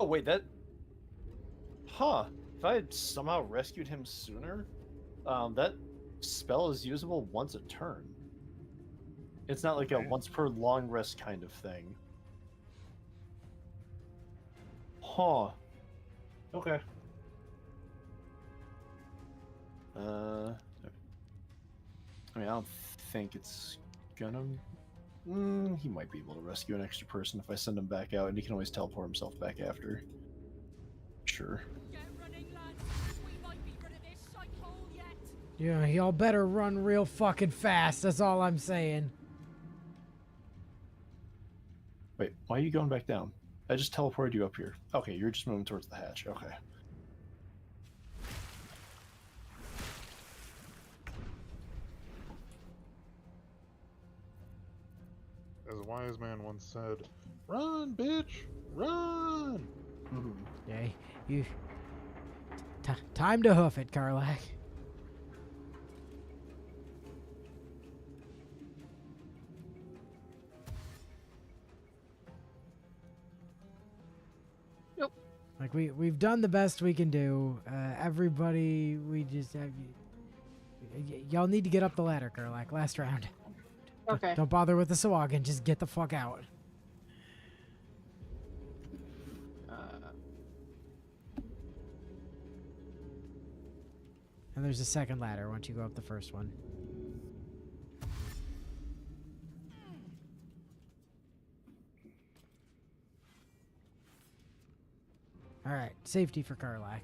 Oh wait, that. Huh? If I had somehow rescued him sooner, that spell is usable once a turn. It's not like a once per long rest kind of thing. Huh. Okay. I mean, I don't think it's gonna. He might be able to rescue an extra person if I send him back out, and he can always teleport himself back after. Sure. Yeah, y'all better run real fucking fast, that's all I'm saying. Wait, why are you going back down? I just teleported you up here. Okay, you're just moving towards the hatch. Okay. As a wise man once said, "Run, bitch, run!" Yeah, you... time to hoof it, Karlak. Yep. Like, we've done the best we can do. Everybody, we just have... Y'all need to get up the ladder, Karlak. Last round. Okay. Don't bother with the Sawagan. Just get the fuck out. And there's a second ladder once you go up the first one. Alright, safety for Karlak.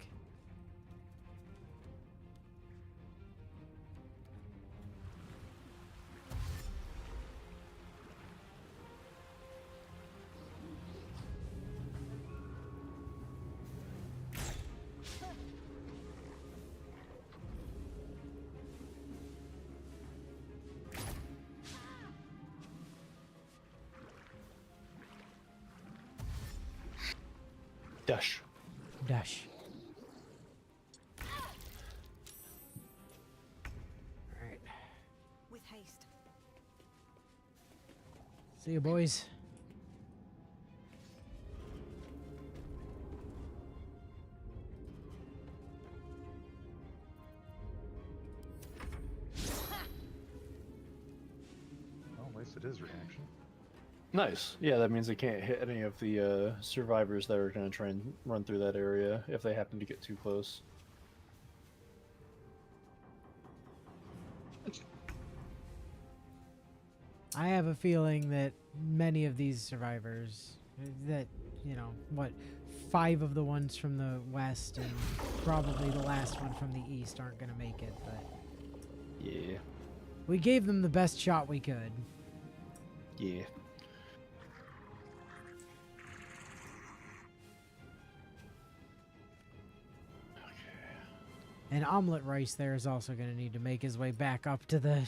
Dash. Dash. Alright. With haste. See you, boys. Well, wasted his reaction. Nice. Yeah, that means they can't hit any of the survivors that are going to try and run through that area if they happen to get too close. I have a feeling that many of these survivors, that, you know, what, 5 of the ones from the west and probably the last one from the east aren't going to make it, but... Yeah. We gave them the best shot we could. Yeah. And Omelet Rice there is also going to need to make his way back up to the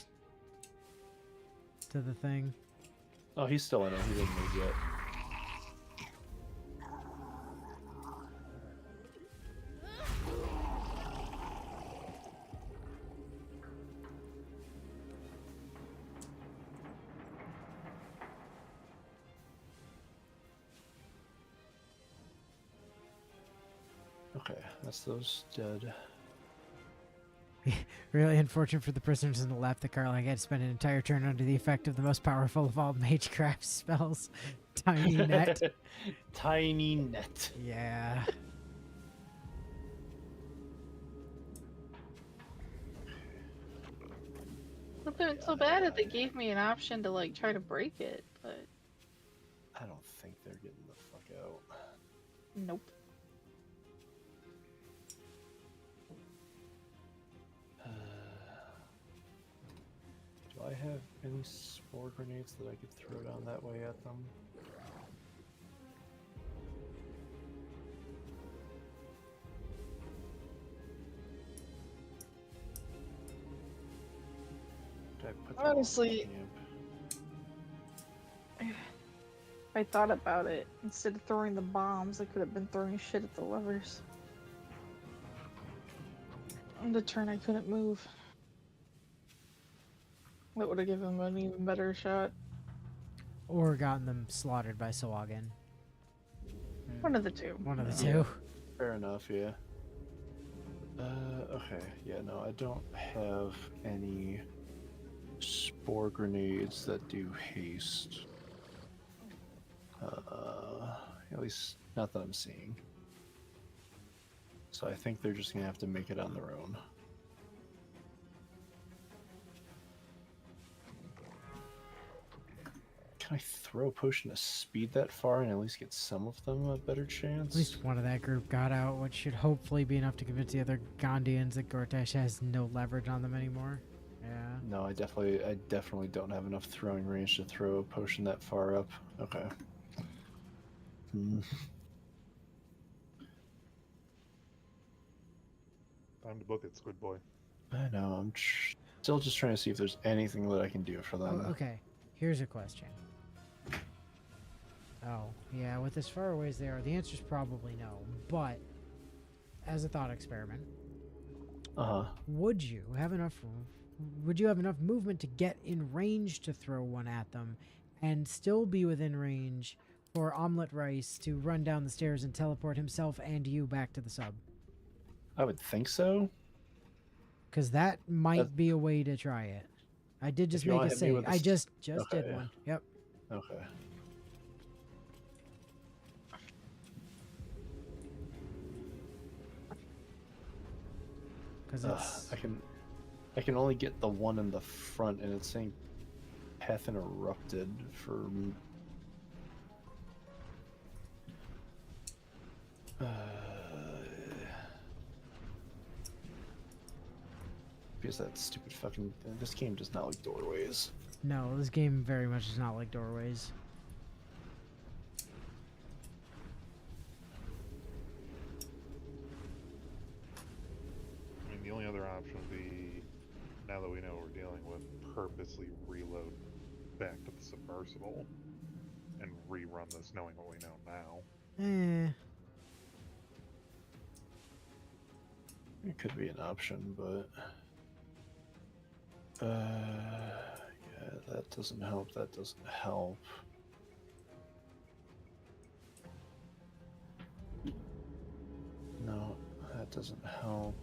thing. Oh, he's still in it. He didn't move yet. Okay, that's those dead. Really unfortunate for the prisoners in the left that Carling had to spend an entire turn under the effect of the most powerful of all magecraft spells, Tiny Net. Tiny net. Yeah. Would have been so bad if they gave me an option to like try to break it, but I don't think they're getting the fuck out. nope. Do I have any spore grenades that I could throw down that way at them? Did I put them on Honestly, camp? if I thought about it, instead of throwing the bombs, I could have been throwing shit at the levers. On the turn I couldn't move. That would have given them an even better shot. Or gotten them slaughtered by Sawagan. One of the two. One of the Yeah. two. Fair enough, yeah. Okay, yeah, no, I don't have any spore grenades that do haste. At least not that I'm seeing. So I think they're just gonna have to make it on their own. Can I throw a potion to speed that far and at least get some of them a better chance? At least one of that group got out, which should hopefully be enough to convince the other Gondians that Gortash has no leverage on them anymore. Yeah. No, I definitely don't have enough throwing range to throw a potion that far up. Okay. Time to book it, Squid Boy. I know. I'm still just trying to see if there's anything that I can do for them. Oh, okay, here's a question. Oh, yeah, with as far away as they are, the answer's probably no. But, as a thought experiment, would you have enough movement to get in range to throw one at them and still be within range for Omelette Rice to run down the stairs and teleport himself and you back to the sub? I would think so. Because that might be a way to try it. I did just you make wanna a hit me save. with a I just Okay, did yeah. one. Yep. Okay. Because it's... I can only get the one in the front, and it's saying path interrupted for. Because that stupid fucking. This game does not like doorways. No, this game very much is not like doorways. I mean, the only other option would be, now that we know what we're dealing with, purposely reload back to the submersible and rerun this knowing what we know now. It could be an option, but. Yeah, that doesn't help. That doesn't help. No, that doesn't help.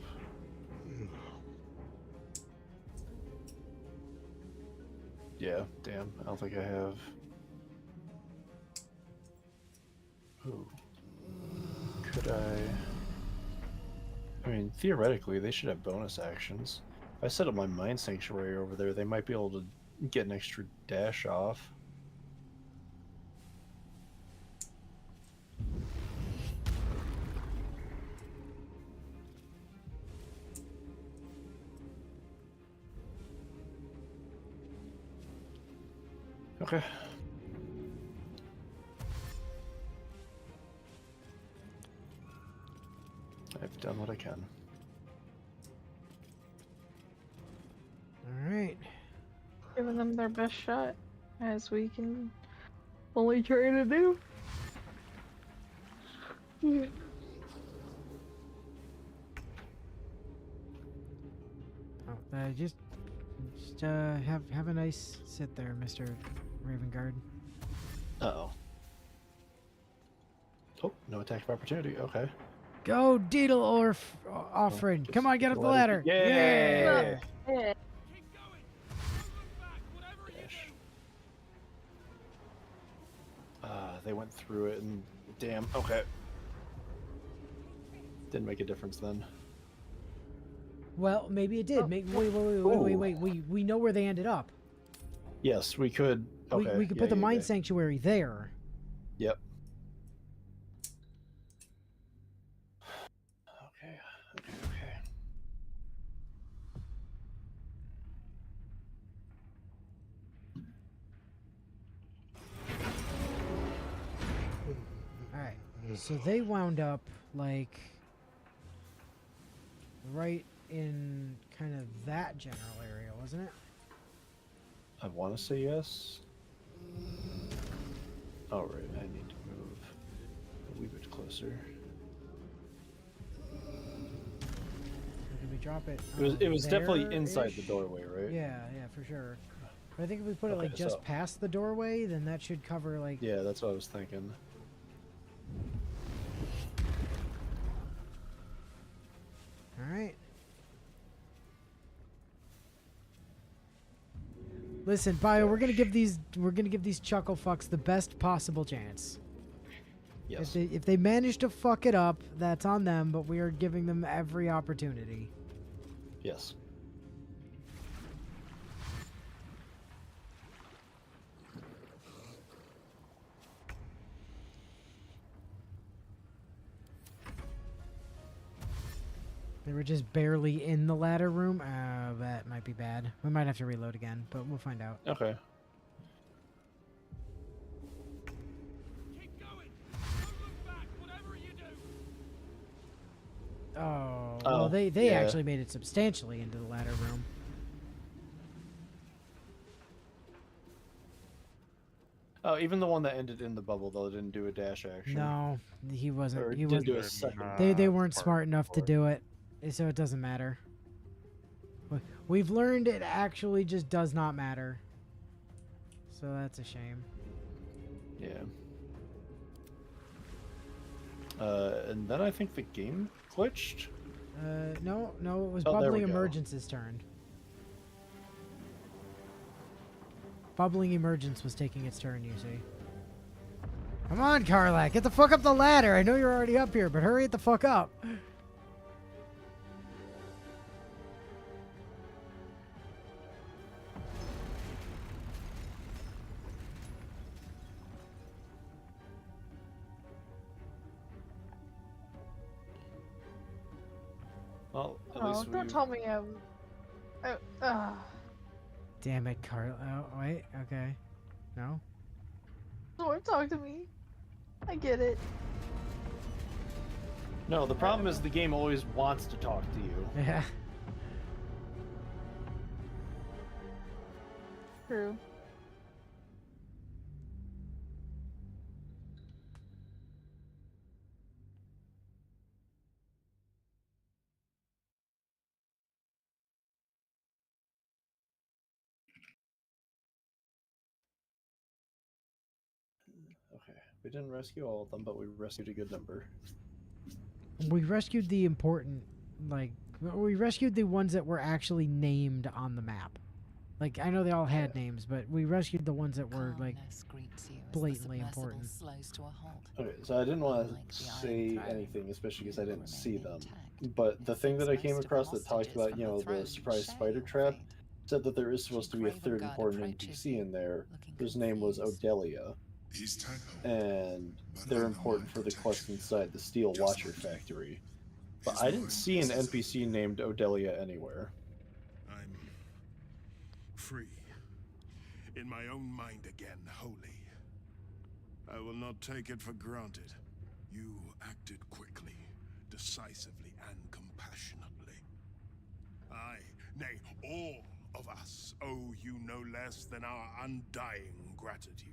Yeah, damn. I don't think I have. Ooh. Could I? I mean, theoretically, they should have bonus actions. If I set up my Mind Sanctuary over there, they might be able to get an extra dash off. Okay. I've done what I can. Alright. Giving them their best shot, as we can only try to do. Yeah. Oh, just have a nice sit there, Mr. Ravenguard. Uh-oh. Oh, no attack of opportunity. Okay. Go, Deedle or Offrin. Just Come on, get up the let it ladder. be- Yeah. Yeah. Dash. They went through it and damn. Okay. Didn't make a difference then. Well, maybe it did. Wait. We know where they ended up. Yes, we could. Okay. We could put the mine sanctuary there. Yep. Okay. Alright. So they wound up, like, right in kind of that general area, wasn't it? I want to say yes. All right, I need to move a wee bit closer. Or did we drop it? It was definitely inside the there-ish? doorway, right? Yeah, for sure. But I think if we put it Okay, like just so- past the doorway, then that should cover like. Yeah, that's what I was thinking. All right. Listen, Bio, we're gonna give these chuckle fucks the best possible chance. Yes. If they manage to fuck it up, that's on them. But we are giving them every opportunity. Yes. They were just barely in the ladder room. That might be bad. We might have to reload again, but we'll find out. Okay. Keep going. Don't look back, whatever you do. Oh, Oh, well, they yeah. actually made it substantially into the ladder room. Oh, even the one that ended in the bubble though didn't do a dash action. No, he wasn't. Or He didn't wasn't. do a second. They weren't part smart enough to for it. do it, so it doesn't matter. We've learned it actually just does not matter. So that's a shame. Yeah. And then I think the game glitched. No, it was Oh, there we Bubbling go. Emergence's turn. Bubbling Emergence was taking its turn, you see. Come on, Karlak, get the fuck up the ladder. I know you're already up here, but hurry it the fuck up. Well, at Oh, least don't we. tell me Damn it, Carl. Oh, wait, okay. No? don't talk to me. I get it. No, the problem is the game always wants to talk to you. Yeah. True. Okay, we didn't rescue all of them, but we rescued a good number. We rescued the important, like, we rescued the ones that were actually named on the map. Like, I know they all had names, but we rescued the ones that were, like, Calmness greets you as the blatantly submersible important. slows to a halt. Okay, so I didn't want Unlike to the Iron say Throne, anything, especially because I they didn't see remain them. intact. But the It thing that I thinks came most of across the that talked hostages about, from you the know, the throne surprise share spider your trap, fate. said that there is supposed to be a Graven third Guard important approaches NPC you, in there, looking whose name was confused. Odelia, He's tackled. and But they're I'm the important mind for the quest protection. inside the Steel Just Watcher like you. factory. But His I didn't mind see an possesses- NPC named Odelia anywhere. I'm free. In my own mind again, holy. I will not take it for granted. You acted quickly, decisively, and compassionately. I, nay, all of us, owe you no less than our undying gratitude.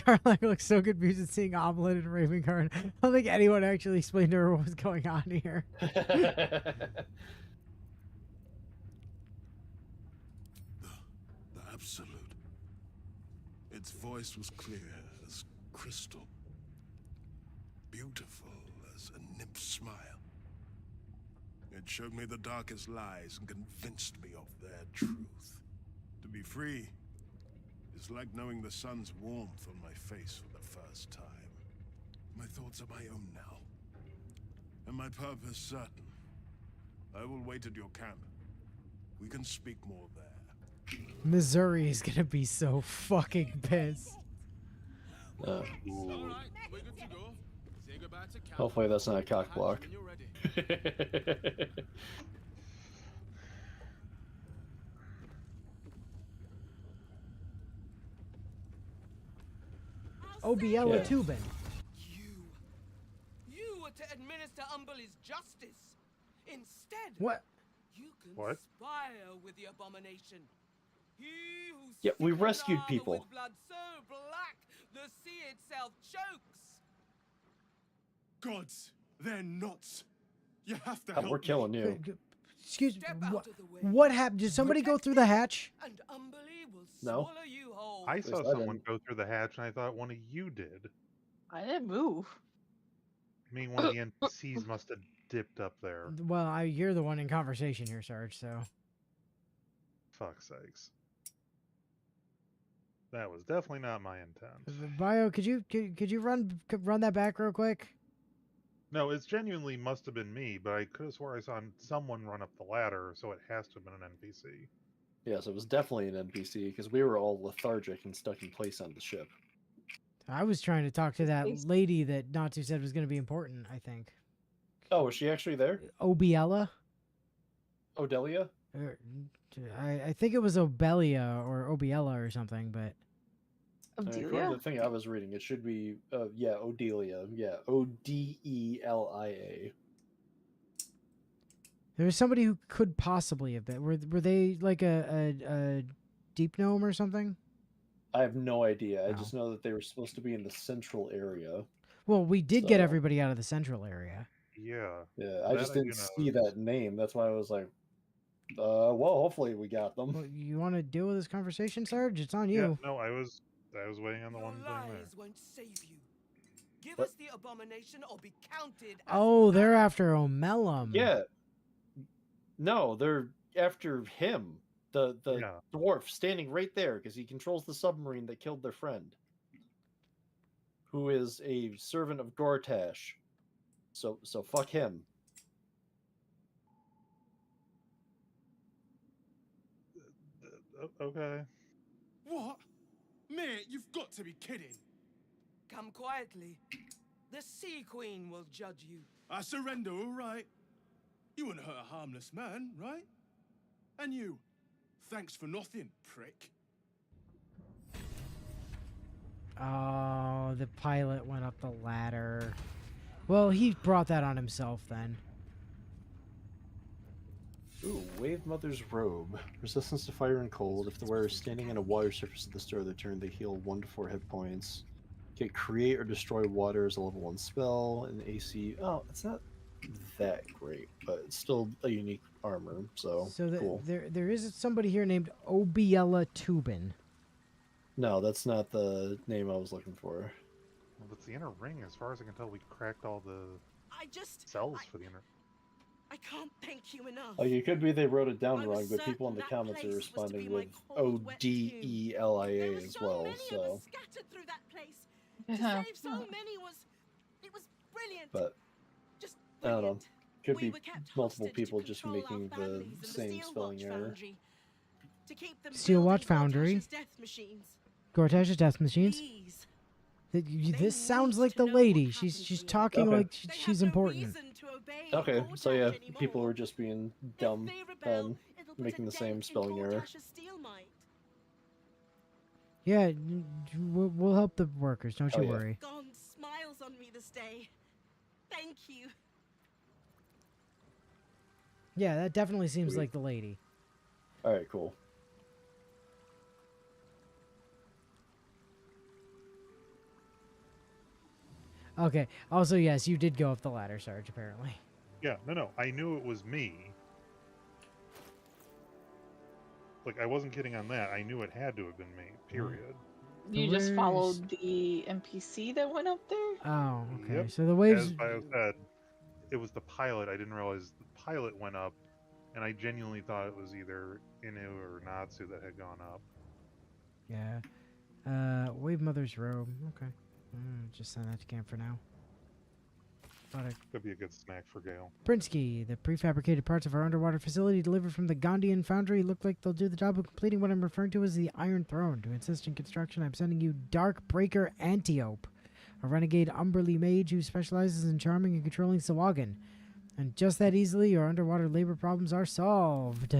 Carlac looks so confused at seeing Omelette and Ravenguard. I don't think anyone actually explained to her what was going on here. The absolute. Its voice was clear as crystal. Beautiful as showed me the darkest lies and convinced me of their truth. To be free is like knowing the sun's warmth on my face for the first time. My thoughts are my own now, and my purpose certain. I will wait at your camp. We can speak more there. Missouri is gonna be so fucking pissed. Uh, All right, we're good to go. Say goodbye to camp. hopefully that's not a cock block. When you're ready. Obiella Yeah. Tubin. You were to administer Umberly's justice. Instead, What? you What? conspire with the abomination. He who Yeah, we sickened rescued armor people. with blood so black the sea itself chokes. Gods, they're nuts. You have to Oh, help we're killing me. you. Excuse me. Step What? out of the way. What happened? Did somebody go through the hatch? And Umberly will No. swallow you whole. I At saw least I someone didn't. go through the hatch, and I thought one of you did. I didn't move. I mean, one of the NPCs must have dipped up there. Well, you're the one in conversation here, Sarge. So Fuck's sakes. That was definitely not my intent. Bio, could you run that back real quick? No, it's genuinely must have been me, but I could have swore I saw someone run up the ladder, so it has to have been an NPC. Yes, it was definitely an NPC because we were all lethargic and stuck in place on the ship. I was trying to talk to that Please. lady that Natsu said was going to be important. I think Oh, was she actually there? Obiella. Odelia? I think it was Obelia or Obiella or something, but According to Odelia? the thing I was reading, it should be, yeah, Odelia. Yeah, Odelia. there was somebody who could possibly have been. Were they like a deep gnome or something? I have no idea. I No. just know that they were supposed to be in the central area. Well, we did get So- everybody out of the central area. Yeah. Yeah, I That just I didn't do know. see that name. That's why I was like, well, hopefully we got them. Well, you want to deal with this conversation, Sarge? It's on Yeah, you. no, I was waiting on the Your one thing there. lies won't save you. Give What? us the abomination or be counted as Oh, they're valor. after Omelum. Yeah. No, they're after him. The Yeah. dwarf standing right there because he controls the submarine that killed their friend. Who is a servant of Gortash. So fuck him. Okay. What? Mate, you've got to be kidding. Come quietly. The Sea Queen will judge you. I surrender, all right. You wouldn't hurt a harmless man, right? And you. Thanks for nothing, prick. Oh, the pilot went up the ladder. Well, he brought that on himself then. Ooh, Wave Mother's Robe. Resistance to fire and cold. If the wearer is standing on a water surface at the start of their turn, they heal 1 to 4 hit points. Get create or destroy water as a level 1 spell. And AC. Oh, it's not that great, but it's still a unique armor, so, cool. there is somebody here named Obiella Tubin. No, that's not the name I was looking for. Well, it's the inner ring. As far as I can tell, we cracked all the I just. cells for the inner. I can't thank you enough. Oh, you could be they wrote it down I wrong, was but people in the certain that comments are place was to responding be with my cold, wet tomb. Odelia There were as so well, many of so. us scattered through that place. To Yeah. save so many it was brilliant. But Just I don't know. brilliant. Could We be were kept multiple hostage to people just control our making the families and same Steel spelling Watch error. Foundry, to keep them Steel Watch building Foundry. Gortash's death machines. Gortash's death machines. These. This sounds need like to the know lady. what She's happened to me. talking Okay. like They she's have no important. reason to obey Okay, so yeah, Gortash people anymore. were just being If dumb they rebel, and it'll put making a the same dent in spelling error. Gortash's steel might. Yeah, we'll help the workers. Don't Oh, you yeah. worry. Gone smiles on me this day. Thank you. Yeah, that definitely seems Sweet. like the lady. Alright, cool. Okay. Also, yes, you did go up the ladder, Sarge. Apparently. Yeah, no. I knew it was me. Like, I wasn't kidding on that. I knew it had to have been me. Period. You Where's- just followed the NPC that went up there? Oh, okay. Yep, So the waves. As Bio said, it was the pilot. I didn't realize the pilot went up, and I genuinely thought it was either Inu or Natsu that had gone up. Yeah. Wave Mother's robe. Okay. Just send that to camp for now. Could be a good snack for Gale. Prinsky, the prefabricated parts of our underwater facility delivered from the Gondian foundry look like they'll do the job of completing what I'm referring to as the Iron Throne. To assist in construction, I'm sending you Dark Breaker Antiope, a renegade Umberly mage who specializes in charming and controlling Sawagan. And just that easily, your underwater labor problems are solved.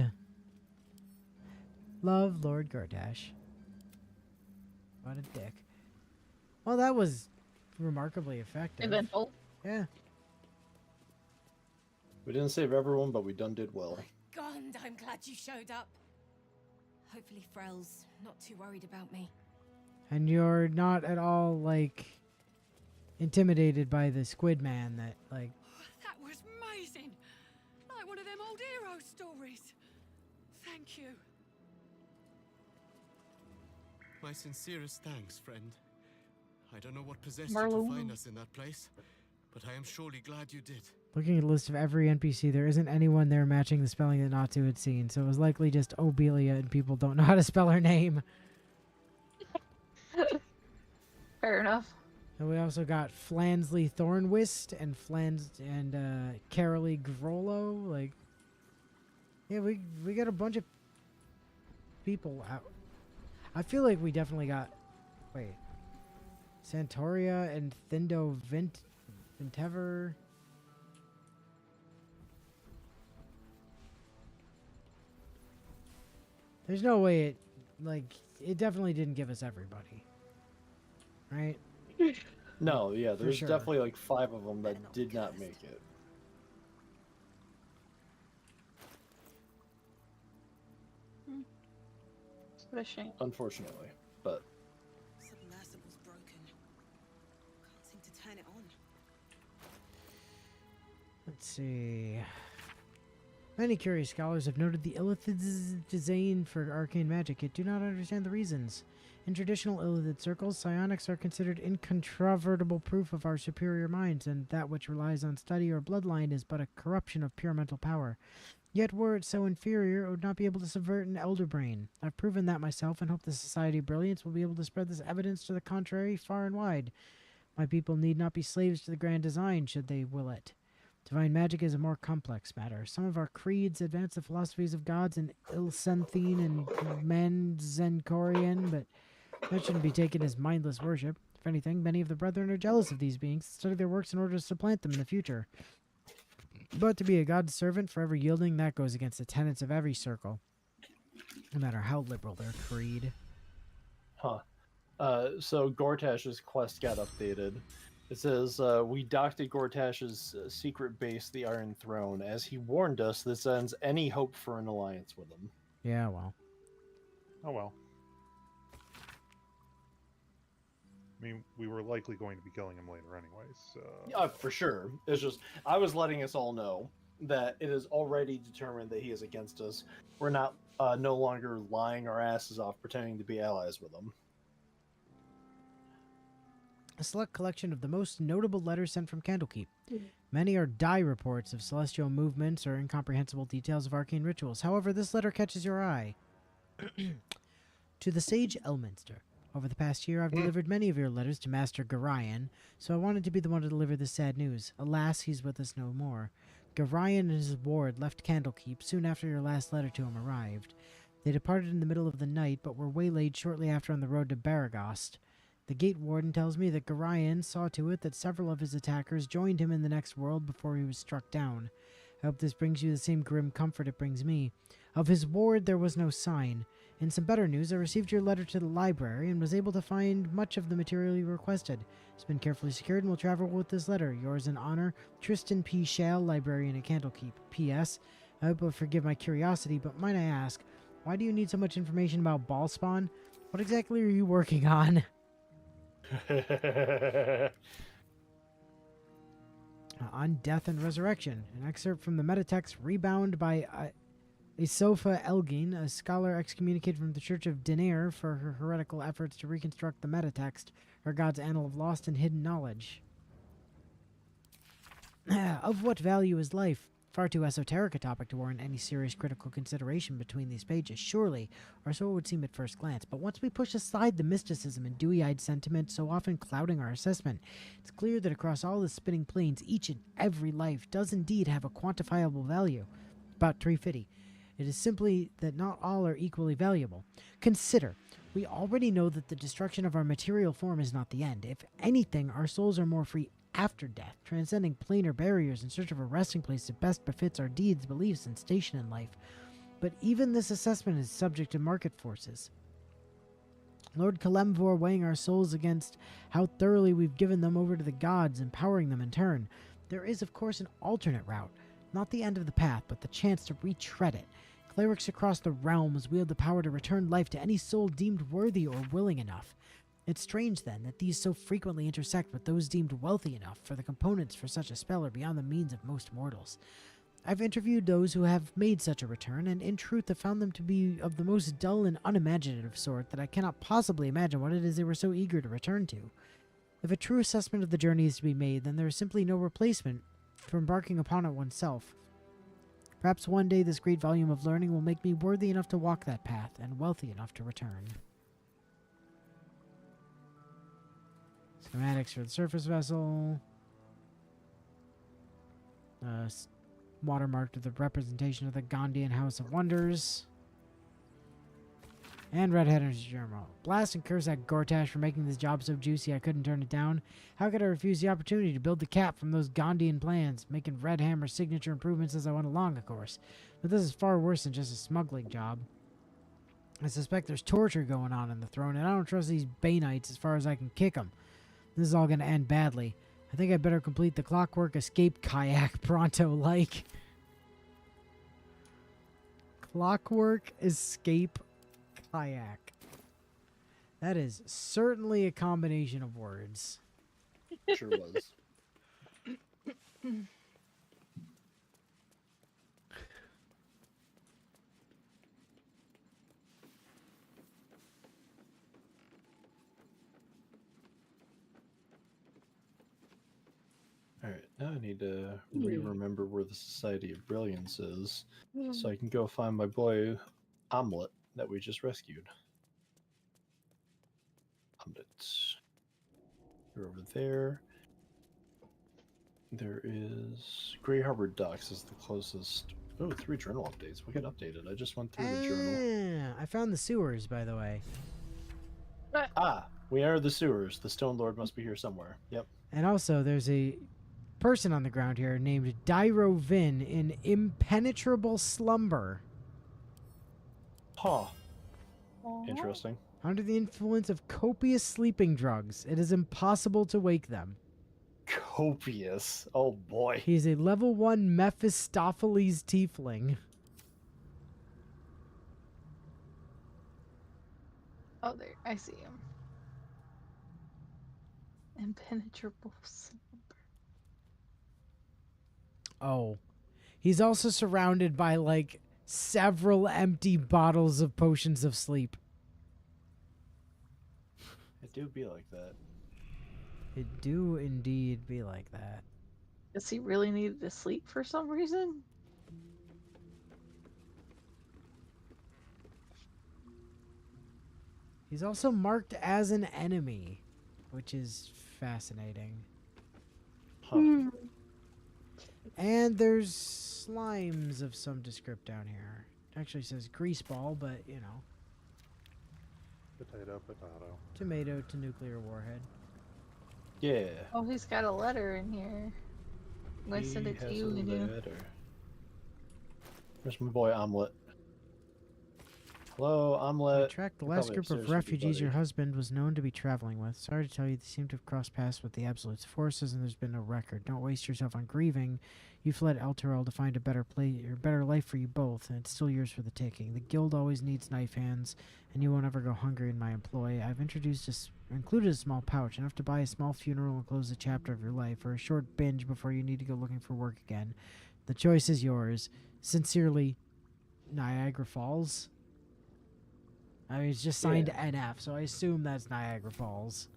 Love, Lord Gortash. What a dick. Well, that was remarkably effective. Eventful. Yeah. We didn't save everyone, but we done did well. God, I'm glad you showed up. Hopefully Frel's not too worried about me. And you're not at all, like, intimidated by the squid man that, like... That was amazing! Like one of them old hero stories. Thank you. My sincerest thanks, friend. I don't know what possessed Marlo. you to find us in that place, but I am surely glad you did. Looking at a list of every NPC, there isn't anyone there matching the spelling that Natsu had seen, so it was likely just Obelia and people don't know how to spell her name. Fair enough. And we also got Flansley Thornwist and Carolee Grollo. Like, yeah, we got a bunch of people out. I feel like we definitely got, wait, Santoria and Thindo Vintever. There's no way it, like, it definitely didn't give us everybody. Right? No, yeah, there's sure. definitely like 5 of them that did not make it. What a shame. Unfortunately, but Submersible's broken. Can't seem to turn it on. Let's see. Many curious scholars have noted the Illithid's design for arcane magic, yet do not understand the reasons. In traditional Illithid circles, psionics are considered incontrovertible proof of our superior minds, and that which relies on study or bloodline is but a corruption of pure mental power. Yet were it so inferior, it would not be able to subvert an elder brain. I've proven that myself, and hope the Society of Brilliance will be able to spread this evidence to the contrary far and wide. My people need not be slaves to the grand design, should they will it. Divine magic is a more complex matter. Some of our creeds advance the philosophies of gods in Ilsenthine and Manzenkorian, but that shouldn't be taken as mindless worship. If anything, many of the brethren are jealous of these beings and study their works in order to supplant them in the future. But to be a god's servant, forever yielding, that goes against the tenets of every circle, no matter how liberal their creed. Huh. So Gortash's quest got updated. It says, we docked at Gortash's secret base, the Iron Throne. As he warned us, this ends any hope for an alliance with him. Yeah, well. Oh well. I mean, we were likely going to be killing him later anyways, so... Yeah, for sure. It's just, I was letting us all know that it is already determined that he is against us. We're not no longer lying our asses off pretending to be allies with him. A select collection of the most notable letters sent from Candlekeep. Many are die reports of celestial movements or incomprehensible details of arcane rituals. However, this letter catches your eye. To the sage Elminster. Over the past year, I've delivered many of your letters to Master Garayan, so I wanted to be the one to deliver this sad news. Alas, he's with us no more. Garayan and his ward left Candlekeep soon after your last letter to him arrived. They departed in the middle of the night, but were waylaid shortly after on the road to Baragost. The gate warden tells me that Garayan saw to it that several of his attackers joined him in the next world before he was struck down. I hope this brings you the same grim comfort it brings me. Of his ward there was no sign. In some better news, I received your letter to the library and was able to find much of the material you requested. It's been carefully secured and will travel with this letter. Yours in honor, Tristan P. Shale, librarian at Candlekeep. P.S. I hope you'll forgive my curiosity, but might I ask, why do you need so much information about Ballspawn? What exactly are you working on? On Death and Resurrection, an excerpt from the metatext Rebound by Isofa Elgin, a scholar excommunicated from the Church of Denair for her heretical efforts to reconstruct the metatext, her God's Annal of Lost and Hidden Knowledge. Of what value is life? Far too esoteric a topic to warrant any serious critical consideration between these pages, surely, or so it would seem at first glance. But once we push aside the mysticism and dewy-eyed sentiment so often clouding our assessment, it's clear that across all the spinning planes, each and every life does indeed have a quantifiable value. About 350. It is simply that not all are equally valuable. Consider, we already know that the destruction of our material form is not the end. If anything, our souls are more free after death, transcending planar barriers in search of a resting place that best befits our deeds, beliefs, and station in life. But even this assessment is subject to market forces. Lord Kalemvor weighing our souls against how thoroughly we've given them over to the gods, empowering them in turn. There is, of course, an alternate route. Not the end of the path, but the chance to retread it. Clerics across the realms wield the power to return life to any soul deemed worthy or willing enough. It's strange, then, that these so frequently intersect with those deemed wealthy enough, for the components for such a spell are beyond the means of most mortals. I've interviewed those who have made such a return, and in truth have found them to be of the most dull and unimaginative sort that I cannot possibly imagine what it is they were so eager to return to. If a true assessment of the journey is to be made, then there is simply no replacement for embarking upon it oneself. Perhaps one day this great volume of learning will make me worthy enough to walk that path, and wealthy enough to return. Schematics for the surface vessel. Watermarked with the representation of the Gondian House of Wonders. And Red Headers Journal. Blast and curse that Gortash for making this job so juicy I couldn't turn it down. How could I refuse the opportunity to build the cap from those Gondian plans, making Red Hammer signature improvements as I went along, of course. But this is far worse than just a smuggling job. I suspect there's torture going on in the throne, and I don't trust these Baneites as far as I can kick them. This is all going to end badly. I think I better complete the Clockwork Escape kayak pronto, like. Clockwork Escape kayak. That is certainly a combination of words. Sure was. Alright, now I need to remember where the Society of Brilliance is, so I can go find my boy Omelet that we just rescued. Omelet. You're over there. There is Grey Harbor Docks is the closest. Oh, 3 journal updates. What got updated? I just went through the journal. I found the sewers, by the way. Ah, we are the sewers. The Stone Lord must be here somewhere. Yep. And also, there's a person on the ground here named Dairo Vin in impenetrable slumber. Huh. Interesting. Under the influence of copious sleeping drugs, it is impossible to wake them. Copious. Oh boy. He's a level 1 Mephistopheles tiefling. Oh, there. I see him. Impenetrable slumber. Oh. He's also surrounded by, like, several empty bottles of potions of sleep. It do be like that. It do indeed be like that. Does he really need to sleep for some reason? He's also marked as an enemy, which is fascinating. Huh. And there's slimes of some descript down here. It actually says grease ball, but, you know. Potato, potato. Tomato to nuclear warhead. Yeah. Oh, he's got a letter in here. I'm gonna send it to you, letter. There's my boy Omelet. Hello, I Omelet. tracked the last group of refugees your husband was known to be traveling with. Sorry to tell you, they seem to have crossed paths with the Absolute's forces, and there's been no record. Don't waste yourself on grieving. You fled Elturel to find a better life for you both, and it's still yours for the taking. The guild always needs knife hands, and you won't ever go hungry in my employ. I've included a small pouch, enough to buy a small funeral and close the chapter of your life, or a short binge before you need to go looking for work again. The choice is yours. Sincerely, Niagara Falls. I mean, it's just signed NF, so I assume that's Niagara Falls.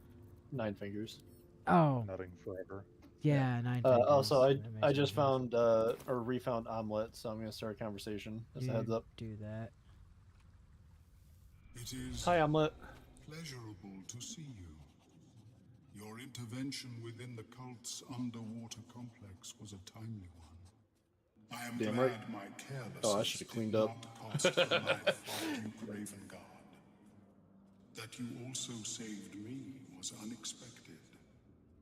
9 fingers. Oh. Nutting forever. Yeah, nine Also, fingers. That I makes just more sense. found or refound omelet, so I'm gonna start a conversation. Just a heads up. Do that. It is Hi, omelet. pleasurable to see you. Your intervention within the cult's underwater complex was a timely one. I am Damn glad right. my carelessness Oh, I should have cleaned did up. not cost the life of Duke Ravengard. That you also saved me was unexpected.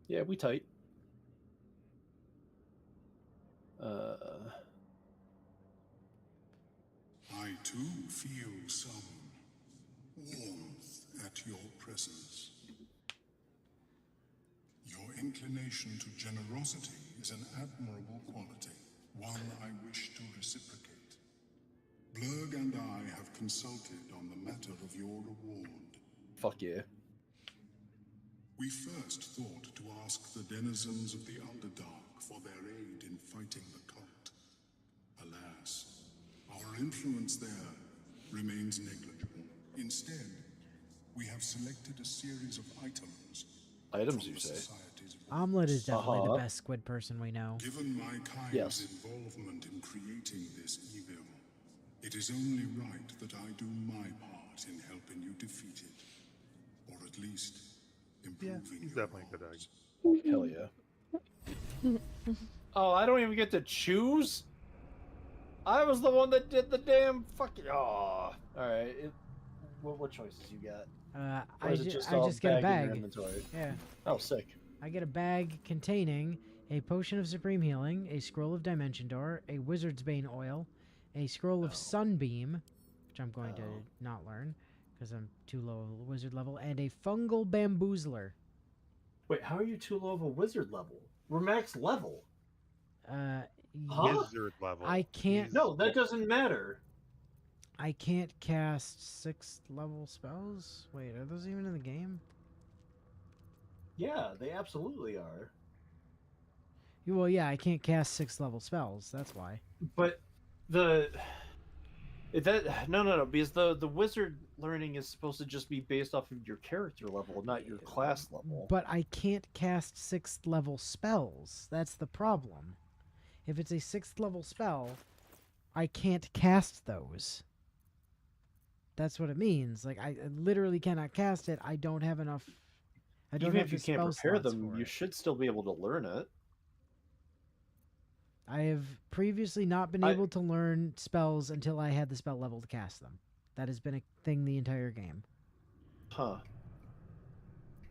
Yeah, we tight. I too feel some warmth at your presence. Your inclination to generosity is an admirable quality, one I wish to reciprocate. Blurg and I have consulted on the matter of your reward. Fuck yeah. We first thought to ask the denizens of the Underdark for their aid in fighting the cult. Alas, our influence there remains negligible. Instead, we have selected a series of items. Items, you say? Omelet is definitely the best squid person we know. Given my kind's involvement in creating this evil, it is only right that I do my part in helping you defeat it. Or at least improving he's your definitely a good egg. Hell yeah. Oh, I don't even get to choose? I was the one that did the damn fucking... Oh, alright. What choices you got? Or I is it I all just get a in your bag. inventory? Yeah. Oh, sick. I get a bag containing a potion of supreme healing, a scroll of dimension door, a wizard's bane oil, a scroll of sunbeam, which I'm going to not learn because I'm too low of a wizard level, and a fungal bamboozler. Wait, how are you too low of a wizard level? We're max level. Wizard level. I can't. No, that doesn't matter. I can't cast 6th level spells. Wait, are those even in the game? Yeah, they absolutely are. Well, yeah, I can't cast 6th level spells. That's why. But no, because the wizard learning is supposed to just be based off of your character level, not your class level. But I can't cast 6th level spells. That's the problem. If it's a 6th level spell, I can't cast those. That's what it means. Like, I literally cannot cast it. I don't have enough. I don't Even have if you the can't spell prepare slots them, for you it. should still be able to learn it. I have previously not been able to learn spells until I had the spell level to cast them. That has been a thing the entire game. Huh.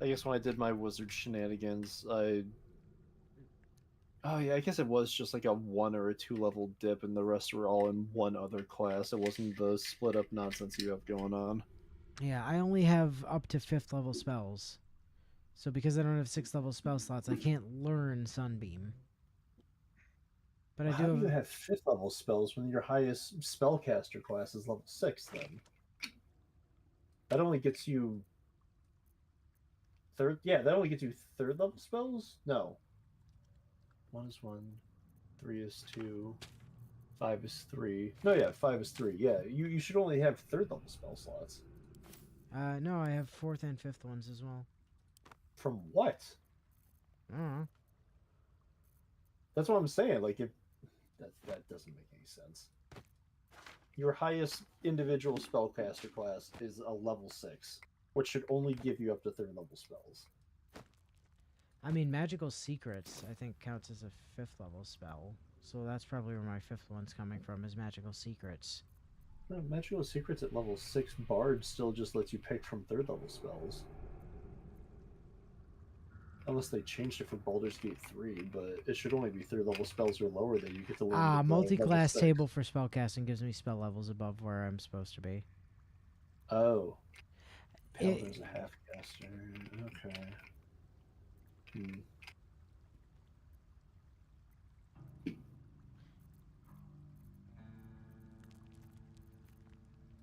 I guess when I did my wizard shenanigans, Oh yeah, I guess it was just like a 1 or a 2 level dip, and the rest were all in one other class. It wasn't the split up nonsense you have going on. Yeah, I only have up to 5th level spells. So because I don't have 6th level spell slots, I can't learn Sunbeam. But Well, I do how have... do you have 5th level spells when your highest spellcaster class is level 6 then? That only gets you third. Yeah, that only gets you 3rd level spells. No. 1 is 1, 3 is 2, 5 is 3. No, yeah, 5 is 3. Yeah, you should only have 3rd level spell slots. no, I have 4th and 5th ones as well. From what? I don't know. That's what I'm saying. Like, if that doesn't make any sense. Your highest individual spellcaster class is a level 6, which should only give you up to 3rd level spells. I mean, Magical Secrets, I think, counts as a 5th level spell. So that's probably where my 5th one's coming from, is Magical Secrets. No, Magical Secrets at level 6 Bard still just lets you pick from 3rd level spells. Unless they changed it for Baldur's Gate 3, but it should only be 3rd level spells or lower that you get to learn. Multi-class table for spellcasting gives me spell levels above where I'm supposed to be. Oh. Paladin's a half-caster. Okay.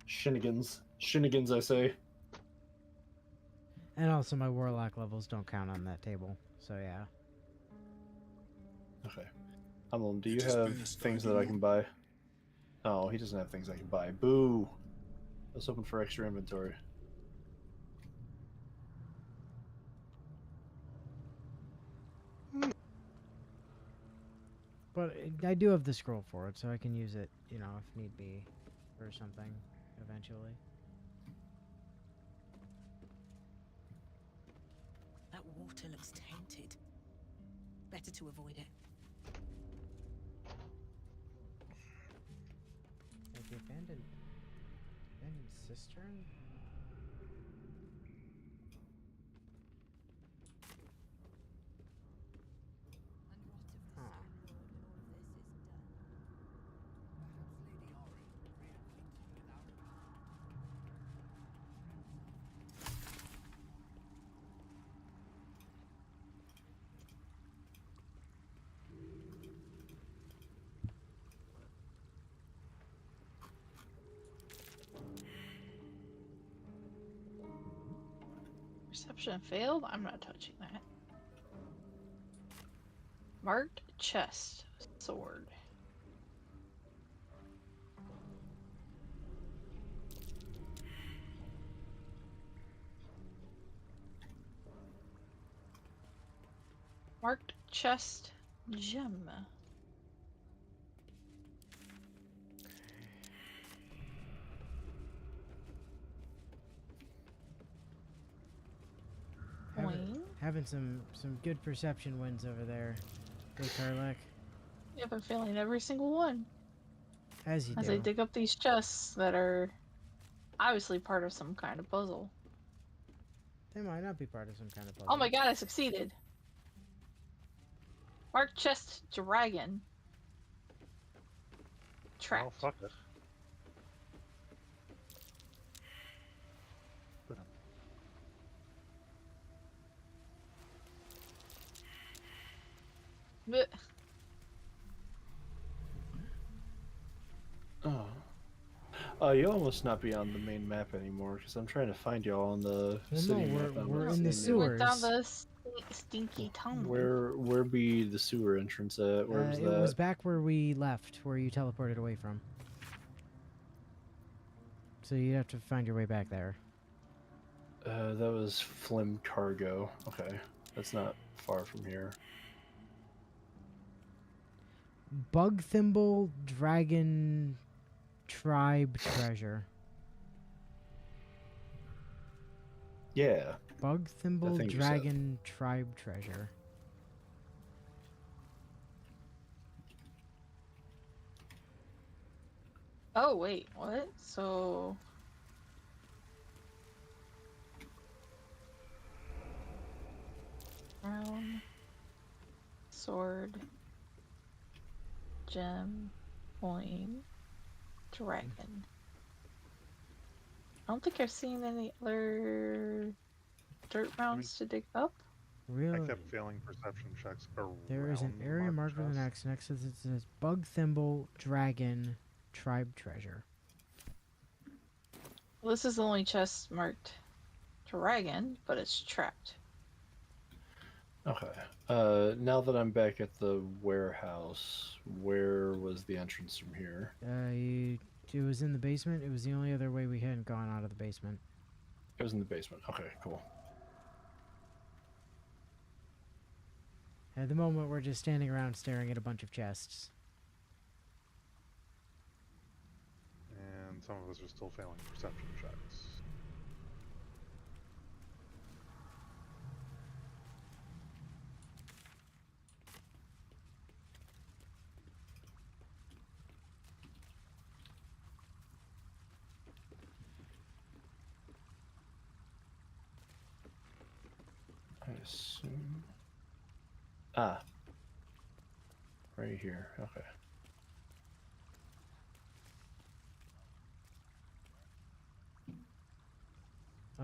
Shenanigans, I say. And also my Warlock levels don't count on that table, so yeah. Okay. Do you have things that I can buy? Oh, he doesn't have things I can buy. Boo! Let's open for extra inventory. I do have the scroll for it, so I can use it, you know, if need be, or something, eventually. That water looks tainted. Better to avoid it. Like the abandoned cistern? Huh. Perception failed? I'm not touching that. Marked chest. Sword. Marked chest. Gem. Having some good perception wins over there, hey Karlak. You have a feeling every single one. As you As do. I dig up these chests that are obviously part of some kind of puzzle. They might not be part of some kind of puzzle. Oh my god, I succeeded! Mark chest dragon. Trapped. Oh, fuck it. Blech. Y'all must not be on the main map anymore, because I'm trying to find y'all on the city map. We're in the We sewers. went down the stinky tunnel. Where be the sewer entrance at? Where was that? It was back where we left, where you teleported away from. So you have to find your way back there. That was Flim Cargo. Okay, that's not far from here. Bug Thimble Dragon Tribe Treasure. Yeah. Bug Thimble think you Dragon Tribe Treasure. Oh wait, what? So crown, sword, gem, coin, dragon. I don't think I've seen any other dirt rounds to dig up. Really? I kept failing perception checks around. There is an area marked with an X next to it. It says Bug Thimble Dragon Tribe Treasure. Well, this is the only chest marked dragon, but it's trapped. Okay. Now that I'm back at the warehouse, where was the entrance from here? It was in the basement. It was the only other way we hadn't gone out of the basement. It was in the basement. Okay, cool. At the moment, we're just standing around staring at a bunch of chests. And some of us are still failing perception checks. I assume. Ah. Right here. Okay.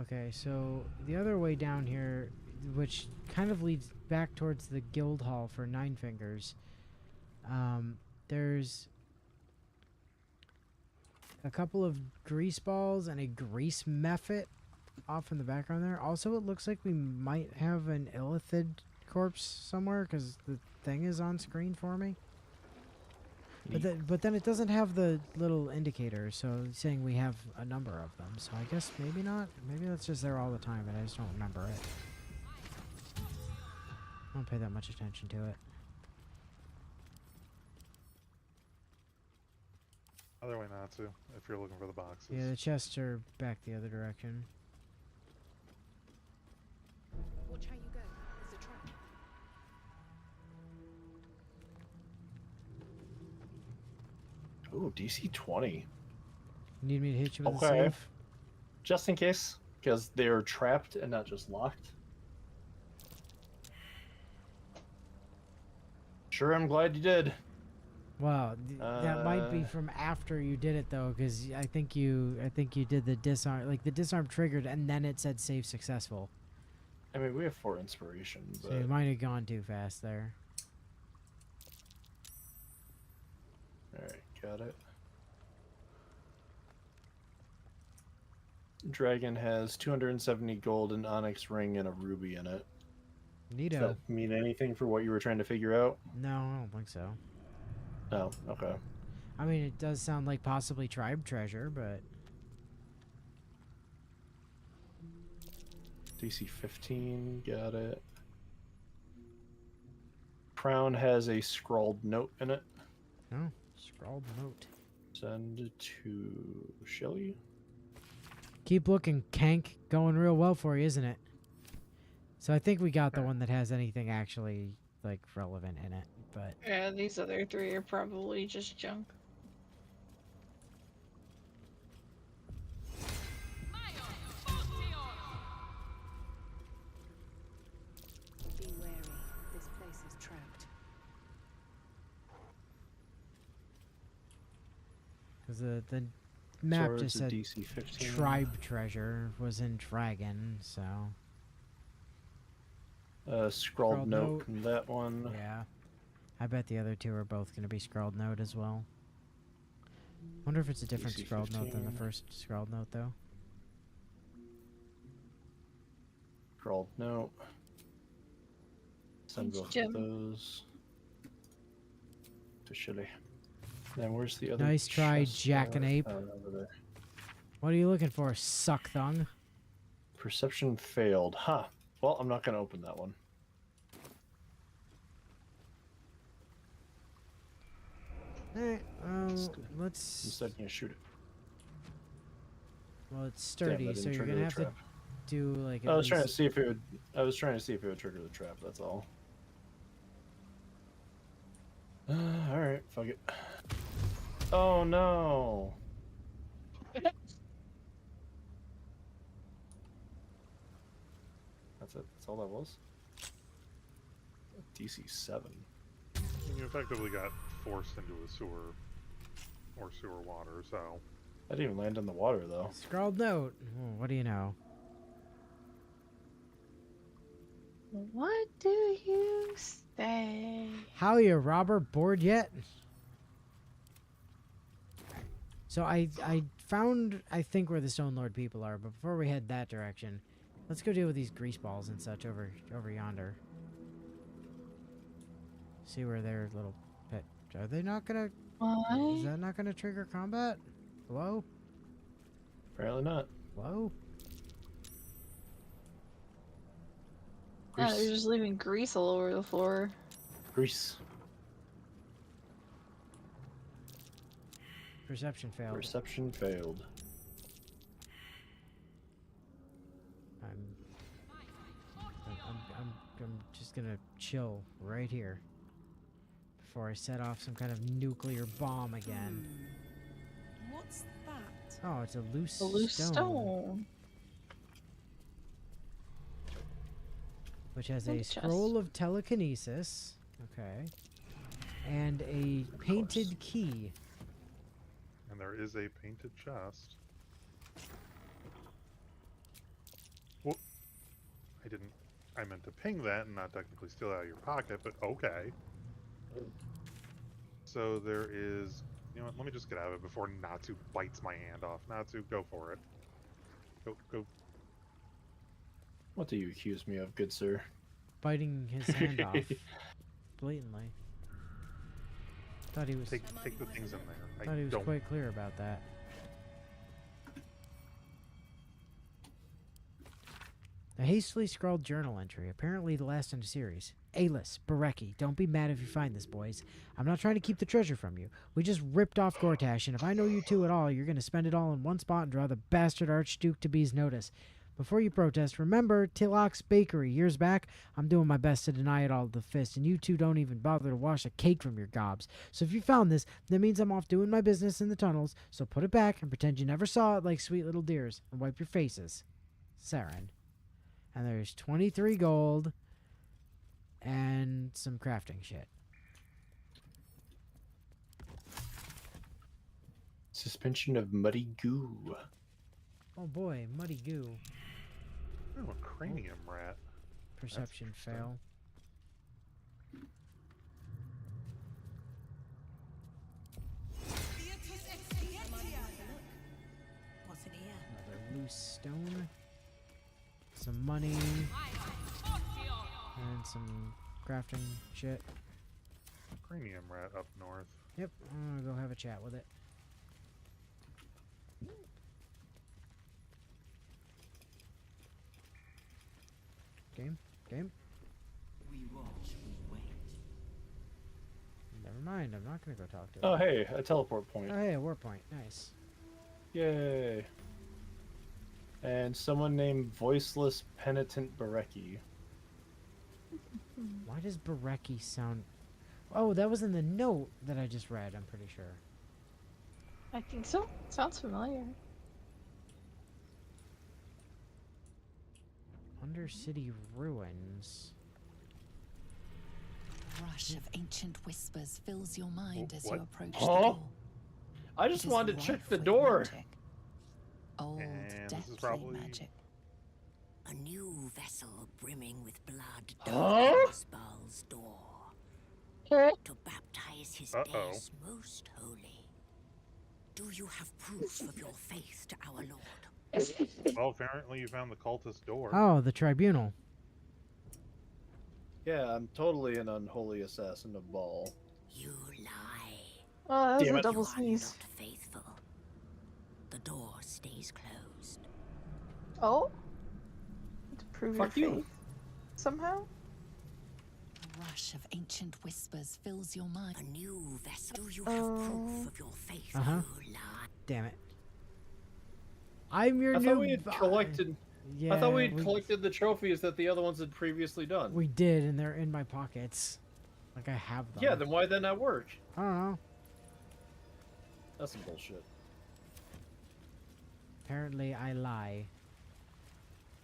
Okay, so the other way down here, which kind of leads back towards the guild hall for Nine Fingers, there's a couple of grease balls and a grease mephit off in the background there. Also, it looks like we might have an illithid corpse somewhere because the thing is on screen for me. But then it doesn't have the little indicator, so it's saying we have a number of them. So I guess maybe not. Maybe that's just there all the time, and I just don't remember it. I don't pay that much attention to it. Other way not to, if you're looking for the boxes. Yeah, the chests are back the other direction. Watch how you go. There's a trap. Ooh, DC 20. Need me to hit you with a Okay. save? Just in case, because they're trapped and not just locked. Sure, I'm glad you did. Wow, that might be from after you did it though, because I think you did the disarm, like the disarm triggered, and then it said save successful. I mean, we have 4 inspiration, So but you might have gone too fast there. alright, got it. Dragon has 270 gold, an onyx ring, and a ruby in it. Neato. Does that mean anything for what you were trying to figure out? No, I don't think so. Oh, okay. I mean, it does sound like possibly tribe treasure, but DC 15, got it. Crown has a scrawled note in it. no, scrawled note. Send it to Shelly. Keep looking, Kank. Going real well for you, isn't it? So I think we got the one that has anything actually like relevant in it, but Yeah, these other 3 are probably just junk. Be wary. This place is trapped. because the map Swords just is said DC 15. tribe treasure was in dragon, so Scrawled Scrawled note note. from that one. yeah. I bet the other 2 are both going to be scrawled note as well. Wonder if it's a different DC scrawled note than the 15. first scrawled note, though. Scrawled note. Send Thanks, both Jim. of those to Shelly. Then where's the other? Nice try, chest? Jackanape. Over there. What are you looking for, suck thung? Perception failed. Huh. Well, I'm not gonna open that one. Alright, Instead- let's... Instead, you shoot it. Well, it's Damn, sturdy, that so didn't you're trigger gonna the have trap. to do like I at was trying to least- see if it would. I was trying to see if it would trigger the trap. That's all. All right, fuck it. Oh no! That's it. That's all that was. DC 7. You effectively got forced into a sewer or sewer water, so I didn't even land in the water though. Scrawled note. Oh, what do you know? What do you say? How you, Robert? Bored yet? So I found, I think, where the Stone Lord people are, but before we head that direction, let's go deal with these grease balls and such over yonder. See where their little pet... Are they not gonna... Why? Is that not gonna trigger combat? Hello? Apparently not. Hello? Yeah, Grease. they're just leaving grease all over the floor. Grease. Perception failed. Perception failed. I'm just gonna chill right here before I set off some kind of nuclear bomb again. What's that? Oh, it's a loose A loose stone, stone. which has In a the chest. scroll of telekinesis. Okay. And a painted key. and there is a painted chest. Well, I meant to ping that and not technically steal it out of your pocket, but okay. So there is, you know what, let me just get out of it before Natsu bites my hand off. Natsu, go for it. Go. What do you accuse me of, good sir? Biting his hand off. Blatantly. Thought he was Take the things in there. thought he was don't. quite clear about that. A hastily scrawled journal entry, apparently the last in a series. Alis, Bereki, don't be mad if you find this, boys. I'm not trying to keep the treasure from you. We just ripped off Gortash, and if I know you two at all, you're going to spend it all in one spot and draw the bastard Archduke to be's notice. Before you protest, remember Tilak's Bakery years back? I'm doing my best to deny it all to the fist, and you two don't even bother to wash a cake from your gobs. So if you found this, that means I'm off doing my business in the tunnels, so put it back and pretend you never saw it like sweet little dears, and wipe your faces. Saren. And there's 23 gold and some crafting shit. Suspension of muddy goo. Oh boy, muddy goo. Oh, a cranium rat. Perception fail. What's in here? Another loose stone. Some money. And some crafting shit. Cranium rat up north. Yep, I'm gonna go have a chat with it. Game. We watch, we wait. Never mind, I'm not gonna go talk to it. Oh, hey, a teleport point. Oh, hey, a war point. Nice. Yay. And someone named Voiceless Penitent Bereki. Why does Bereki sound... Oh, that was in the note that I just read, I'm pretty sure. I think so. Sounds familiar. Undercity Ruins. A rush of ancient whispers fills your mind as you What? approach the Huh? door. I just It is wanted to check rife the with door. magic. Old, And this is deathly probably- magic. A new vessel brimming with blood Huh? opens Bal's door to baptize his Uh-oh. days most holy. Do you have proof of your faith to our Lord? Well, apparently you found the cultist door. Oh, the Tribunal. Yeah, I'm totally an unholy assassin of Baal. You lie. Oh, that was Damn a it. double You are sneeze. not faithful. The door stays closed. Oh? To prove Fuck your you. faith somehow? A rush of ancient whispers fills your mind. A new vessel. Do you have proof of your faith? Uh-huh. You lie. Damn it. I'm your I new... thought we had collected. Yeah, I thought we had collected the trophies that the other ones had previously done. We did, and they're in my pockets. Like, I have them. Yeah, then why did that not work? I don't know. That's some bullshit. Apparently, I lie.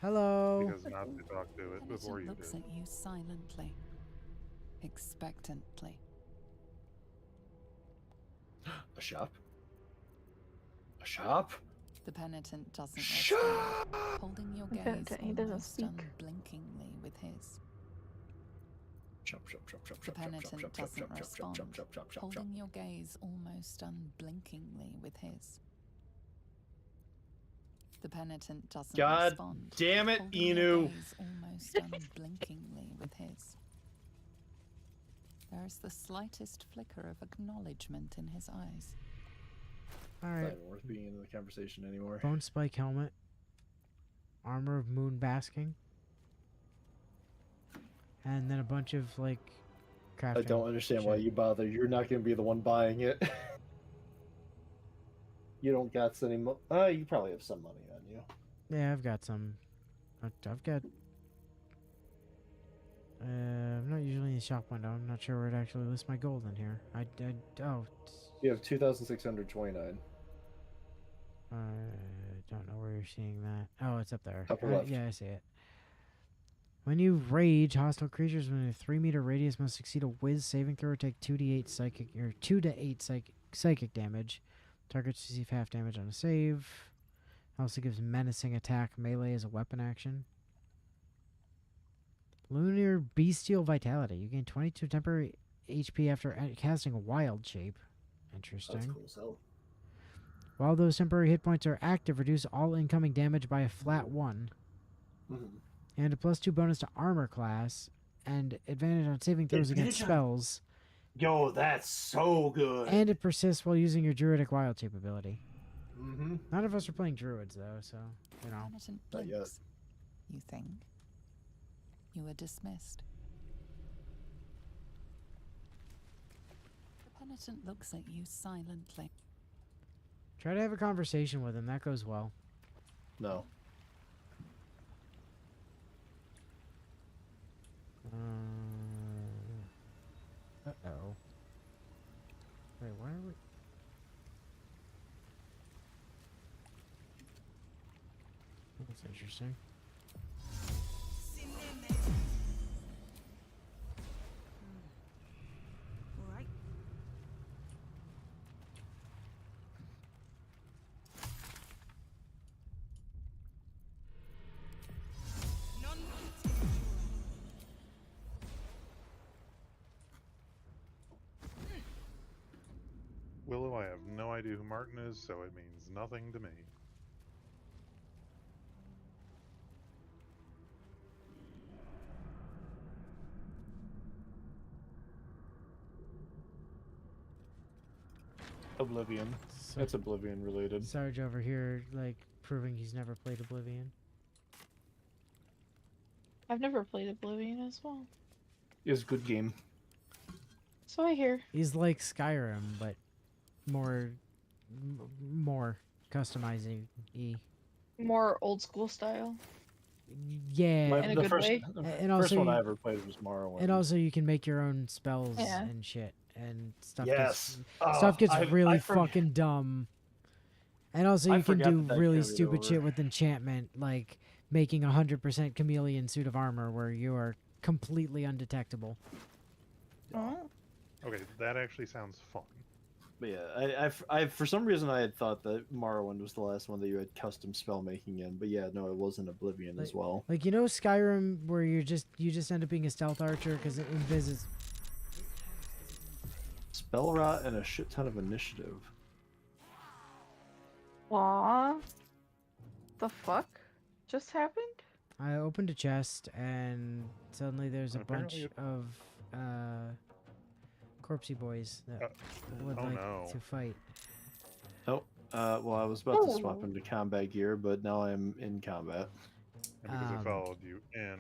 Hello. Because not to talk to it before you looks did. at you silently, expectantly. A shop? A shop? The penitent doesn't Shut respond, holding your The gaze penitent, he doesn't almost speak. unblinkingly with his. Shop, shop, shop, shop, The shop, shop, penitent shop, shop, doesn't shop, shop, respond, shop, shop, shop, shop, shop. holding your gaze almost unblinkingly with his. The penitent doesn't God respond. damn it, holding your Inu. gaze almost unblinkingly with his. There is the slightest flicker of acknowledgement in his eyes. All It's not right. even worth being in the conversation anymore. Bone spike helmet. Armor of moon basking. And then a bunch of, like, crafting. I don't understand why shit. you bother. You're not going to be the one buying it. You don't got any you probably have some money on you. Yeah, I've got some. I've got... I'm not usually in the shop window. I'm not sure where it actually lists my gold in here. Oh, You have 2,629. I don't know where you're seeing that. Oh, it's up there. Upper left. Yeah, I see it. When you rage, hostile creatures within a 3-meter radius must succeed a whiz saving throw or take 2d8 psychic or 2 to 8 psychic damage. Targets receive half damage on a save. Also gives menacing attack melee as a weapon action. Lunar Bestial Vitality. You gain 22 temporary HP after casting a wild shape. Interesting. That's cool as hell. While those temporary hit points are active, reduce all incoming damage by a flat 1. Mhm. And a +2 bonus to armor class. And advantage on saving throws against Advantage on- spells. Yo, that's so good. And it persists while using your druidic wild shape ability. Mm-hmm. None of us are playing druids, though, so, you know. Penitent Not yet. blinks. you think. You were dismissed. The penitent looks at you silently. Try to have a conversation with him. That goes well. No. Uh-oh. Wait, why are we... That's interesting. All right. Willow, I have no idea who Martin is, so it means nothing to me. Oblivion. So- That's Oblivion related. Sarge over here, like, proving he's never played Oblivion. I've never played Oblivion as well. It's a good game. So I hear. He's like Skyrim, but more customizing-y. More old school style. Yeah. In a good way. The And first also one I you- ever played was Morrowind. And also you can make your own spells Yeah. and shit. And stuff Yes. gets, stuff gets really I forget- fucking dumb. And also I you can forgot do that really carried stupid over. shit with enchantment, like making a 100% chameleon suit of armor where you are completely undetectable. Oh. Okay, that actually sounds fun. But yeah, I for some reason I had thought that Morrowind was the last one that you had custom spell making in, but yeah, no, it was in Oblivion as well. Like, you know Skyrim where you just end up being a stealth archer because it invis. Spell rot and a shit ton of initiative. Aw. The fuck just happened? I opened a chest and suddenly there's a bunch Apparently of corpsey boys that would oh like no. to fight. Oh, well, I was about to swap Oh. into combat gear, but now I'm in combat. And because I followed you in,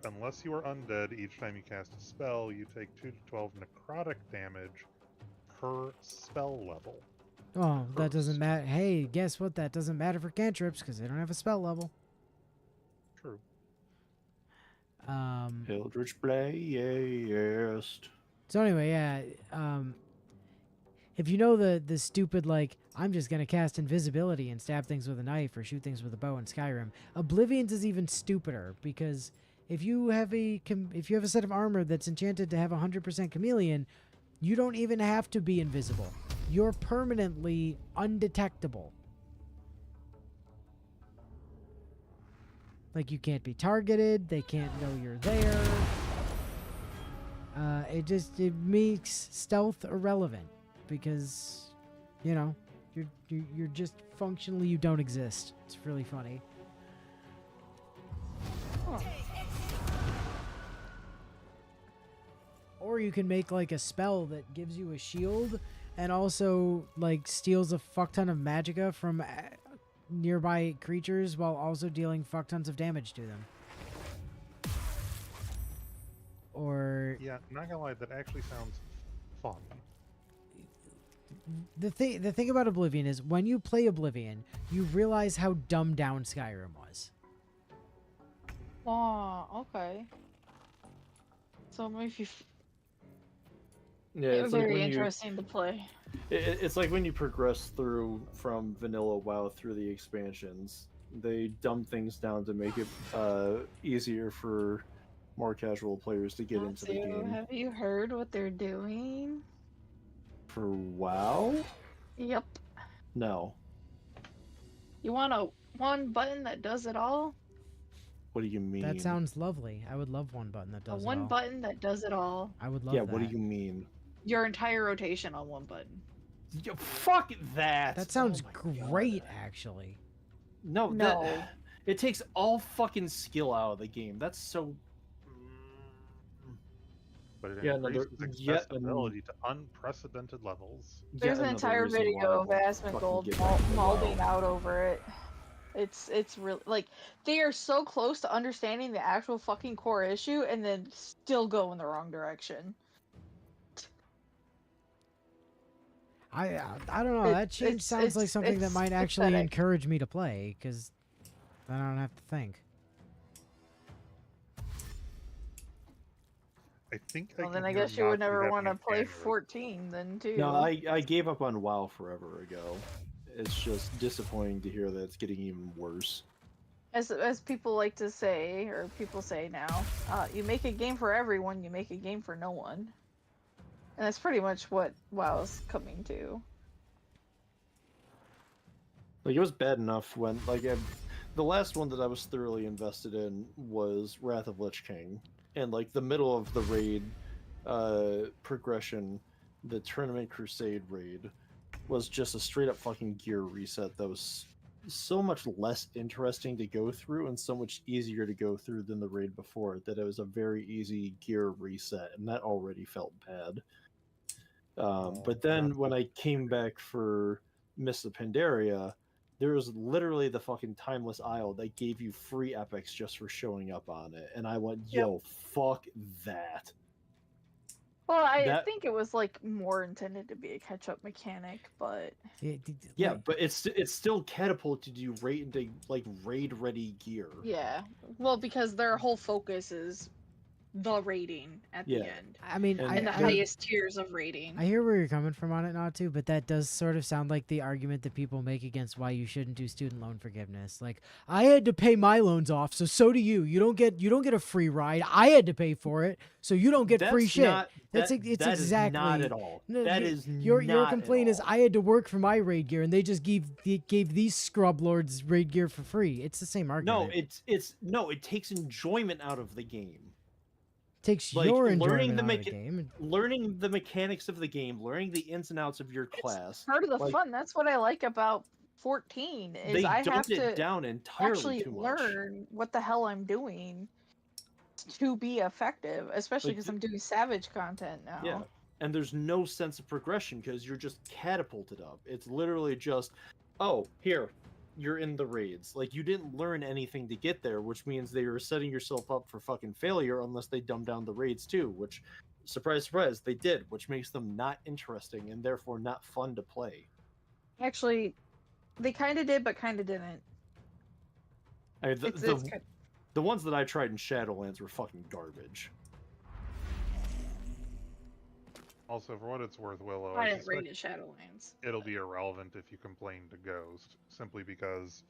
unless you are undead, each time you cast a spell, you take 2 to 12 necrotic damage per spell level. Oh, that doesn't matter. Hey, guess what? That doesn't matter for cantrips because they don't have a spell level. True. Eldritch Blast. So anyway, yeah. If you know the stupid, like, I'm just gonna cast invisibility and stab things with a knife or shoot things with a bow in Skyrim, Oblivion's is even stupider because if you have a set of armor that's enchanted to have 100% chameleon, you don't even have to be invisible. You're permanently undetectable. Like, you can't be targeted, they can't know you're there. It makes stealth irrelevant because, you know, you're just functionally, you don't exist. It's really funny. Or you can make like a spell that gives you a shield and also like steals a fuck ton of magicka from nearby creatures while also dealing fuck tons of damage to them. Or Yeah, not gonna lie, that actually sounds fun. the thing about Oblivion is when you play Oblivion, you realize how dumbed down Skyrim was. Oh, okay. So maybe Yeah, it's it's like very when interesting to play. It's like when you progress through from vanilla WoW through the expansions, they dumb things down to make it easier for more casual players to get into the Matthew, game. have you heard what they're doing? For WoW? Yep. No. You want one button that does it all? What do you mean? That sounds lovely. I would love one button that does it One all. button that does it all. I would love Yeah, that. what do you mean? Your entire rotation on one button. Yo, fuck that! That sounds Oh my great, God. actually. No, No. it takes all fucking skill out of the game. That's so. But it Yeah, no, increases there- yet accessibility to unprecedented levels. There's an entire video of Asmongold malding out over it. It's really like they are so close to understanding the actual fucking core issue and then still go in the wrong direction. I don't know. It, That change sounds like something that it's might actually pathetic. encourage me to play, because then I don't have to think. I think Well, I then can I hear guess you would Natsu never having want a to play aneurysm. 14 then too. No, I gave up on WoW forever ago. It's just disappointing to hear that it's getting even worse. As people like to say, or people say now, you make a game for everyone, you make a game for no one. And that's pretty much what WoW's coming to. Like, it was bad enough when, like, the last one that I was thoroughly invested in was Wrath of Lich King. And, like, the middle of the raid progression, the Tournament Crusade raid, was just a straight up fucking gear reset that was so much less interesting to go through and so much easier to go through than the raid before that it was a very easy gear reset, and that already felt bad. But then when I came back for Mists of Pandaria, there was literally the fucking Timeless Isle that gave you free epics just for showing up on it, and I went, yo, fuck that. Well, I think it was like more intended to be a catch-up mechanic, but Yeah, but it's still catapulted you right into like raid-ready gear. yeah. Well, because their whole focus is the rating at the end. I mean, and the highest tiers of rating. I hear where you're coming from on it, not too, but that does sort of sound like the argument that people make against why you shouldn't do student loan forgiveness. Like, I had to pay my loans off, so do you. You don't get a free ride. I had to pay for it, so you don't get free shit. It's that exactly is not at all. No, That is your not complaint at is all. I had to work for my raid gear, and they just gave these scrub lords raid gear for free. It's the same argument. No, it takes enjoyment out of the game. Takes Like, your learning enjoyment the out of the game. learning the mechanics of the game, learning the ins and outs of your class. Part of the like, fun. That's what I like about 14 is They I have dumped it to down entirely actually too much. learn what the hell I'm doing to be effective, especially Like, because I'm doing Savage content now. Yeah, and there's no sense of progression because you're just catapulted up. It's literally just, oh, here, you're in the raids. Like, you didn't learn anything to get there, which means they are setting yourself up for fucking failure unless they dumb down the raids too, which, surprise, surprise, they did, which makes them not interesting and therefore not fun to play. Actually, they kind of did, but kind of didn't. I mean, It's the ones that I tried in Shadowlands were fucking garbage. Also, for what it's worth, Willow, I I didn't rate suspect it Shadowlands. it'll be irrelevant if you complain to Ghost, simply because,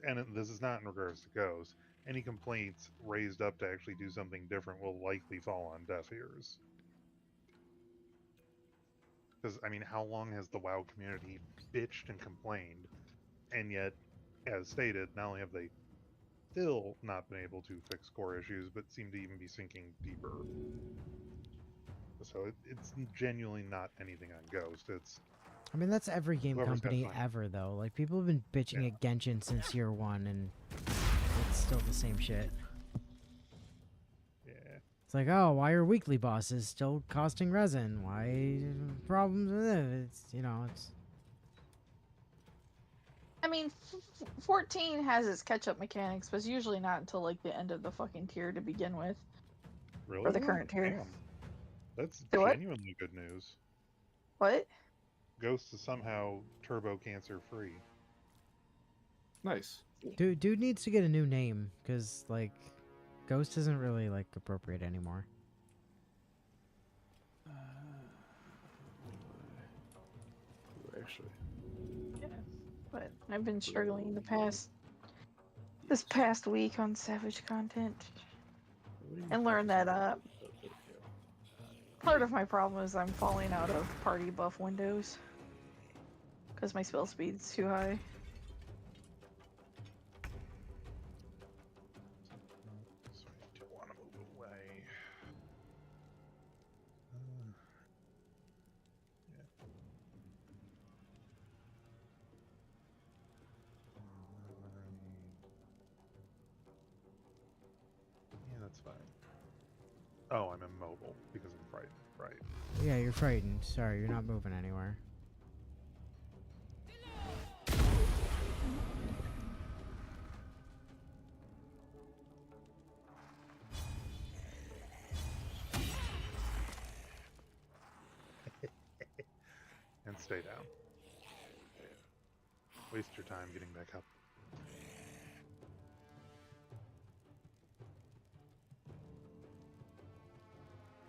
and this is not in regards to Ghost, any complaints raised up to actually do something different will likely fall on deaf ears. Because, I mean, how long has the WoW community bitched and complained, and yet, as stated, not only have they still not been able to fix core issues, but seem to even be sinking deeper. So it's genuinely not anything on Ghost. It's I mean, that's every game whoever's got company time. ever, though. Like, people have been bitching at Genshin since year one, and it's still the same shit. Yeah. It's like, oh, why are weekly bosses still costing resin? Why problems with it? It's, you know, it's... I mean, 14 has its catch-up mechanics, but it's usually not until like the end of the fucking tier to begin with. Really? Or the current tier. Damn. That's The what? genuinely good news. What? Ghost is somehow turbo cancer free. Nice. Dude needs to get a new name, because, like, Ghost isn't really, like, appropriate anymore. Actually. Yeah. But I've been struggling this past week on Savage content. And learned that part of my problem is I'm falling out of party buff windows. Because my spell speed's too high. So I do want to move away. Yeah, that's fine. Oh, I'm immobile because I'm frightened. Right. Yeah, you're frightened. Sorry, you're not moving anywhere. And stay down. Waste your time getting back up.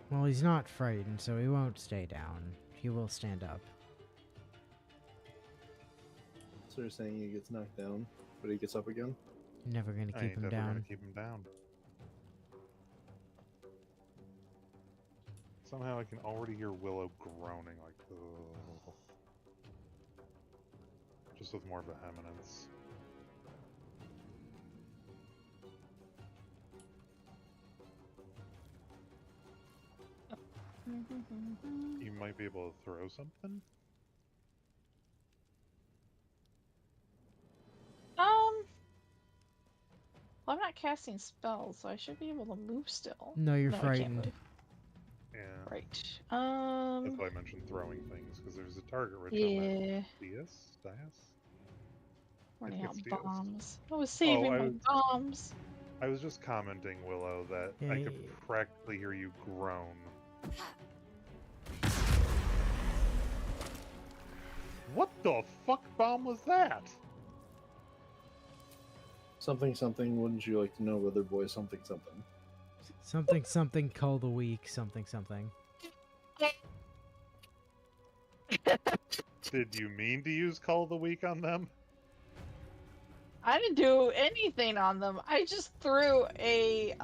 Well, he's not frightened, so he won't stay down. He will stand up. So you're saying he gets knocked down, but he gets up again? Never gonna I keep ain't him never down. gonna keep him down. Somehow I can already hear Willow groaning like, ugh. Just with more vehemence. You might be able to throw something? Well, I'm not casting spells, so I should be able to move still. No, you're I can't frightened. move. Yeah. Right. That's why I mentioned throwing things, because there's a target rich on that. Dias? Running think out it's Diaz. bombs. I was saving my bombs. I was just commenting, Willow, that I could practically hear you groan. What the fuck bomb was that? Something, something, wouldn't you like to know, brother boy? Something, something. Something, something, call the weak. Something, something. Did you mean to use Call of the Week on them? I didn't do anything on them. I just threw a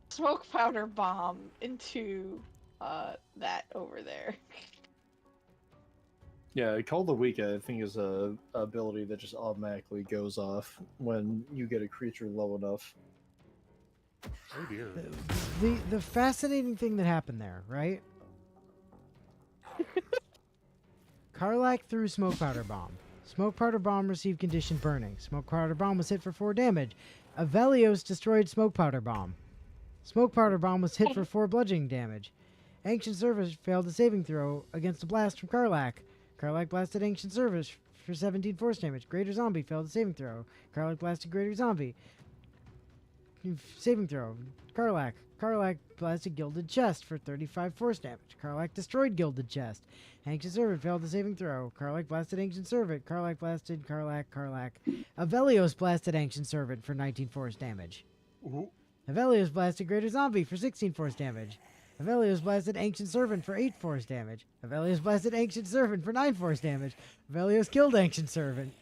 smoke powder bomb into that over there. Yeah, Call the Weak, I think, is a ability that just automatically goes off when you get a creature low enough. Oh dear. The fascinating thing that happened there, right? Karlach threw smoke powder bomb. Smoke powder bomb received conditioned burning. Smoke powder bomb was hit for 4 damage. Avelios destroyed smoke powder bomb. Smoke powder bomb was hit for 4 bludgeoning damage. Ancient Service failed a saving throw against a blast from Karlach. Karlach blasted Ancient Service for 17 force damage. Greater Zombie failed a saving throw. Karlach blasted Greater Zombie. Saving throw. Karlach. Karlach blasted Gilded Chest for 35 force damage. Karlach destroyed Gilded Chest. Ancient Servant failed the saving throw. Karlach blasted Ancient Servant. Karlach blasted Karlach. Avelios blasted Ancient Servant for 19 force damage. Ooh. Avelios blasted Greater Zombie for 16 force damage. Avelios blasted Ancient Servant for 8 force damage. Avelios blasted Ancient Servant for 9 force damage. Avelios killed Ancient Servant.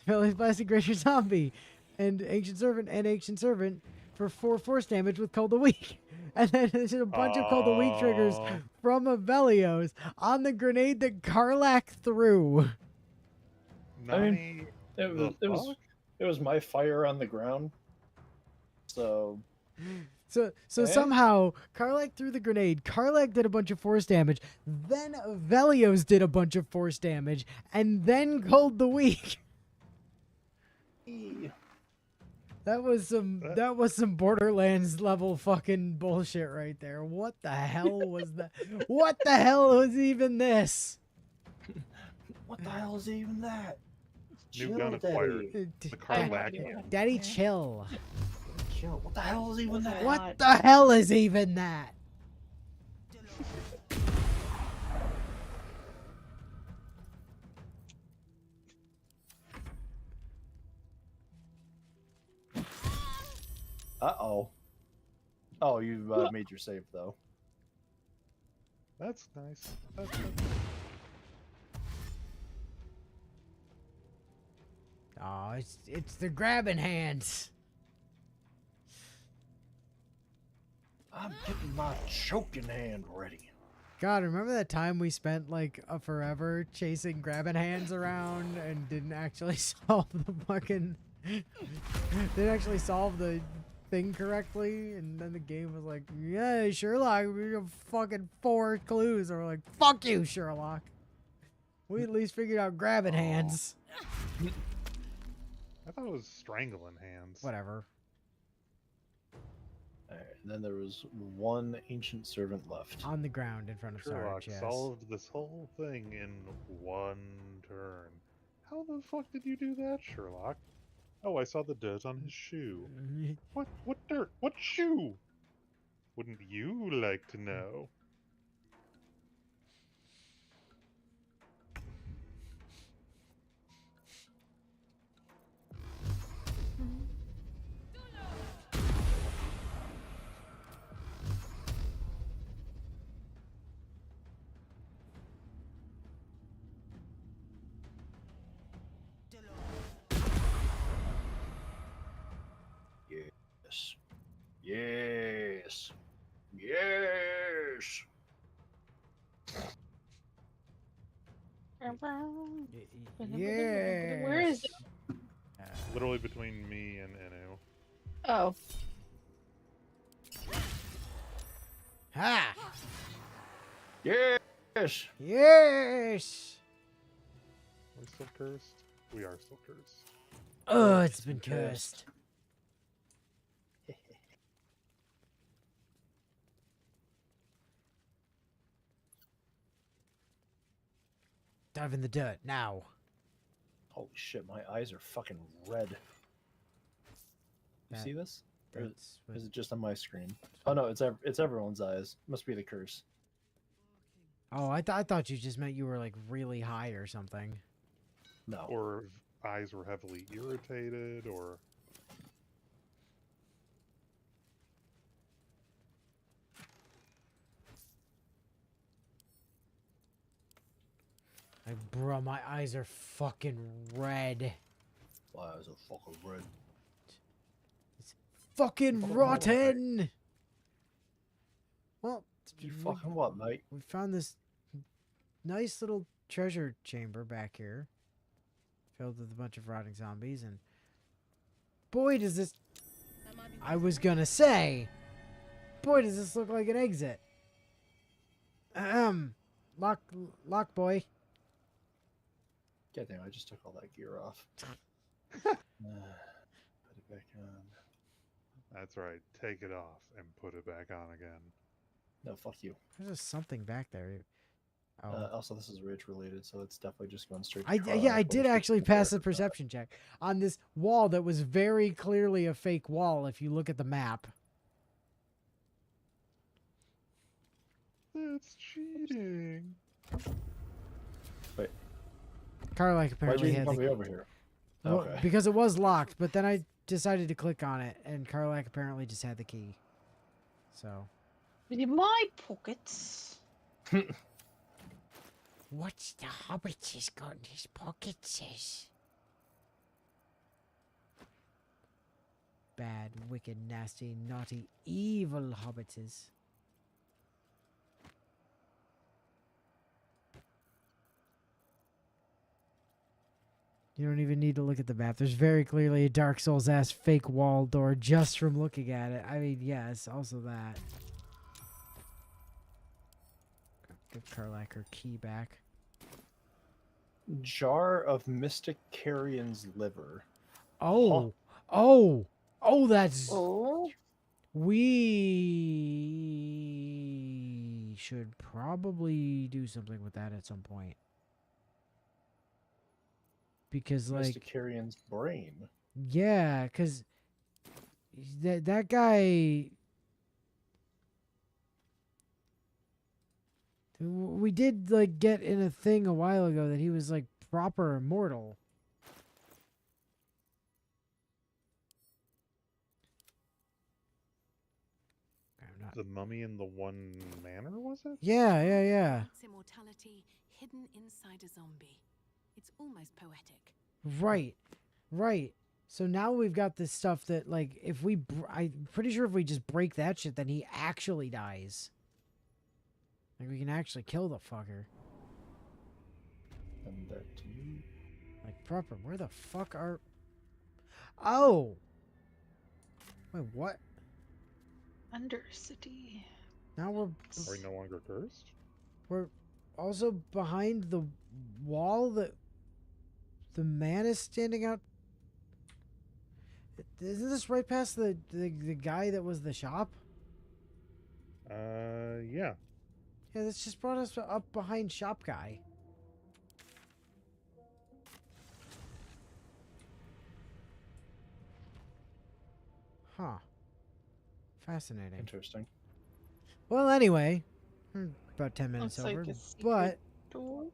Avelios blasted Greater Zombie and Ancient Servant for 4 force damage with Cold the Weak. And then there's a bunch of Cold the Weak triggers from Avelios on the grenade that Karlach threw. I mean, it was my fire on the ground. So Somehow Karlach threw the grenade. Karlach did a bunch of force damage. Then Avelios did a bunch of force damage, and then Cold the Weak. That was some Borderlands level fucking bullshit right there. What the hell was that? What the hell was even this? What the hell is even that? New Chill, gun acquired. Daddy. The Karlachian. Daddy, chill. Chill. What the hell is even that? What the hell is even that? Uh-oh. Oh, you made your save, though. That's nice. Oh, it's the grabbing hands. I'm getting my choking hand ready. God, remember that time we spent like a forever chasing grabbing hands around and didn't actually solve the fucking... didn't actually solve the thing correctly, and then the game was like, yeah, Sherlock, we have fucking 4 clues, and we're like, fuck you, Sherlock. We at least figured out grabbing hands. I thought it was strangling hands. Whatever. Alright, and then there was 1 ancient servant left. On the ground in front of Sherlock Sarge, yes. solved this whole thing in 1 turn. How the fuck did you do that, Sherlock? Oh, I saw the dirt on his shoe. What dirt? What shoe? Wouldn't you like to know? Yeah. Where is it? Literally between me and Inu. Oh. Ha! Yes. Yes. Are we still cursed? We are still cursed. Oh, it's been cursed. Dive in the dirt now. Holy shit, my eyes are fucking red. You see this? Or is it just on my screen? Oh no, it's everyone's eyes. Must be the curse. Oh, I thought you just meant you were like really high or something. No. Or eyes were heavily irritated, or... Like, bro, my eyes are fucking red. My eyes are fucking red. It's fucking rotten! Well, You fucking what, mate? we found this nice little treasure chamber back here. Filled with a bunch of rotting zombies, and... boy, does this... I was gonna say... boy, does this look like an exit. Lock boy. God damn, I just took all that gear off. Put it back on. That's right. Take it off and put it back on again. No, fuck you. There's just something back there. Oh. Also, this is rage related, so it's definitely just going straight. Yeah, I did actually pass the perception check on this wall that was very clearly a fake wall if you look at the map. That's cheating. Wait. Carlac apparently Why'd you had come the... over here? Well, Okay. because it was locked, but then I decided to click on it, and Carlac apparently just had the key. So. In my pockets. What's the hobbit has got in his pockets? Bad, wicked, nasty, naughty, evil hobbitses. You don't even need to look at the map. There's very clearly a Dark Souls-ass fake wall door just from looking at it. I mean, yes, also that. Give Carlac her key back. Jar of Mystic Carrion's liver. Oh, oh, that's... Oh. We should probably do something with that at some point. Because, like... Mystic Carrion's brain. Yeah, because that guy... We did, like, get in a thing a while ago that he was, like, proper immortal. The mummy in the one manor, was it? Yeah. It's immortality hidden inside a zombie. It's almost poetic. Right. So now we've got this stuff that, like, if we... I'm pretty sure if we just break that shit, then he actually dies. Like, we can actually kill the fucker. And that to you. Like, proper. Where the fuck are... Oh! Wait, what? Undercity. Now Are we no longer cursed? we're also behind the wall that the man is standing out. Isn't this right past the guy that was the shop? Yeah. Yeah, this just brought us up behind shop guy. Huh. Fascinating. Interesting. Well, anyway, we're about 10 minutes Looks over, like a secret but door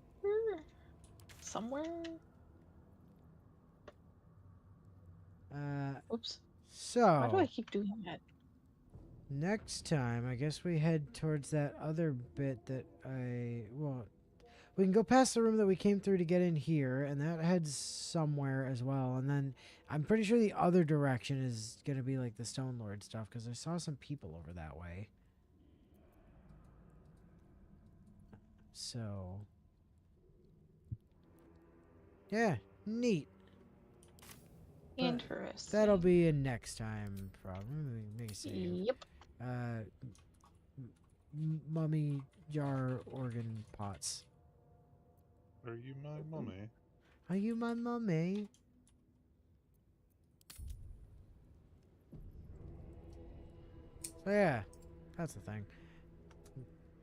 somewhere. Oops. So Why do I keep doing that? next time, I guess we head towards that other bit that we can go past the room that we came through to get in here, and that heads somewhere as well. And then I'm pretty sure the other direction is going to be like the Stone Lord stuff, because I saw some people over that way. So Yeah, neat. But Interesting. that'll be in next time, probably. Let me make a save. Yep. Mummy jar organ pots. Are you my mummy? Are you my mummy? So yeah, that's the thing.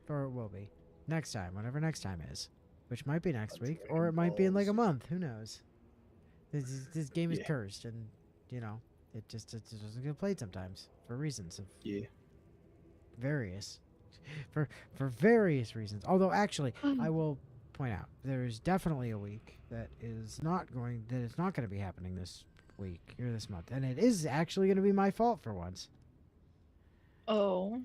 Or it will be. Next time, whatever next time is. Which might be next week, or it might be in like a month. Who knows? This game is cursed, and, you know, it just doesn't get played sometimes. For reasons of... various. For various reasons. Although, actually, I will point out, there's definitely a week that is not going to be happening this week, or this month. And it is actually going to be my fault for once. Oh.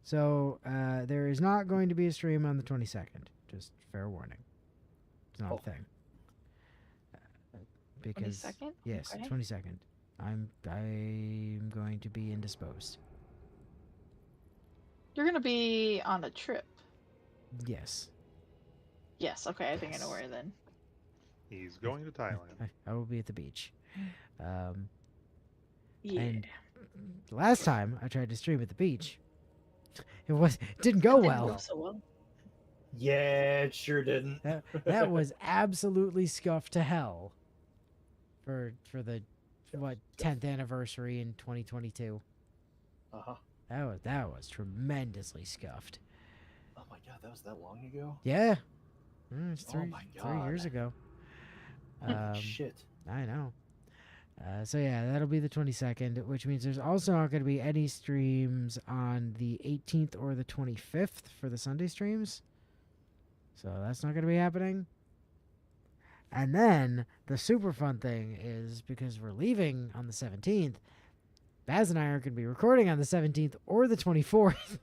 So, there is not going to be a stream on the 22nd. Just fair warning. It's not a thing. Because 22nd? yes, Okay. 22nd. I'm going to be indisposed. You're gonna be on a trip. Yes. Yes. Okay. I think I know where then. He's going to Thailand. I will be at the beach. Yeah. And last time I tried to stream at the beach, it didn't go well. Didn't go so well. Yeah, it sure didn't. That was absolutely scuffed to hell. For the 10th anniversary in 2022. That was tremendously scuffed. Oh my god, that was that long ago? Yeah. It's Oh my 3 years ago. Shit. I know. So yeah, that'll be the 22nd, which means there's also not going to be any streams on the 18th or the 25th for the Sunday streams. So that's not going to be happening. And then the super fun thing is, because we're leaving on the 17th, Baz and I aren't going to be recording on the 17th or the 24th.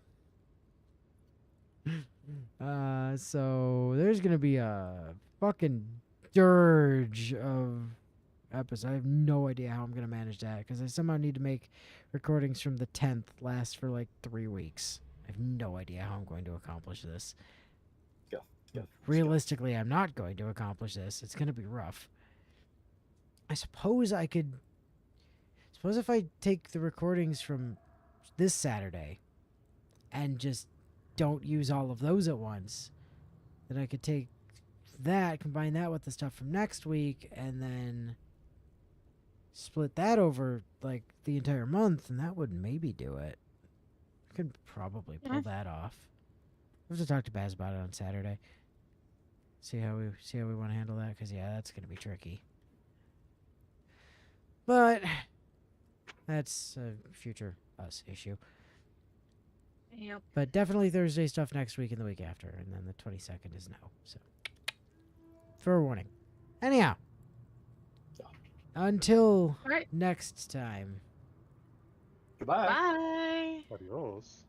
So there's going to be a fucking dirge of episodes. I have no idea how I'm going to manage that, because I somehow need to make recordings from the 10th last for like 3 weeks. I have no idea how I'm going to accomplish this. Realistically, I'm not going to accomplish this. It's going to be rough. I suppose I could... Suppose if I take the recordings from this Saturday and just don't use all of those at once, then I could take that, combine that with the stuff from next week, and then split that over, like, the entire month, and that would maybe do it. I could probably pull that off. I have to talk to Baz about it on Saturday. See how we want to handle that, because yeah, that's gonna be tricky. But that's a future us issue. Yep. But definitely Thursday stuff next week and the week after, and then the 22nd is no. So, fair warning. Anyhow, until next time. Goodbye. Bye. Adios.